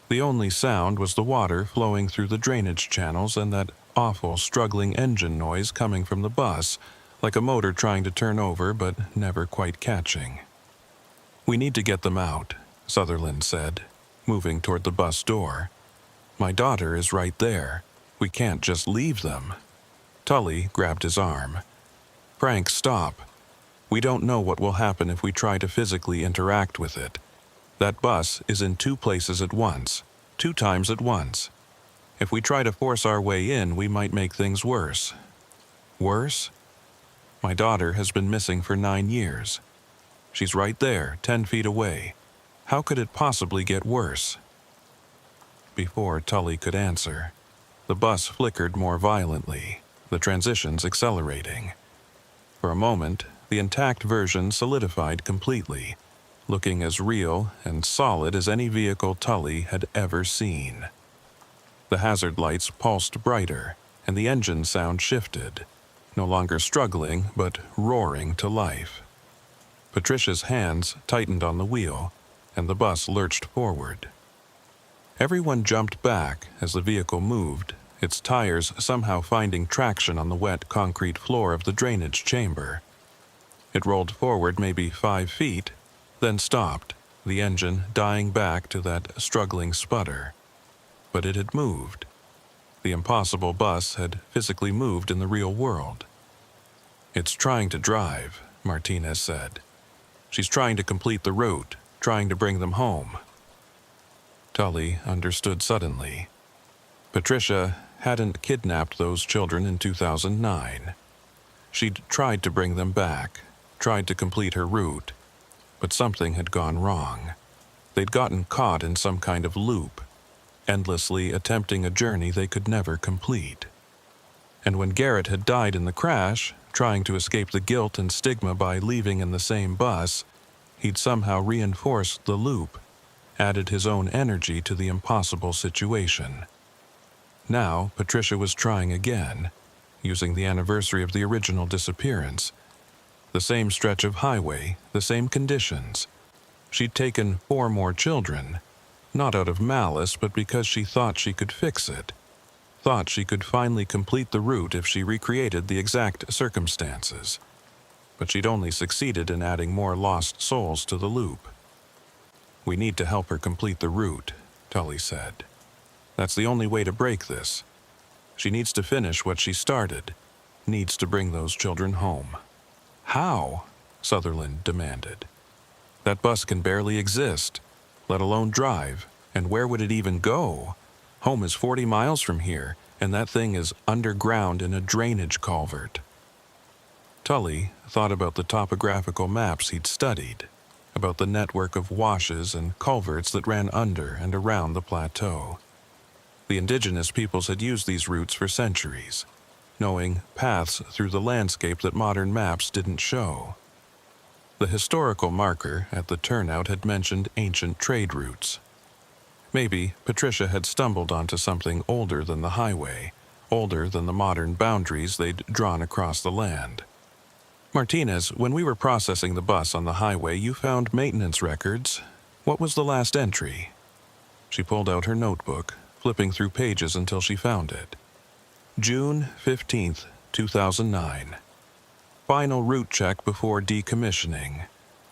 The only sound was the water flowing through the drainage channels and that awful struggling engine noise coming from the bus, like a motor trying to turn over but never quite catching. "We need to get them out," Sutherland said, moving toward the bus door. "My daughter is right there. We can't just leave them." Tully grabbed his arm. "Frank, stop. We don't know what will happen if we try to physically interact with it. That bus is in 2 places at once, 2 times at once. If we try to force our way in, we might make things worse." "Worse?" "My daughter has been missing for 9 years. She's right there, 10 feet away. How could it possibly get worse?" Before Tully could answer, the bus flickered more violently, the transitions accelerating. For a moment, the intact version solidified completely, looking as real and solid as any vehicle Tully had ever seen. The hazard lights pulsed brighter, and the engine sound shifted, no longer struggling but roaring to life. Patricia's hands tightened on the wheel, and the bus lurched forward. Everyone jumped back as the vehicle moved, its tires somehow finding traction on the wet concrete floor of the drainage chamber. It rolled forward maybe 5 feet, then stopped, the engine dying back to that struggling sputter. But it had moved. The impossible bus had physically moved in the real world. "It's trying to drive," Martinez said. "She's trying to complete the route, trying to bring them home." Tully understood suddenly. Patricia hadn't kidnapped those children in 2009. She'd tried to bring them back, tried to complete her route, but something had gone wrong. They'd gotten caught in some kind of loop, endlessly attempting a journey they could never complete. And when Garrett had died in the crash, trying to escape the guilt and stigma by leaving in the same bus, he'd somehow reinforced the loop, added his own energy to the impossible situation. Now, Patricia was trying again, using the anniversary of the original disappearance. The same stretch of highway, the same conditions. She'd taken 4 more children, not out of malice, but because she thought she could fix it. Thought she could finally complete the route if she recreated the exact circumstances. But she'd only succeeded in adding more lost souls to the loop. "We need to help her complete the route," Tully said. "That's the only way to break this. She needs to finish what she started, needs to bring those children home." "How?" Sutherland demanded. "That bus can barely exist, let alone drive, and where would it even go? Home is 40 miles from here, and that thing is underground in a drainage culvert." Tully thought about the topographical maps he'd studied, about the network of washes and culverts that ran under and around the plateau. The indigenous peoples had used these routes for centuries, knowing paths through the landscape that modern maps didn't show. The historical marker at the turnout had mentioned ancient trade routes. Maybe Patricia had stumbled onto something older than the highway, older than the modern boundaries they'd drawn across the land. "Martinez, when we were processing the bus on the highway, you found maintenance records. What was the last entry?" She pulled out her notebook, flipping through pages until she found it. "June 15th, 2009. Final route check before decommissioning.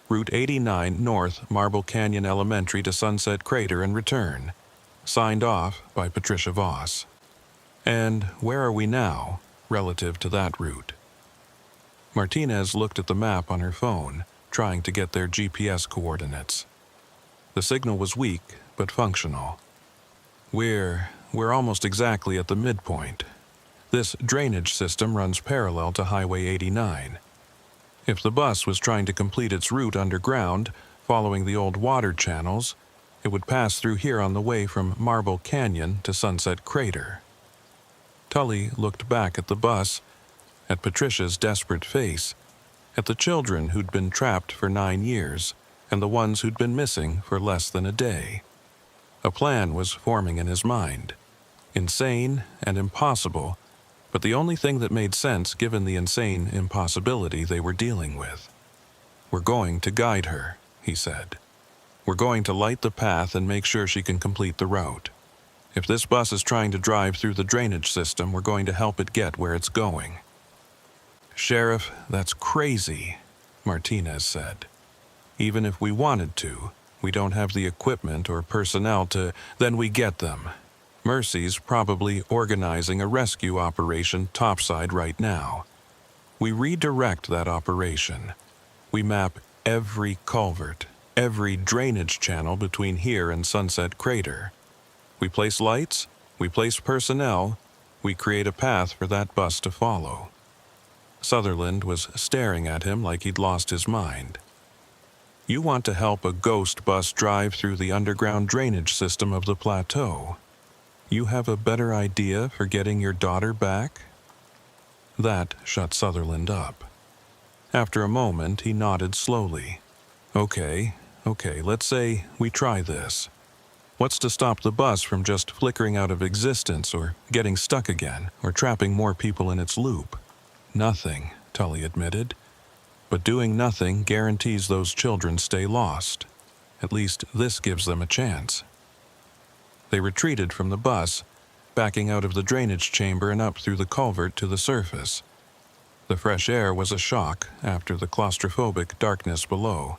Route 89 north Marble Canyon Elementary to Sunset Crater and return. Signed off by Patricia Voss." "And where are we now, relative to that route?" Martinez looked at the map on her phone, trying to get their GPS coordinates. The signal was weak, but functional. We're almost exactly at the midpoint. This drainage system runs parallel to Highway 89. If the bus was trying to complete its route underground, following the old water channels, it would pass through here on the way from Marble Canyon to Sunset Crater. Tully looked back at the bus, at Patricia's desperate face, at the children who'd been trapped for 9 years, and the ones who'd been missing for less than a day. A plan was forming in his mind. Insane and impossible, but the only thing that made sense given the insane impossibility they were dealing with. "We're going to guide her," he said. "We're going to light the path and make sure she can complete the route. If this bus is trying to drive through the drainage system, we're going to help it get where it's going." "Sheriff, that's crazy," Martinez said. "Even if we wanted to, we don't have the equipment or personnel to. Then we get them. Mercy's probably organizing a rescue operation topside right now. We redirect that operation. We map every culvert, every drainage channel between here and Sunset Crater. We place lights, we place personnel, we create a path for that bus to follow." Sutherland was staring at him like he'd lost his mind. "You want to help a ghost bus drive through the underground drainage system of the plateau. You have a better idea for getting your daughter back?" That shut Sutherland up. After a moment, he nodded slowly. Okay, let's say we try this. What's to stop the bus from just flickering out of existence or getting stuck again or trapping more people in its loop?" "Nothing," Tully admitted. "But doing nothing guarantees those children stay lost. At least this gives them a chance." They retreated from the bus, backing out of the drainage chamber and up through the culvert to the surface. The fresh air was a shock after the claustrophobic darkness below.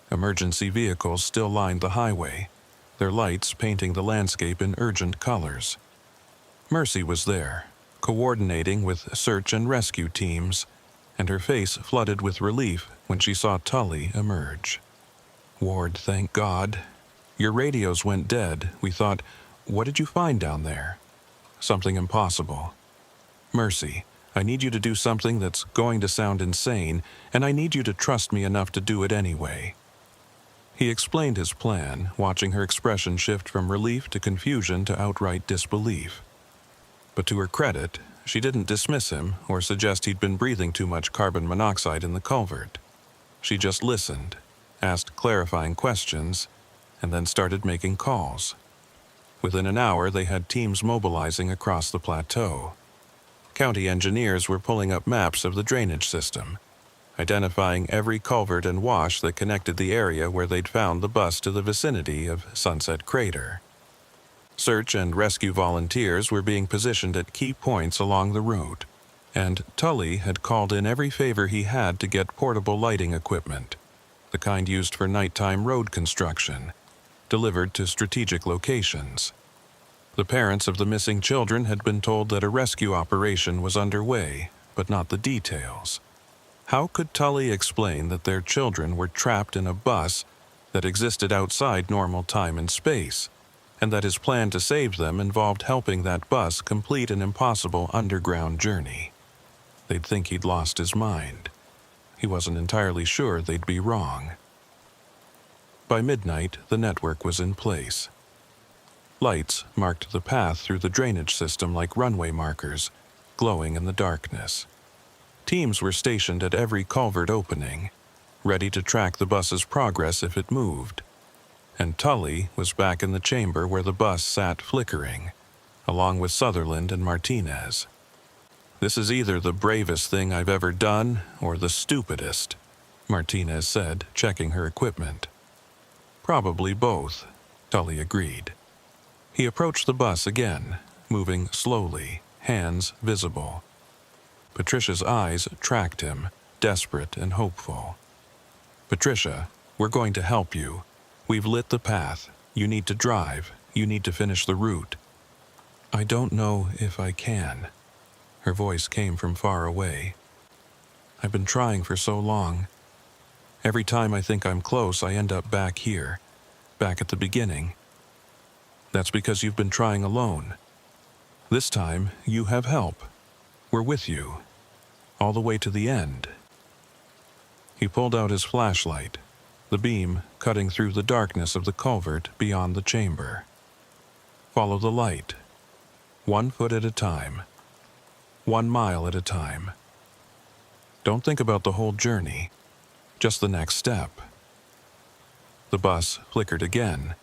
Emergency vehicles still lined the highway, their lights painting the landscape in urgent colors. Mercy was there, coordinating with search and rescue teams, and her face flooded with relief when she saw Tully emerge. "Ward, thank God. Your radios went dead. We thought, what did you find down there?" "Something impossible." "Mercy, I need you to do something that's going to sound insane, and I need you to trust me enough to do it anyway." He explained his plan, watching her expression shift from relief to confusion to outright disbelief. But to her credit, she didn't dismiss him or suggest he'd been breathing too much carbon monoxide in the culvert. She just listened, asked clarifying questions, and then started making calls. Within an hour, they had teams mobilizing across the plateau. County engineers were pulling up maps of the drainage system, identifying every culvert and wash that connected the area where they'd found the bus to the vicinity of Sunset Crater. Search and rescue volunteers were being positioned at key points along the route, and Tully had called in every favor he had to get portable lighting equipment, the kind used for nighttime road construction, delivered to strategic locations. The parents of the missing children had been told that a rescue operation was underway, but not the details. How could Tully explain that their children were trapped in a bus that existed outside normal time and space, and that his plan to save them involved helping that bus complete an impossible underground journey? They'd think he'd lost his mind. He wasn't entirely sure they'd be wrong. By midnight, the network was in place. Lights marked the path through the drainage system like runway markers, glowing in the darkness. Teams were stationed at every culvert opening, ready to track the bus's progress if it moved. And Tully was back in the chamber where the bus sat flickering, along with Sutherland and Martinez. "This is either the bravest thing I've ever done or the stupidest," Martinez said, checking her equipment. "Probably both," Tully agreed. He approached the bus again, moving slowly, hands visible. Patricia's eyes tracked him, desperate and hopeful. "Patricia, we're going to help you. We've lit the path. You need to drive. You need to finish the route." "I don't know if I can." Her voice came from far away. "I've been trying for so long. Every time I think I'm close, I end up back here, back at the beginning. That's because you've been trying alone. This time, you have help. We're with you, all the way to the end." He pulled out his flashlight, the beam cutting through the darkness of the culvert beyond the chamber. "Follow the light, 1 foot at a time, 1 mile at a time. Don't think about the whole journey, just the next step." The bus flickered again,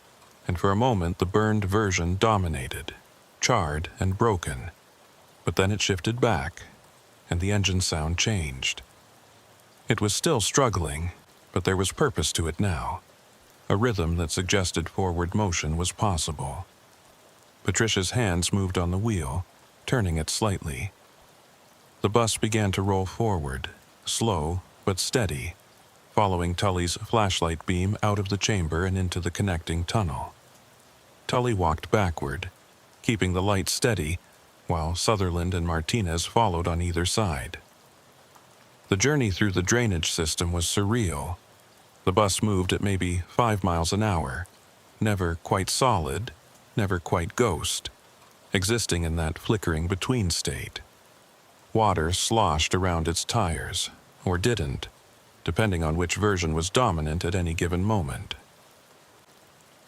and for a moment the burned version dominated, charred and broken. But then it shifted back, and the engine sound changed. It was still struggling, but there was purpose to it now. A rhythm that suggested forward motion was possible. Patricia's hands moved on the wheel, turning it slightly. The bus began to roll forward, slow but steady, following Tully's flashlight beam out of the chamber and into the connecting tunnel. Tully walked backward, keeping the light steady, while Sutherland and Martinez followed on either side. The journey through the drainage system was surreal. The bus moved at maybe 5 miles an hour, never quite solid, never quite ghost, existing in that flickering between state. Water sloshed around its tires, or didn't, depending on which version was dominant at any given moment.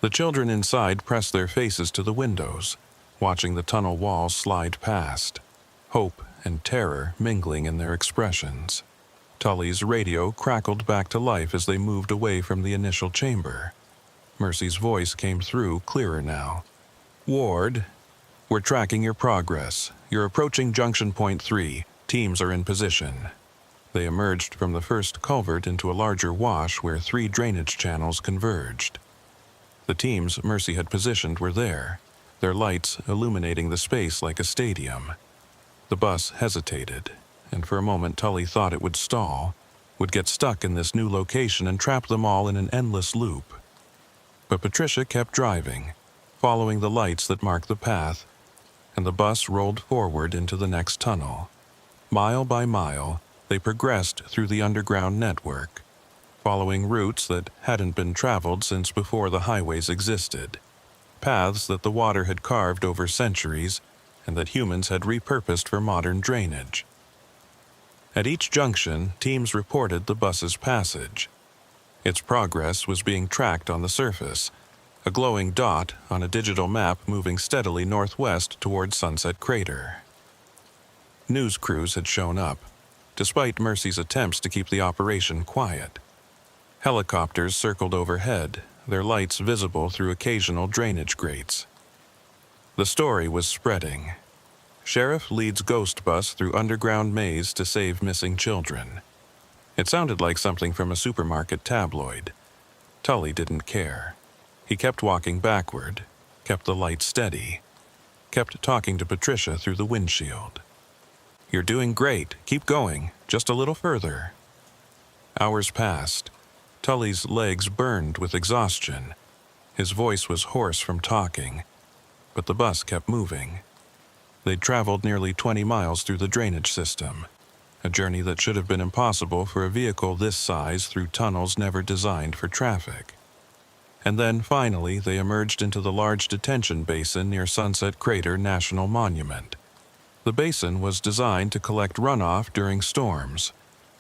The children inside pressed their faces to the windows, watching the tunnel walls slide past, hope and terror mingling in their expressions. Tully's radio crackled back to life as they moved away from the initial chamber. Mercy's voice came through clearer now. "Ward, we're tracking your progress. You're approaching Junction Point 3. Teams are in position." They emerged from the first culvert into a larger wash where 3 drainage channels converged. The teams Mercy had positioned were there, their lights illuminating the space like a stadium. The bus hesitated, and for a moment Tully thought it would stall, would get stuck in this new location and trap them all in an endless loop. But Patricia kept driving, following the lights that marked the path, and the bus rolled forward into the next tunnel. Mile by mile, they progressed through the underground network, following routes that hadn't been traveled since before the highways existed, paths that the water had carved over centuries and that humans had repurposed for modern drainage. At each junction, teams reported the bus's passage. Its progress was being tracked on the surface, a glowing dot on a digital map moving steadily northwest toward Sunset Crater. News crews had shown up, despite Mercy's attempts to keep the operation quiet. Helicopters circled overhead, their lights visible through occasional drainage grates. The story was spreading. Sheriff leads ghost bus through underground maze to save missing children. It sounded like something from a supermarket tabloid. Tully didn't care. He kept walking backward, kept the light steady, kept talking to Patricia through the windshield. "You're doing great. Keep going. Just a little further." Hours passed. Tully's legs burned with exhaustion. His voice was hoarse from talking, but the bus kept moving. They'd traveled nearly 20 miles through the drainage system, a journey that should have been impossible for a vehicle this size through tunnels never designed for traffic. And then, finally, they emerged into the large detention basin near Sunset Crater National Monument. The basin was designed to collect runoff during storms,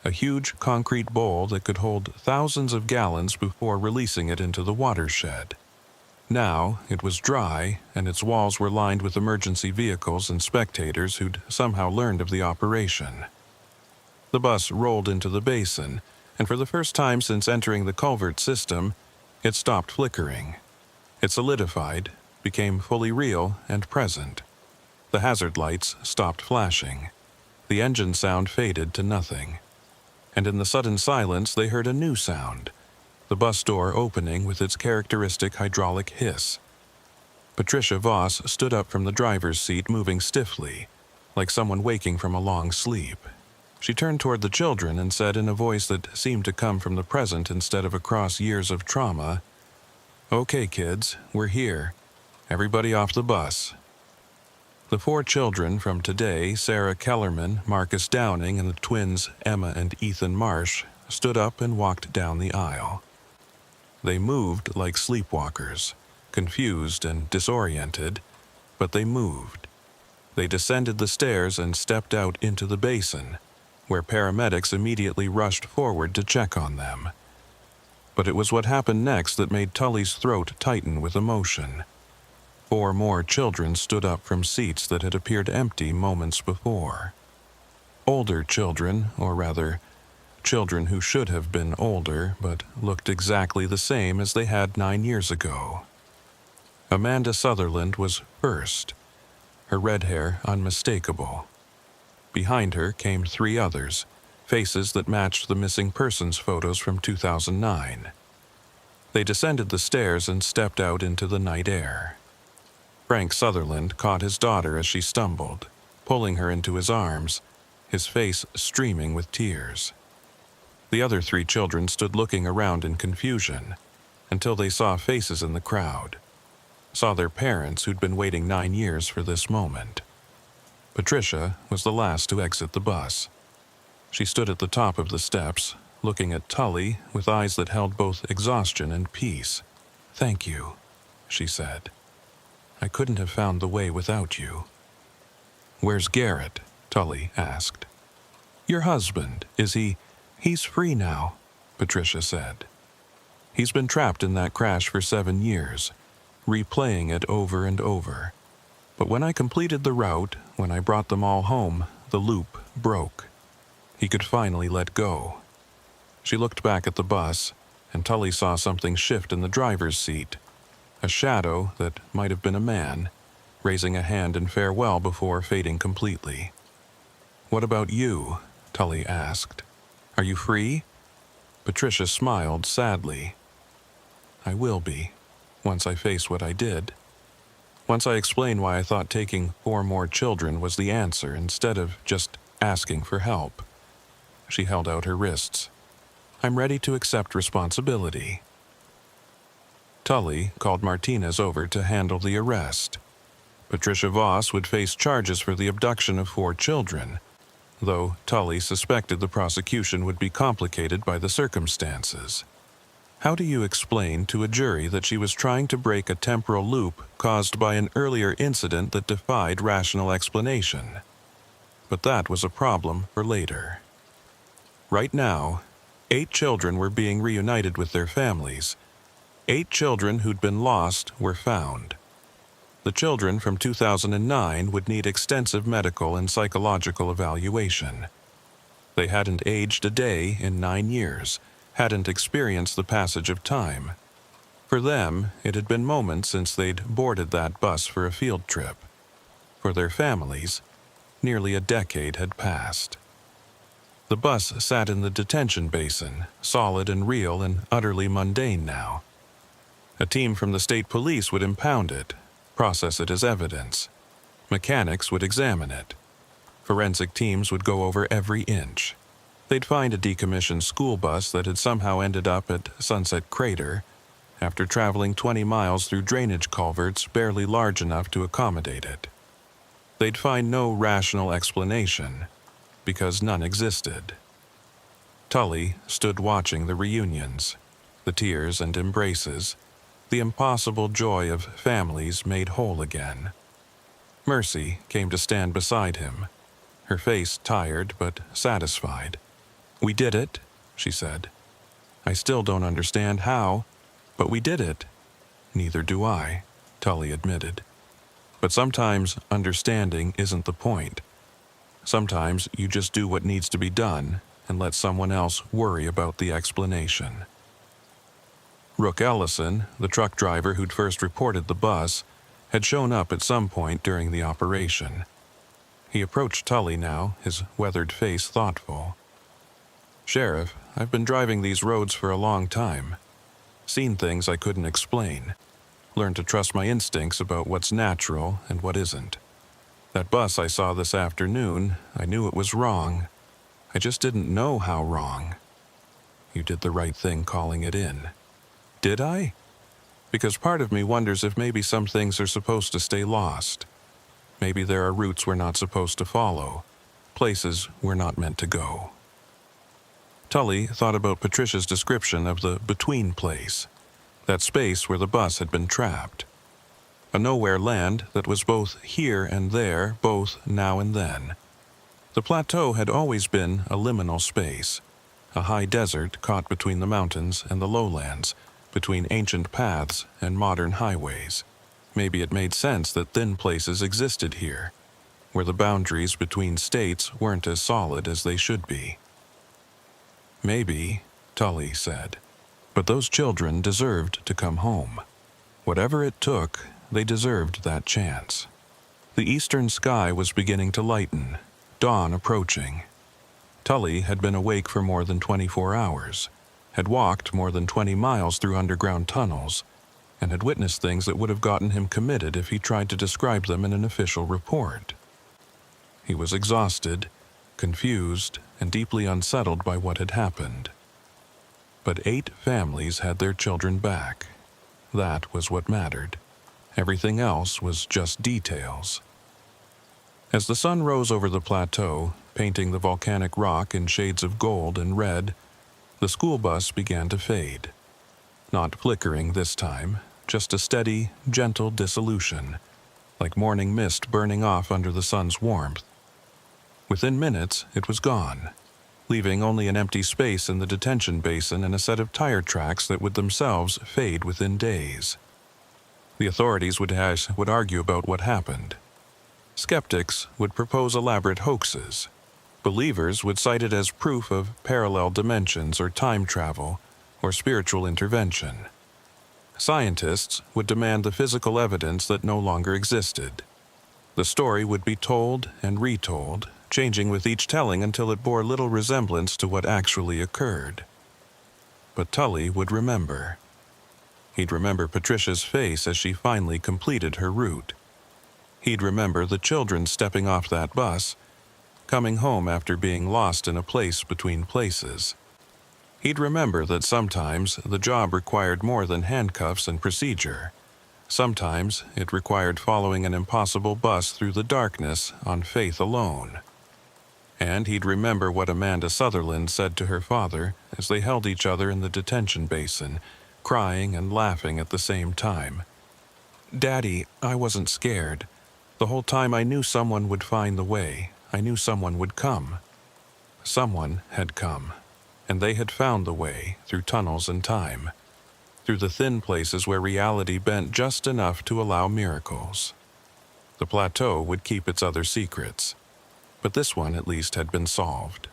a huge concrete bowl that could hold thousands of gallons before releasing it into the watershed. Now, it was dry, and its walls were lined with emergency vehicles and spectators who'd somehow learned of the operation. The bus rolled into the basin, and for the first time since entering the culvert system, it stopped flickering. It solidified, became fully real and present. The hazard lights stopped flashing. The engine sound faded to nothing. And in the sudden silence, they heard a new sound, the bus door opening with its characteristic hydraulic hiss. Patricia Voss stood up from the driver's seat, moving stiffly, like someone waking from a long sleep. She turned toward the children and said in a voice that seemed to come from the present instead of across years of trauma, "Okay, kids, we're here. Everybody off the bus." The 4 children from today, Sarah Kellerman, Marcus Downing, and the twins Emma and Ethan Marsh, stood up and walked down the aisle. They moved like sleepwalkers, confused and disoriented, but they moved. They descended the stairs and stepped out into the basin, where paramedics immediately rushed forward to check on them. But it was what happened next that made Tully's throat tighten with emotion. 4 more children stood up from seats that had appeared empty moments before. Older children, or rather, children who should have been older but looked exactly the same as they had 9 years ago. Amanda Sutherland was first, her red hair unmistakable. Behind her came 3 others, faces that matched the missing persons photos from 2009. They descended the stairs and stepped out into the night air. Frank Sutherland caught his daughter as she stumbled, pulling her into his arms, his face streaming with tears. The other 3 children stood looking around in confusion, until they saw faces in the crowd, saw their parents who'd been waiting 9 years for this moment. Patricia was the last to exit the bus. She stood at the top of the steps, looking at Tully with eyes that held both exhaustion and peace. "Thank you," she said. "I couldn't have found the way without you." "Where's Garrett?" Tully asked. "Your husband, is he?" "He's free now," Patricia said. "He's been trapped in that crash for 7 years, replaying it over and over. But when I completed the route, when I brought them all home, the loop broke. He could finally let go." She looked back at the bus, and Tully saw something shift in the driver's seat, a shadow that might have been a man, raising a hand in farewell before fading completely. "What about you?" Tully asked. "Are you free?" Patricia smiled sadly. "I will be, once I face what I did. Once I explain why I thought taking 4 more children was the answer instead of just asking for help." She held out her wrists. "I'm ready to accept responsibility." Tully called Martinez over to handle the arrest. Patricia Voss would face charges for the abduction of 4 children, though Tully suspected the prosecution would be complicated by the circumstances. How do you explain to a jury that she was trying to break a temporal loop caused by an earlier incident that defied rational explanation? But that was a problem for later. Right now, 8 children were being reunited with their families. 8 children who'd been lost were found. The children from 2009 would need extensive medical and psychological evaluation. They hadn't aged a day in 9 years, hadn't experienced the passage of time. For them, it had been moments since they'd boarded that bus for a field trip. For their families, nearly a decade had passed. The bus sat in the detention basin, solid and real and utterly mundane now. A team from the state police would impound it, process it as evidence. Mechanics would examine it. Forensic teams would go over every inch. They'd find a decommissioned school bus that had somehow ended up at Sunset Crater after traveling 20 miles through drainage culverts barely large enough to accommodate it. They'd find no rational explanation, because none existed. Tully stood watching the reunions, the tears and embraces, the impossible joy of families made whole again. Mercy came to stand beside him, her face tired but satisfied. "We did it," she said. "I still don't understand how, but we did it." "Neither do I," Tully admitted. "But sometimes understanding isn't the point. Sometimes you just do what needs to be done and let someone else worry about the explanation." Rook Ellison, the truck driver who'd first reported the bus, had shown up at some point during the operation. He approached Tully now, his weathered face thoughtful. "Sheriff, I've been driving these roads for a long time. Seen things I couldn't explain. Learned to trust my instincts about what's natural and what isn't. That bus I saw this afternoon, I knew it was wrong. I just didn't know how wrong. You did the right thing calling it in." "Did I?" "Because part of me wonders if maybe some things are supposed to stay lost. Maybe there are routes we're not supposed to follow, places we're not meant to go." Tully thought about Patricia's description of the between place, that space where the bus had been trapped. A nowhere land that was both here and there, both now and then. The plateau had always been a liminal space, a high desert caught between the mountains and the lowlands, between ancient paths and modern highways. Maybe it made sense that thin places existed here, where the boundaries between states weren't as solid as they should be. "Maybe," Tully said, "but those children deserved to come home. Whatever it took, they deserved that chance." The eastern sky was beginning to lighten, dawn approaching. Tully had been awake for more than 24 hours, had walked more than 20 miles through underground tunnels, and had witnessed things that would have gotten him committed if he tried to describe them in an official report. He was exhausted, confused, and deeply unsettled by what had happened. But 8 families had their children back. That was what mattered. Everything else was just details. As the sun rose over the plateau, painting the volcanic rock in shades of gold and red, the school bus began to fade. Not flickering this time, just a steady, gentle dissolution, like morning mist burning off under the sun's warmth. Within minutes, it was gone, leaving only an empty space in the detention basin and a set of tire tracks that would themselves fade within days. The authorities would argue about what happened. Skeptics would propose elaborate hoaxes. Believers would cite it as proof of parallel dimensions or time travel or spiritual intervention. Scientists would demand the physical evidence that no longer existed. The story would be told and retold, changing with each telling until it bore little resemblance to what actually occurred. But Tully would remember. He'd remember Patricia's face as she finally completed her route. He'd remember the children stepping off that bus, coming home after being lost in a place between places. He'd remember that sometimes the job required more than handcuffs and procedure. Sometimes it required following an impossible bus through the darkness on faith alone. And he'd remember what Amanda Sutherland said to her father as they held each other in the detention basin, crying and laughing at the same time. "Daddy, I wasn't scared. The whole time I knew someone would find the way. I knew someone would come." Someone had come, and they had found the way through tunnels and time, through the thin places where reality bent just enough to allow miracles. The plateau would keep its other secrets, but this one at least had been solved.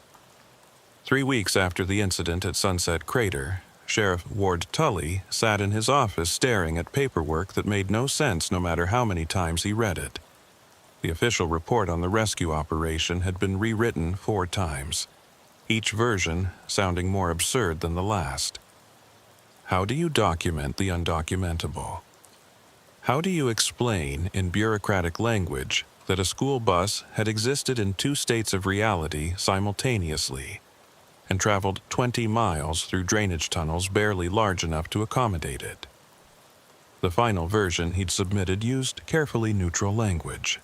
3 weeks after the incident at Sunset Crater, Sheriff Ward Tully sat in his office staring at paperwork that made no sense no matter how many times he read it. The official report on the rescue operation had been rewritten 4 times, each version sounding more absurd than the last. How do you document the undocumentable? How do you explain in bureaucratic language that a school bus had existed in 2 states of reality simultaneously and traveled 20 miles through drainage tunnels barely large enough to accommodate it? The final version he'd submitted used carefully neutral language.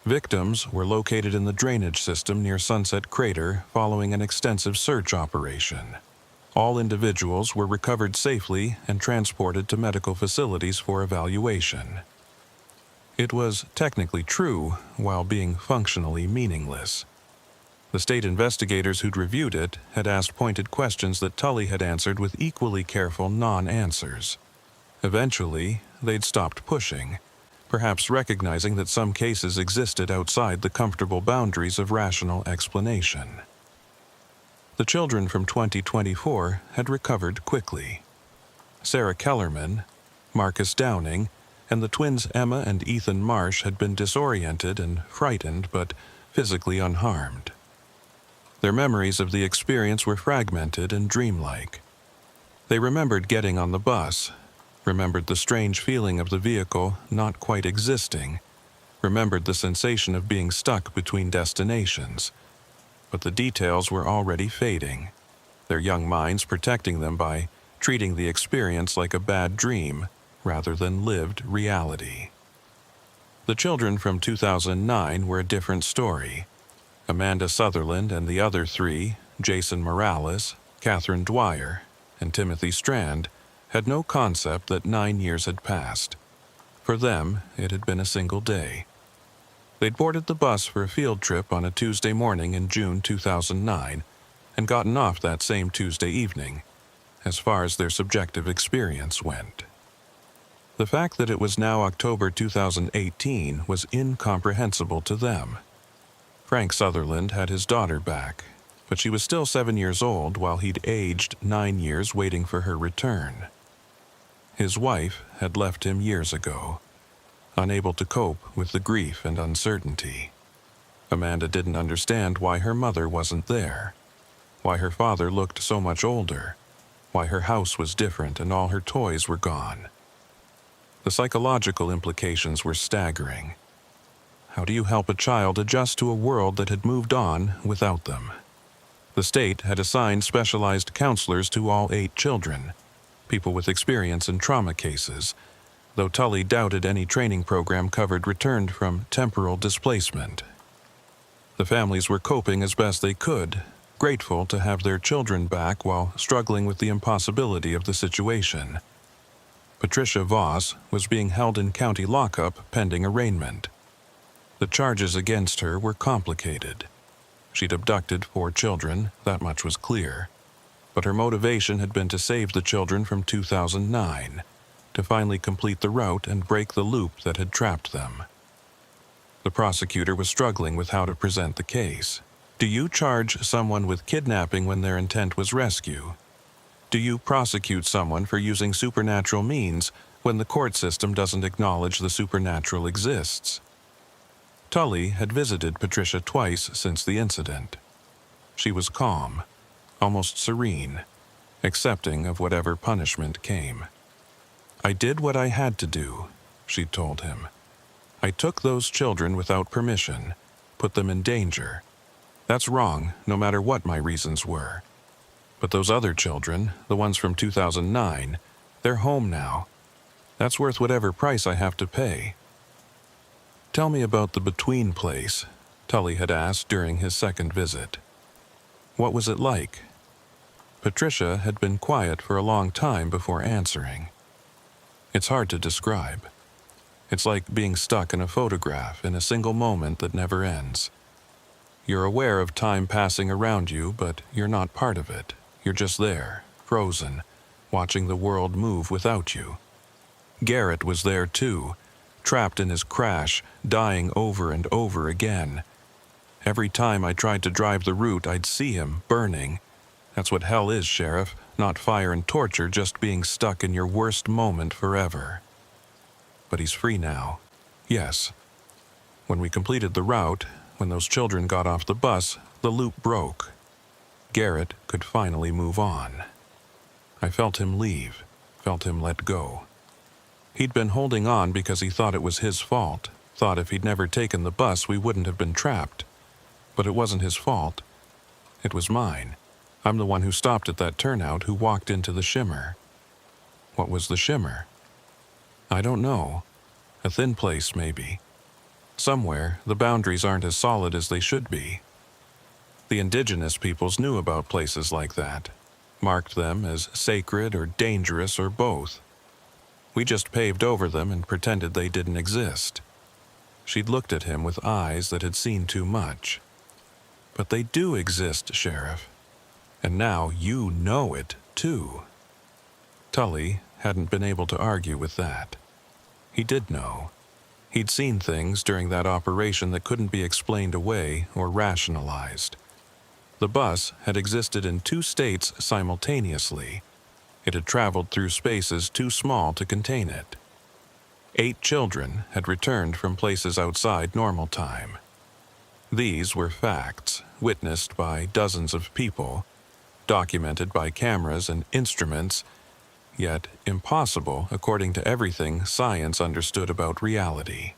Victims were located in the drainage system near Sunset Crater following an extensive search operation. All individuals were recovered safely and transported to medical facilities for evaluation. It was technically true while being functionally meaningless. The state investigators who'd reviewed it had asked pointed questions that Tully had answered with equally careful non-answers. Eventually, they'd stopped pushing, perhaps recognizing that some cases existed outside the comfortable boundaries of rational explanation. The children from 2024 had recovered quickly. Sarah Kellerman, Marcus Downing, and the twins Emma and Ethan Marsh had been disoriented and frightened but physically unharmed. Their memories of the experience were fragmented and dreamlike. They remembered getting on the bus, remembered the strange feeling of the vehicle not quite existing, remembered the sensation of being stuck between destinations. But the details were already fading, their young minds protecting them by treating the experience like a bad dream rather than lived reality. The children from 2009 were a different story. Amanda Sutherland and the other 3, Jason Morales, Catherine Dwyer, and Timothy Strand, had no concept that 9 years had passed. For them, it had been a single day. They'd boarded the bus for a field trip on a Tuesday morning in June 2009 and gotten off that same Tuesday evening, as far as their subjective experience went. The fact that it was now October 2018 was incomprehensible to them. Frank Sutherland had his daughter back, but she was still 7 years old while he'd aged 9 years waiting for her return. His wife had left him years ago, unable to cope with the grief and uncertainty. Amanda didn't understand why her mother wasn't there, why her father looked so much older, why her house was different and all her toys were gone. The psychological implications were staggering. How do you help a child adjust to a world that had moved on without them? The state had assigned specialized counselors to all 8 children, people with experience in trauma cases, though Tully doubted any training program covered returned from temporal displacement. The families were coping as best they could, grateful to have their children back while struggling with the impossibility of the situation. Patricia Voss was being held in county lockup pending arraignment. The charges against her were complicated. She'd abducted 4 children, that much was clear. But her motivation had been to save the children from 2009, to finally complete the route and break the loop that had trapped them. The prosecutor was struggling with how to present the case. Do you charge someone with kidnapping when their intent was rescue? Do you prosecute someone for using supernatural means when the court system doesn't acknowledge the supernatural exists? Tully had visited Patricia twice since the incident. She was calm, almost serene, accepting of whatever punishment came. I did what I had to do, she'd told him. I took those children without permission, put them in danger. That's wrong, no matter what my reasons were. But those other children, the ones from 2009, they're home now. That's worth whatever price I have to pay. Tell me about the between place, Tully had asked during his second visit. What was it like? Patricia had been quiet for a long time before answering. It's hard to describe. It's like being stuck in a photograph in a single moment that never ends. You're aware of time passing around you, but you're not part of it. You're just there, frozen, watching the world move without you. Garrett was there too, trapped in his crash, dying over and over again. Every time I tried to drive the route, I'd see him burning, That's what hell is, Sheriff, not fire and torture, just being stuck in your worst moment forever. But he's free now. Yes. When we completed the route, when those children got off the bus, the loop broke. Garrett could finally move on. I felt him leave, felt him let go. He'd been holding on because he thought it was his fault, thought if he'd never taken the bus we wouldn't have been trapped. But it wasn't his fault. It was mine. I'm the one who stopped at that turnout, who walked into the shimmer. What was the shimmer? I don't know. A thin place, maybe. Somewhere, the boundaries aren't as solid as they should be. The indigenous peoples knew about places like that, marked them as sacred or dangerous or both. We just paved over them and pretended they didn't exist. She'd looked at him with eyes that had seen too much. But they do exist, Sheriff. And now you know it, too. Tully hadn't been able to argue with that. He did know. He'd seen things during that operation that couldn't be explained away or rationalized. The bus had existed in 2 states simultaneously. It had traveled through spaces too small to contain it. 8 children had returned from places outside normal time. These were facts, witnessed by dozens of people, documented by cameras and instruments, yet impossible according to everything science understood about reality.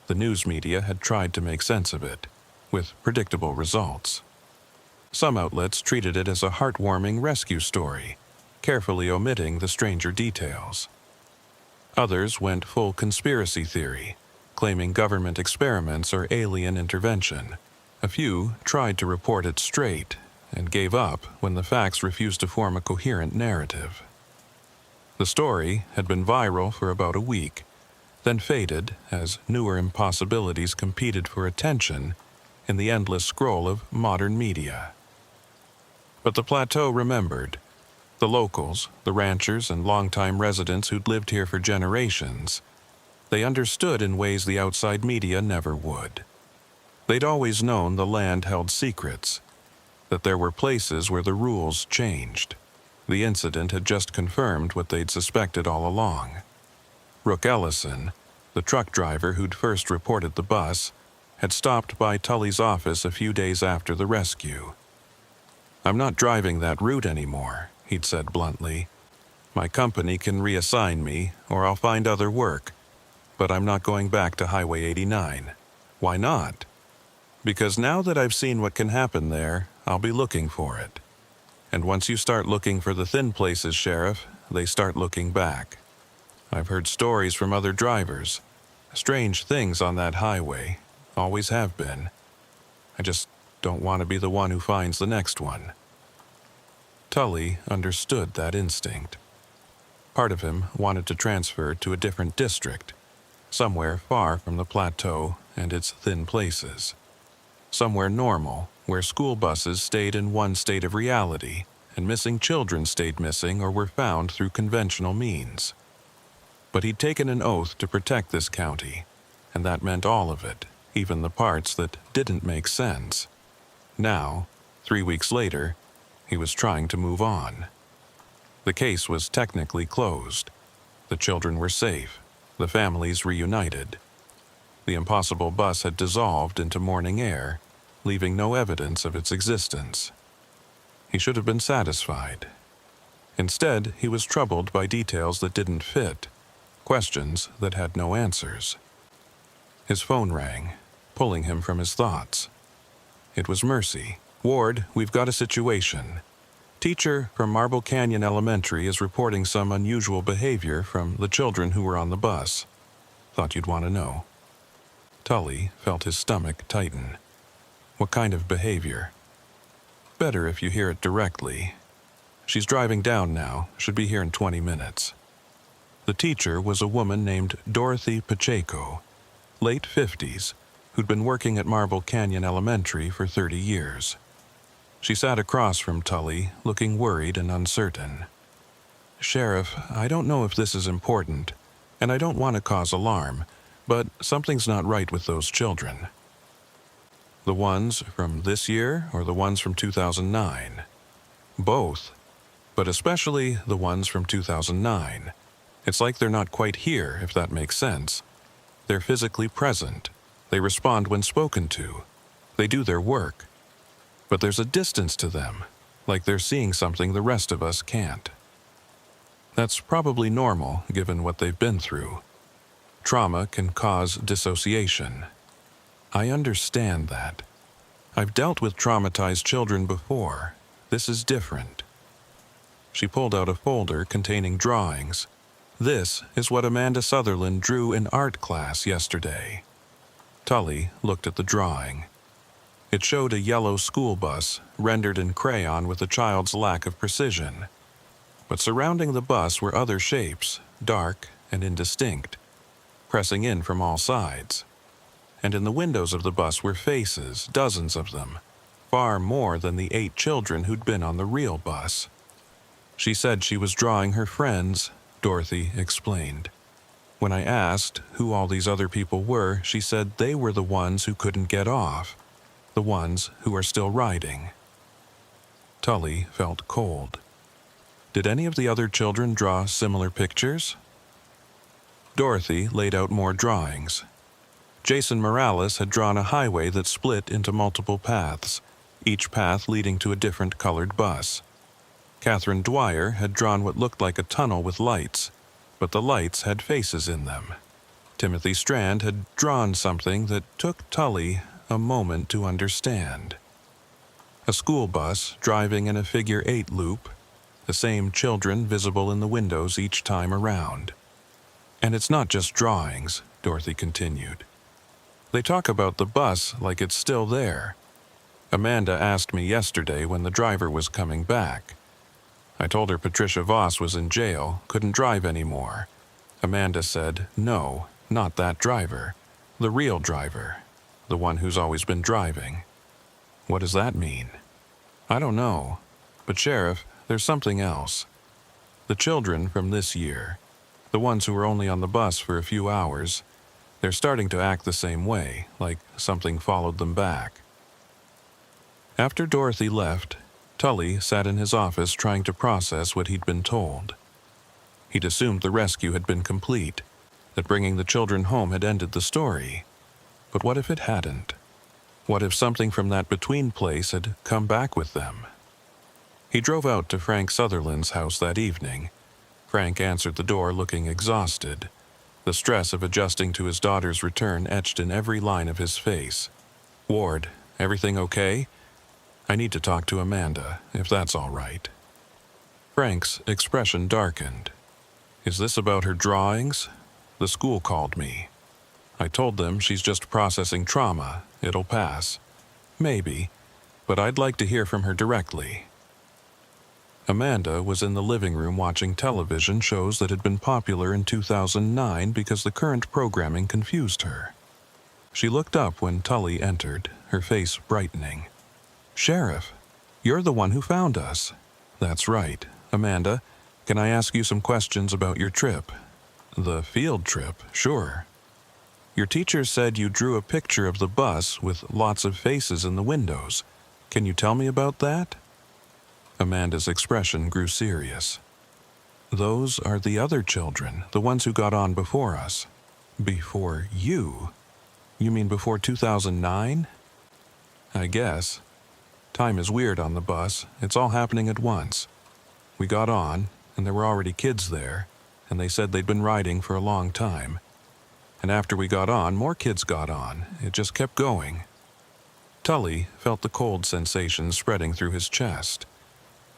The news media had tried to make sense of it, with predictable results. Some outlets treated it as a heartwarming rescue story, carefully omitting the stranger details. Others went full conspiracy theory, claiming government experiments or alien intervention. A few tried to report it straight, and gave up when the facts refused to form a coherent narrative. The story had been viral for about a week, then faded as newer impossibilities competed for attention in the endless scroll of modern media. But the plateau remembered. The locals, the ranchers and longtime residents who'd lived here for generations, they understood in ways the outside media never would. They'd always known the land held secrets, that there were places where the rules changed. The incident had just confirmed what they'd suspected all along. Rook Ellison, the truck driver who'd first reported the bus, had stopped by Tully's office a few days after the rescue. "I'm not driving that route anymore," he'd said bluntly. "My company can reassign me, or I'll find other work, but I'm not going back to Highway 89. Why not? Because now that I've seen what can happen there, I'll be looking for it. And once you start looking for the thin places, Sheriff, they start looking back. I've heard stories from other drivers. Strange things on that highway. Always have been. I just don't want to be the one who finds the next one." Tully understood that instinct. Part of him wanted to transfer to a different district, somewhere far from the plateau and its thin places. Somewhere normal, where school buses stayed in one state of reality and missing children stayed missing or were found through conventional means. But he'd taken an oath to protect this county, and that meant all of it, even the parts that didn't make sense. Now, 3 weeks later, he was trying to move on. The case was technically closed. The children were safe, the families reunited. The impossible bus had dissolved into morning air, leaving no evidence of its existence. He should have been satisfied. Instead, he was troubled by details that didn't fit, questions that had no answers. His phone rang, pulling him from his thoughts. It was Mercy. "Ward, we've got a situation. Teacher from Marble Canyon Elementary is reporting some unusual behavior from the children who were on the bus. Thought you'd want to know." Tully felt his stomach tighten. "What kind of behavior?" "Better if you hear it directly. She's driving down now, should be here in 20 minutes. The teacher was a woman named Dorothy Pacheco, late 50s, who'd been working at Marble Canyon Elementary for 30 years. She sat across from Tully, looking worried and uncertain. "Sheriff, I don't know if this is important, and I don't want to cause alarm, but something's not right with those children." "The ones from this year or the ones from 2009? Both, but especially the ones from 2009. It's like they're not quite here, if that makes sense. They're physically present. They respond when spoken to. They do their work. But there's a distance to them, like they're seeing something the rest of us can't. That's probably normal, given what they've been through. Trauma can cause dissociation. I understand that. I've dealt with traumatized children before. This is different. She pulled out a folder containing drawings. This is what Amanda Sutherland drew in art class yesterday. Tully looked at the drawing. It showed a yellow school bus rendered in crayon with a child's lack of precision. But surrounding the bus were other shapes, dark and indistinct, pressing in from all sides. And in the windows of the bus were faces, dozens of them, far more than the 8 children who'd been on the real bus. She said she was drawing her friends, Dorothy explained. When I asked who all these other people were, she said they were the ones who couldn't get off, the ones who are still riding. Tully felt cold. Did any of the other children draw similar pictures? Dorothy laid out more drawings. Jason Morales had drawn a highway that split into multiple paths, each path leading to a different colored bus. Catherine Dwyer had drawn what looked like a tunnel with lights, but the lights had faces in them. Timothy Strand had drawn something that took Tully a moment to understand. A school bus driving in a figure 8 loop, the same children visible in the windows each time around. And it's not just drawings, Dorothy continued. They talk about the bus like it's still there. Amanda asked me yesterday when the driver was coming back. I told her Patricia Voss was in jail, couldn't drive anymore. Amanda said, no, not that driver. The real driver. The one who's always been driving. What does that mean? I don't know. But Sheriff, there's something else. The children from this year, the ones who were only on the bus for a few hours, they're starting to act the same way, like something followed them back. After Dorothy left, Tully sat in his office trying to process what he'd been told. He'd assumed the rescue had been complete, that bringing the children home had ended the story. But what if it hadn't? What if something from that between place had come back with them? He drove out to Frank Sutherland's house that evening. Frank answered the door looking exhausted. The stress of adjusting to his daughter's return etched in every line of his face. Ward, everything okay? I need to talk to Amanda, if that's all right. Frank's expression darkened. Is this about her drawings? The school called me. I told them she's just processing trauma. It'll pass. Maybe, but I'd like to hear from her directly. Amanda was in the living room watching television shows that had been popular in 2009 because the current programming confused her. She looked up when Tully entered, her face brightening. Sheriff, you're the one who found us. That's right. Amanda, can I ask you some questions about your trip? The field trip, sure. Your teacher said you drew a picture of the bus with lots of faces in the windows. Can you tell me about that? Amanda's expression grew serious. Those are the other children, the ones who got on before us. Before you? You mean before 2009? I guess. Time is weird on the bus. It's all happening at once. We got on, and there were already kids there, and they said they'd been riding for a long time. And after we got on, more kids got on. It just kept going. Tully felt the cold sensation spreading through his chest.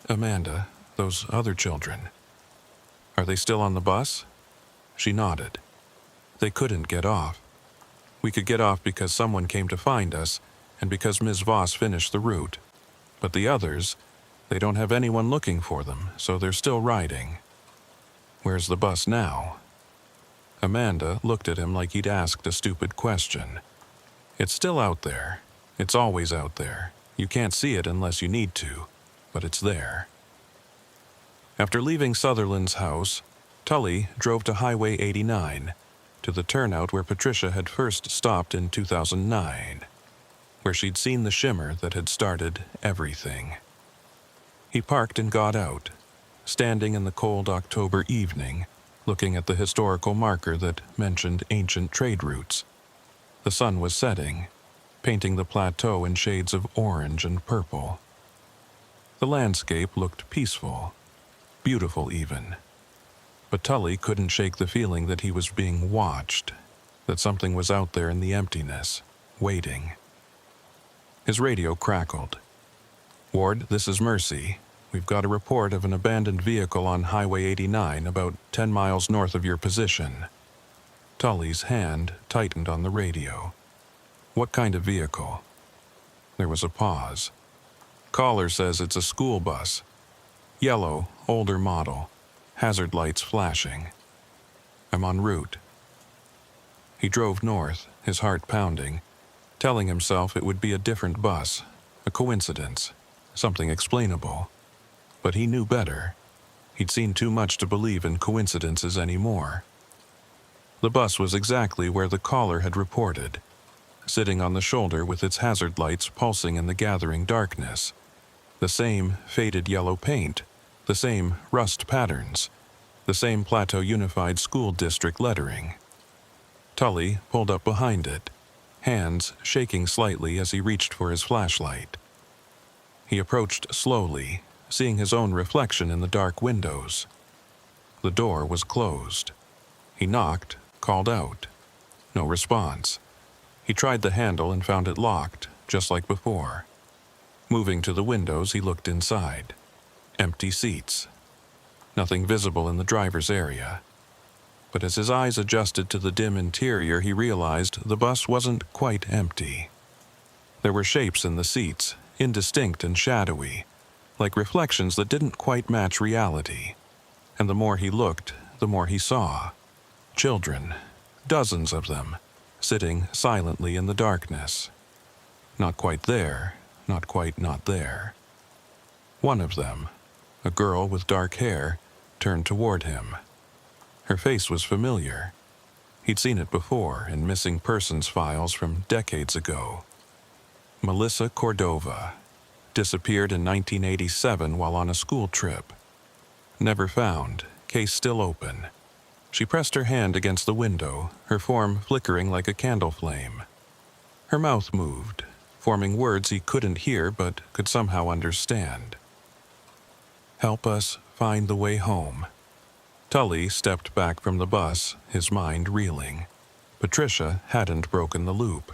Amanda, those other children, are they still on the bus? She nodded. They couldn't get off. We could get off because someone came to find us, and because Ms. Voss finished the route. But the others, they don't have anyone looking for them, so they're still riding. Where's the bus now? Amanda looked at him like he'd asked a stupid question. It's still out there. It's always out there. You can't see it unless you need to. But it's there. After leaving Sutherland's house, Tully drove to Highway 89, to the turnout where Patricia had first stopped in 2009, where she'd seen the shimmer that had started everything. He parked and got out, standing in the cold October evening, looking at the historical marker that mentioned ancient trade routes. The sun was setting, painting the plateau in shades of orange and purple. The landscape looked peaceful, beautiful even. But Tully couldn't shake the feeling that he was being watched, that something was out there in the emptiness, waiting. His radio crackled. "Ward, this is Mercy. We've got a report of an abandoned vehicle on Highway 89 about 10 miles north of your position." Tully's hand tightened on the radio. "What kind of vehicle?" There was a pause. "Caller says it's a school bus. Yellow, older model. Hazard lights flashing. I'm en route." He drove north, his heart pounding, telling himself it would be a different bus, a coincidence, something explainable. But he knew better. He'd seen too much to believe in coincidences anymore. The bus was exactly where the caller had reported, sitting on the shoulder with its hazard lights pulsing in the gathering darkness. The same faded yellow paint, the same rust patterns, the same Plateau Unified School District lettering. Tully pulled up behind it, hands shaking slightly as he reached for his flashlight. He approached slowly, seeing his own reflection in the dark windows. The door was closed. He knocked, called out. No response. He tried the handle and found it locked, just like before. Moving to the windows, he looked inside. Empty seats. Nothing visible in the driver's area. But as his eyes adjusted to the dim interior, he realized the bus wasn't quite empty. There were shapes in the seats, indistinct and shadowy, like reflections that didn't quite match reality. And the more he looked, the more he saw. Children, dozens of them, sitting silently in the darkness. Not quite there, not quite not there. One of them, a girl with dark hair, turned toward him. Her face was familiar. He'd seen it before in missing persons files from decades ago. Melissa Cordova, disappeared in 1987 while on a school trip. Never found, case still open. She pressed her hand against the window, her form flickering like a candle flame. Her mouth moved, forming words he couldn't hear but could somehow understand. "Help us find the way home." Tully stepped back from the bus, his mind reeling. Patricia hadn't broken the loop.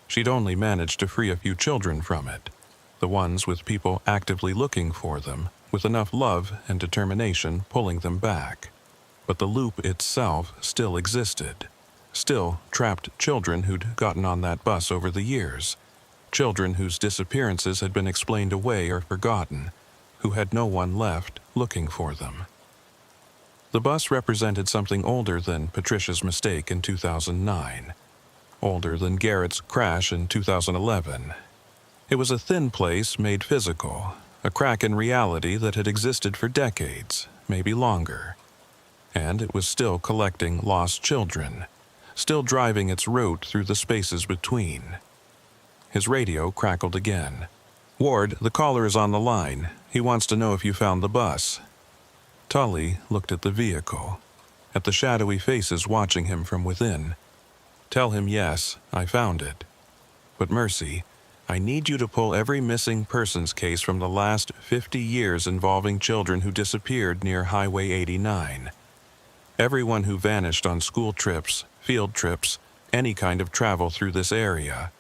She'd only managed to free a few children from it, the ones with people actively looking for them, with enough love and determination pulling them back. But the loop itself still existed, still trapped children who'd gotten on that bus over the years, children whose disappearances had been explained away or forgotten, who had no one left looking for them. The bus represented something older than Patricia's mistake in 2009, older than Garrett's crash in 2011. It was a thin place made physical, a crack in reality that had existed for decades, maybe longer. And it was still collecting lost children, still driving its route through the spaces between. His radio crackled again. "Ward, the caller is on the line. He wants to know if you found the bus." Tully looked at the vehicle, at the shadowy faces watching him from within. "Tell him yes, I found it. But Mercy, I need you to pull every missing persons case from the last 50 years involving children who disappeared near Highway 89. Everyone who vanished on school trips, field trips, any kind of travel through this area.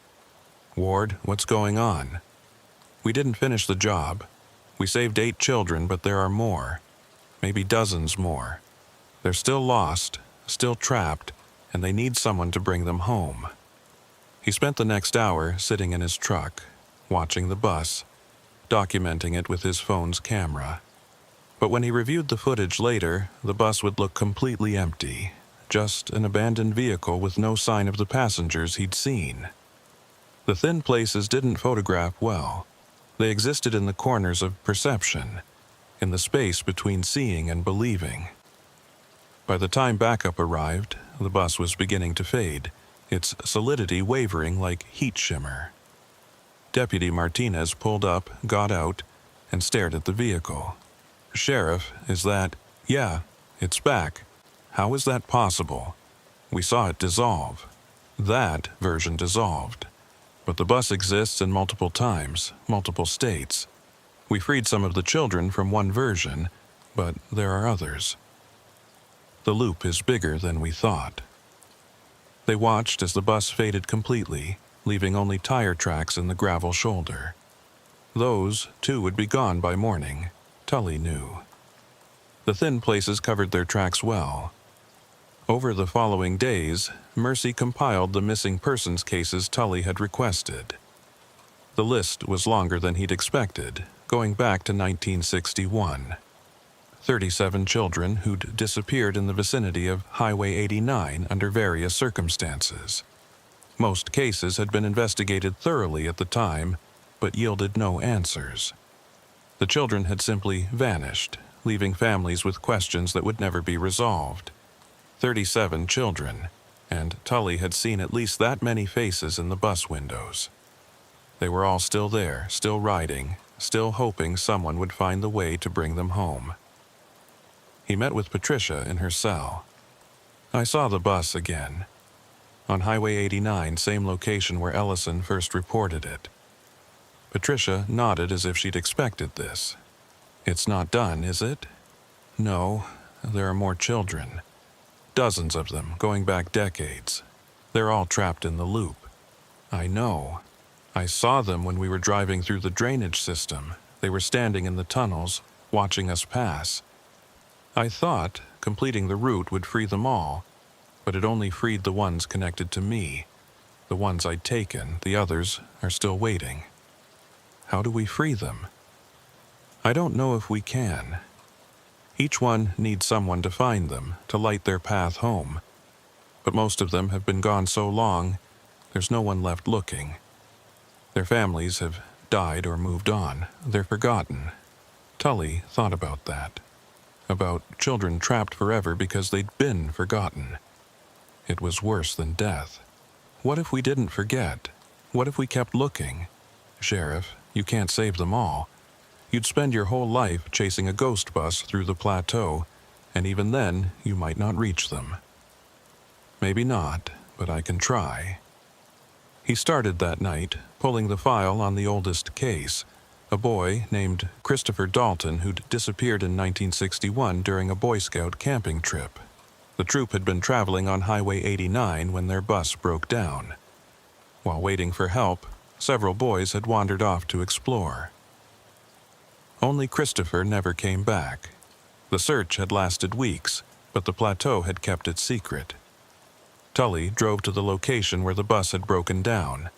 Ward, what's going on? We didn't finish the job. We saved 8 children, but there are more. Maybe dozens more. They're still lost, still trapped, and they need someone to bring them home." He spent the next hour sitting in his truck, watching the bus, documenting it with his phone's camera. But when he reviewed the footage later, the bus would look completely empty, just an abandoned vehicle with no sign of the passengers he'd seen. The thin places didn't photograph well. They existed in the corners of perception, in the space between seeing and believing. By the time backup arrived, the bus was beginning to fade, its solidity wavering like heat shimmer. Deputy Martinez pulled up, got out, and stared at the vehicle. "Sheriff, is that—" "Yeah, it's back. How is that possible? We saw it dissolve." "That version dissolved. But the bus exists in multiple times, multiple states. We freed some of the children from one version, but there are others. The loop is bigger than we thought." They watched as the bus faded completely, leaving only tire tracks in the gravel shoulder. Those, too, would be gone by morning, Tully knew. The thin places covered their tracks well. Over the following days, Mercy compiled the missing persons cases Tully had requested. The list was longer than he'd expected, going back to 1961. 37 children who'd disappeared in the vicinity of Highway 89 under various circumstances. Most cases had been investigated thoroughly at the time, but yielded no answers. The children had simply vanished, leaving families with questions that would never be resolved. 37 children, and Tully had seen at least that many faces in the bus windows. They were all still there, still riding, still hoping someone would find the way to bring them home. He met with Patricia in her cell. "I saw the bus again. On Highway 89, same location where Ellison first reported it." Patricia nodded as if she'd expected this. "It's not done, is it?" "No, there are more children. Dozens of them, going back decades. They're all trapped in the loop." "I know. I saw them when we were driving through the drainage system. They were standing in the tunnels, watching us pass. I thought completing the route would free them all, but it only freed the ones connected to me. The ones I'd taken, the others are still waiting." "How do we free them?" "I don't know if we can. Each one needs someone to find them, to light their path home. But most of them have been gone so long, there's no one left looking. Their families have died or moved on. They're forgotten." Tully thought about that. About children trapped forever because they'd been forgotten. It was worse than death. What if we didn't forget? What if we kept looking? "Sheriff, you can't save them all. You'd spend your whole life chasing a ghost bus through the plateau, and even then you might not reach them." "Maybe not, but I can try." He started that night, pulling the file on the oldest case, a boy named Christopher Dalton who'd disappeared in 1961 during a Boy Scout camping trip. The troop had been traveling on Highway 89 when their bus broke down. While waiting for help, several boys had wandered off to explore. Only Christopher never came back. The search had lasted weeks, but the plateau had kept it secret. Tully drove to the location where the bus had broken down,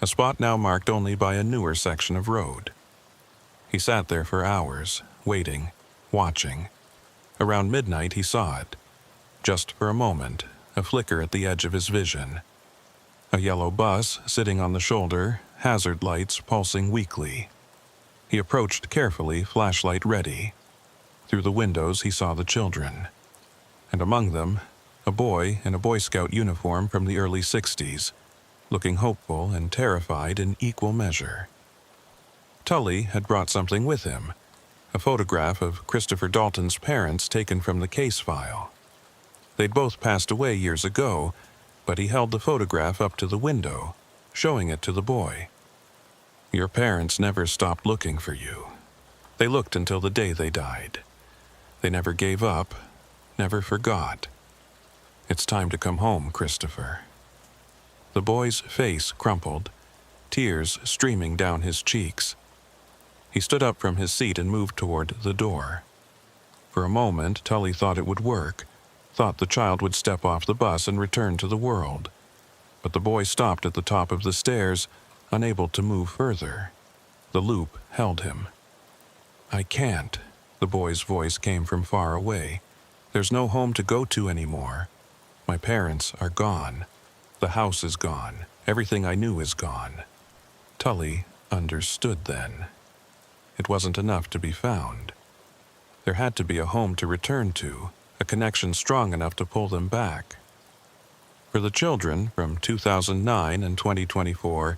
a spot now marked only by a newer section of road. He sat there for hours, waiting, watching. Around midnight he saw it. Just for a moment, a flicker at the edge of his vision. A yellow bus sitting on the shoulder, hazard lights pulsing weakly. He approached carefully, flashlight ready. Through the windows he saw the children. And among them, a boy in a Boy Scout uniform from the early 60s, looking hopeful and terrified in equal measure. Tully had brought something with him, a photograph of Christopher Dalton's parents taken from the case file. They'd both passed away years ago, but he held the photograph up to the window, showing it to the boy. "Your parents never stopped looking for you. They looked until the day they died. They never gave up, never forgot. It's time to come home, Christopher." The boy's face crumpled, tears streaming down his cheeks. He stood up from his seat and moved toward the door. For a moment, Tully thought it would work, thought the child would step off the bus and return to the world. But the boy stopped at the top of the stairs, unable to move further. The loop held him. "I can't," the boy's voice came from far away. "There's no home to go to anymore. My parents are gone. The house is gone. Everything I knew is gone." Tully understood then. It wasn't enough to be found. There had to be a home to return to, a connection strong enough to pull them back. For the children from 2009 and 2024,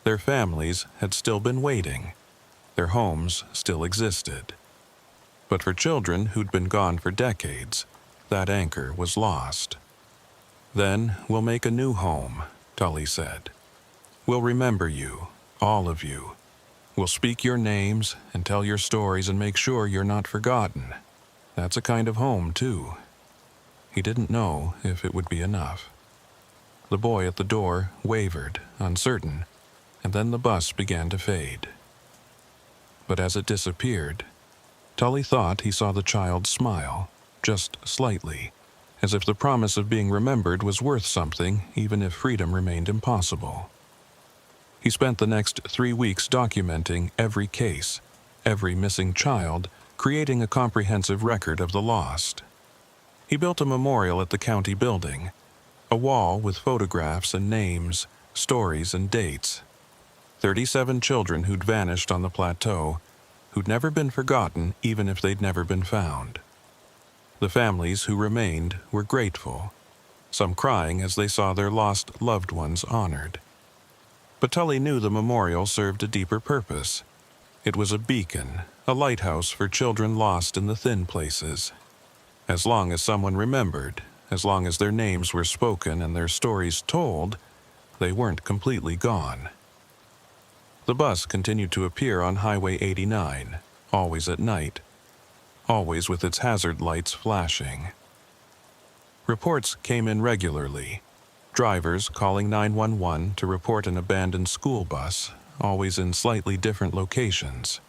their families had still been waiting. Their homes still existed. But for children who'd been gone for decades, that anchor was lost. "Then we'll make a new home," Tully said. "We'll remember you, all of you. We'll speak your names and tell your stories and make sure you're not forgotten. That's a kind of home, too." He didn't know if it would be enough. The boy at the door wavered, uncertain, and then the bus began to fade. But as it disappeared, Tully thought he saw the child smile, just slightly, as if the promise of being remembered was worth something even if freedom remained impossible. He spent the next 3 weeks documenting every case, every missing child, creating a comprehensive record of the lost. He built a memorial at the county building, a wall with photographs and names, stories and dates. 37 children who'd vanished on the plateau, who'd never been forgotten even if they'd never been found. The families who remained were grateful, some crying as they saw their lost loved ones honored. But Tully knew the memorial served a deeper purpose. It was a beacon, a lighthouse for children lost in the thin places. As long as someone remembered, as long as their names were spoken and their stories told, they weren't completely gone. The bus continued to appear on Highway 89, always at night, always with its hazard lights flashing. Reports came in regularly. Drivers calling 911 to report an abandoned school bus, always in slightly different locations.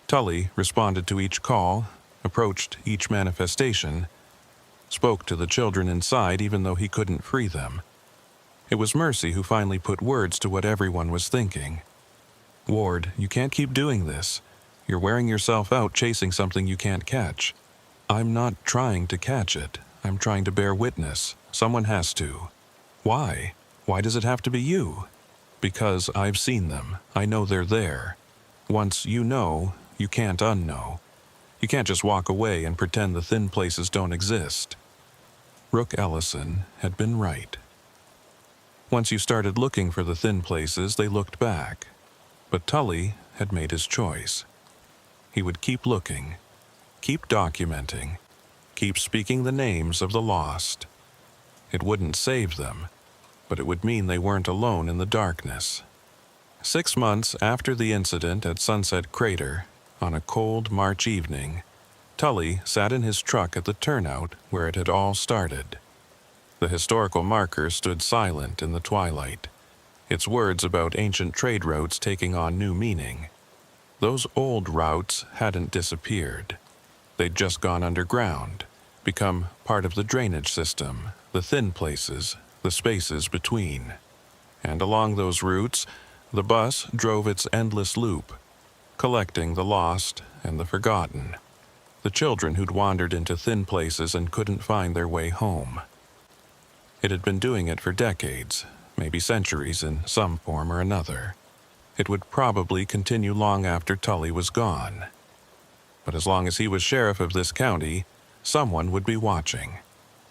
Tully responded to each call, approached each manifestation, spoke to the children inside even though he couldn't free them. It was Mercy who finally put words to what everyone was thinking. "Ward, you can't keep doing this. You're wearing yourself out chasing something you can't catch." "I'm not trying to catch it. I'm trying to bear witness. Someone has to." "Why? Why does it have to be you?" "Because I've seen them. I know they're there. Once you know, you can't unknow. You can't just walk away and pretend the thin places don't exist." Rook Ellison had been right. Once you started looking for the thin places, they looked back. But Tully had made his choice. He would keep looking, keep documenting, keep speaking the names of the lost. It wouldn't save them, but it would mean they weren't alone in the darkness. 6 months after the incident at Sunset Crater, on a cold March evening, Tully sat in his truck at the turnout where it had all started. The historical marker stood silent in the twilight, its words about ancient trade routes taking on new meaning. Those old routes hadn't disappeared. They'd just gone underground, become part of the drainage system, the thin places, the spaces between. And along those routes, the bus drove its endless loop, collecting the lost and the forgotten, the children who'd wandered into thin places and couldn't find their way home. It had been doing it for decades, maybe centuries in some form or another. It would probably continue long after Tully was gone. But as long as he was sheriff of this county, someone would be watching.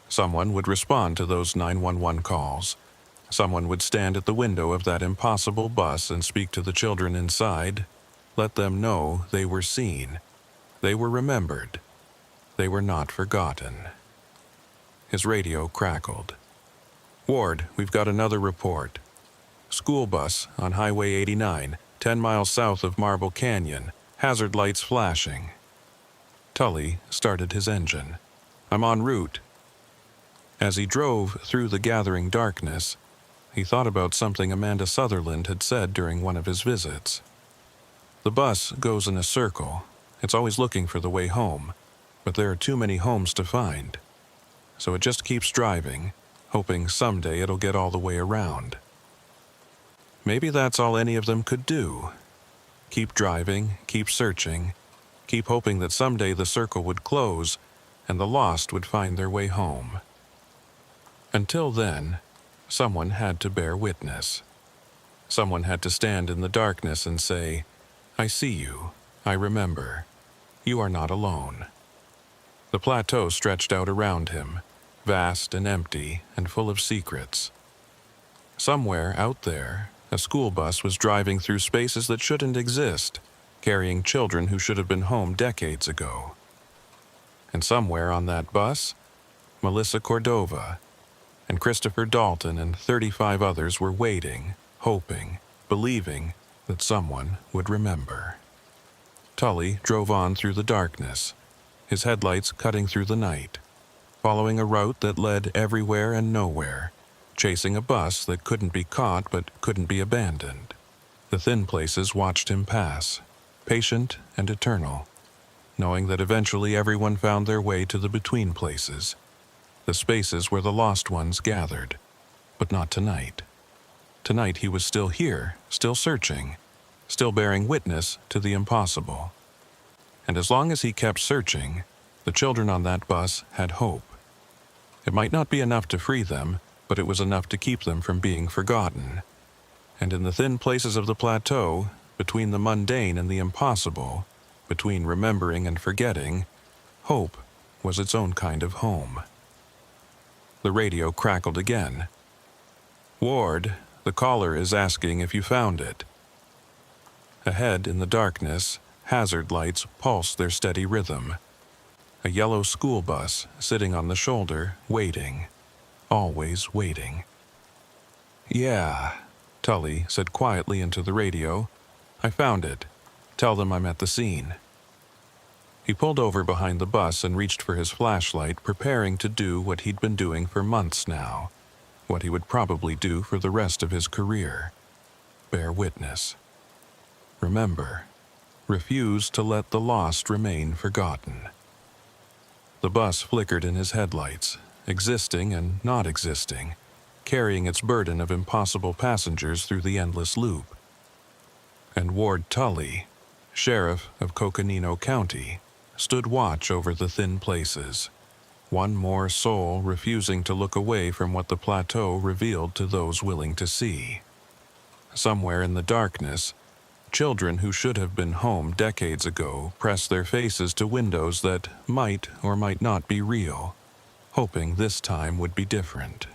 Someone would respond to those 911 calls. Someone would stand at the window of that impossible bus and speak to the children inside, let them know they were seen. They were remembered. They were not forgotten. His radio crackled. "Ward, we've got another report. School bus on Highway 89, 10 miles south of Marble Canyon, hazard lights flashing." Tully started his engine. "I'm en route." As he drove through the gathering darkness, he thought about something Amanda Sutherland had said during one of his visits. The bus goes in a circle. It's always looking for the way home, but there are too many homes to find. So it just keeps driving, hoping someday it'll get all the way around. Maybe that's all any of them could do. Keep driving, keep searching, keep hoping that someday the circle would close and the lost would find their way home. Until then, someone had to bear witness. Someone had to stand in the darkness and say, "I see you. I remember. You are not alone." The plateau stretched out around him, vast and empty and full of secrets. Somewhere out there, a school bus was driving through spaces that shouldn't exist, carrying children who should have been home decades ago. And somewhere on that bus, Melissa Cordova and Christopher Dalton and 35 others were waiting, hoping, believing that someone would remember. Tully drove on through the darkness, his headlights cutting through the night, following a route that led everywhere and nowhere, chasing a bus that couldn't be caught but couldn't be abandoned. The thin places watched him pass, patient and eternal, knowing that eventually everyone found their way to the between places, the spaces where the lost ones gathered. But not tonight. Tonight he was still here, still searching, still bearing witness to the impossible. And as long as he kept searching, the children on that bus had hope. It might not be enough to free them, but it was enough to keep them from being forgotten. And in the thin places of the plateau, between the mundane and the impossible, between remembering and forgetting, hope was its own kind of home. The radio crackled again. "Ward, the caller is asking if you found it." Ahead in the darkness, hazard lights pulsed their steady rhythm. A yellow school bus sitting on the shoulder, waiting. Always waiting. "Yeah," Tully said quietly into the radio. "I found it. Tell them I'm at the scene." He pulled over behind the bus and reached for his flashlight, preparing to do what he'd been doing for months now, what he would probably do for the rest of his career. Bear witness. Remember. Refuse to let the lost remain forgotten. The bus flickered in his headlights, existing and not existing, carrying its burden of impossible passengers through the endless loop. And Ward Tully, sheriff of Coconino County, stood watch over the thin places, one more soul refusing to look away from what the plateau revealed to those willing to see. Somewhere in the darkness, children who should have been home decades ago pressed their faces to windows that might or might not be real, hoping this time would be different.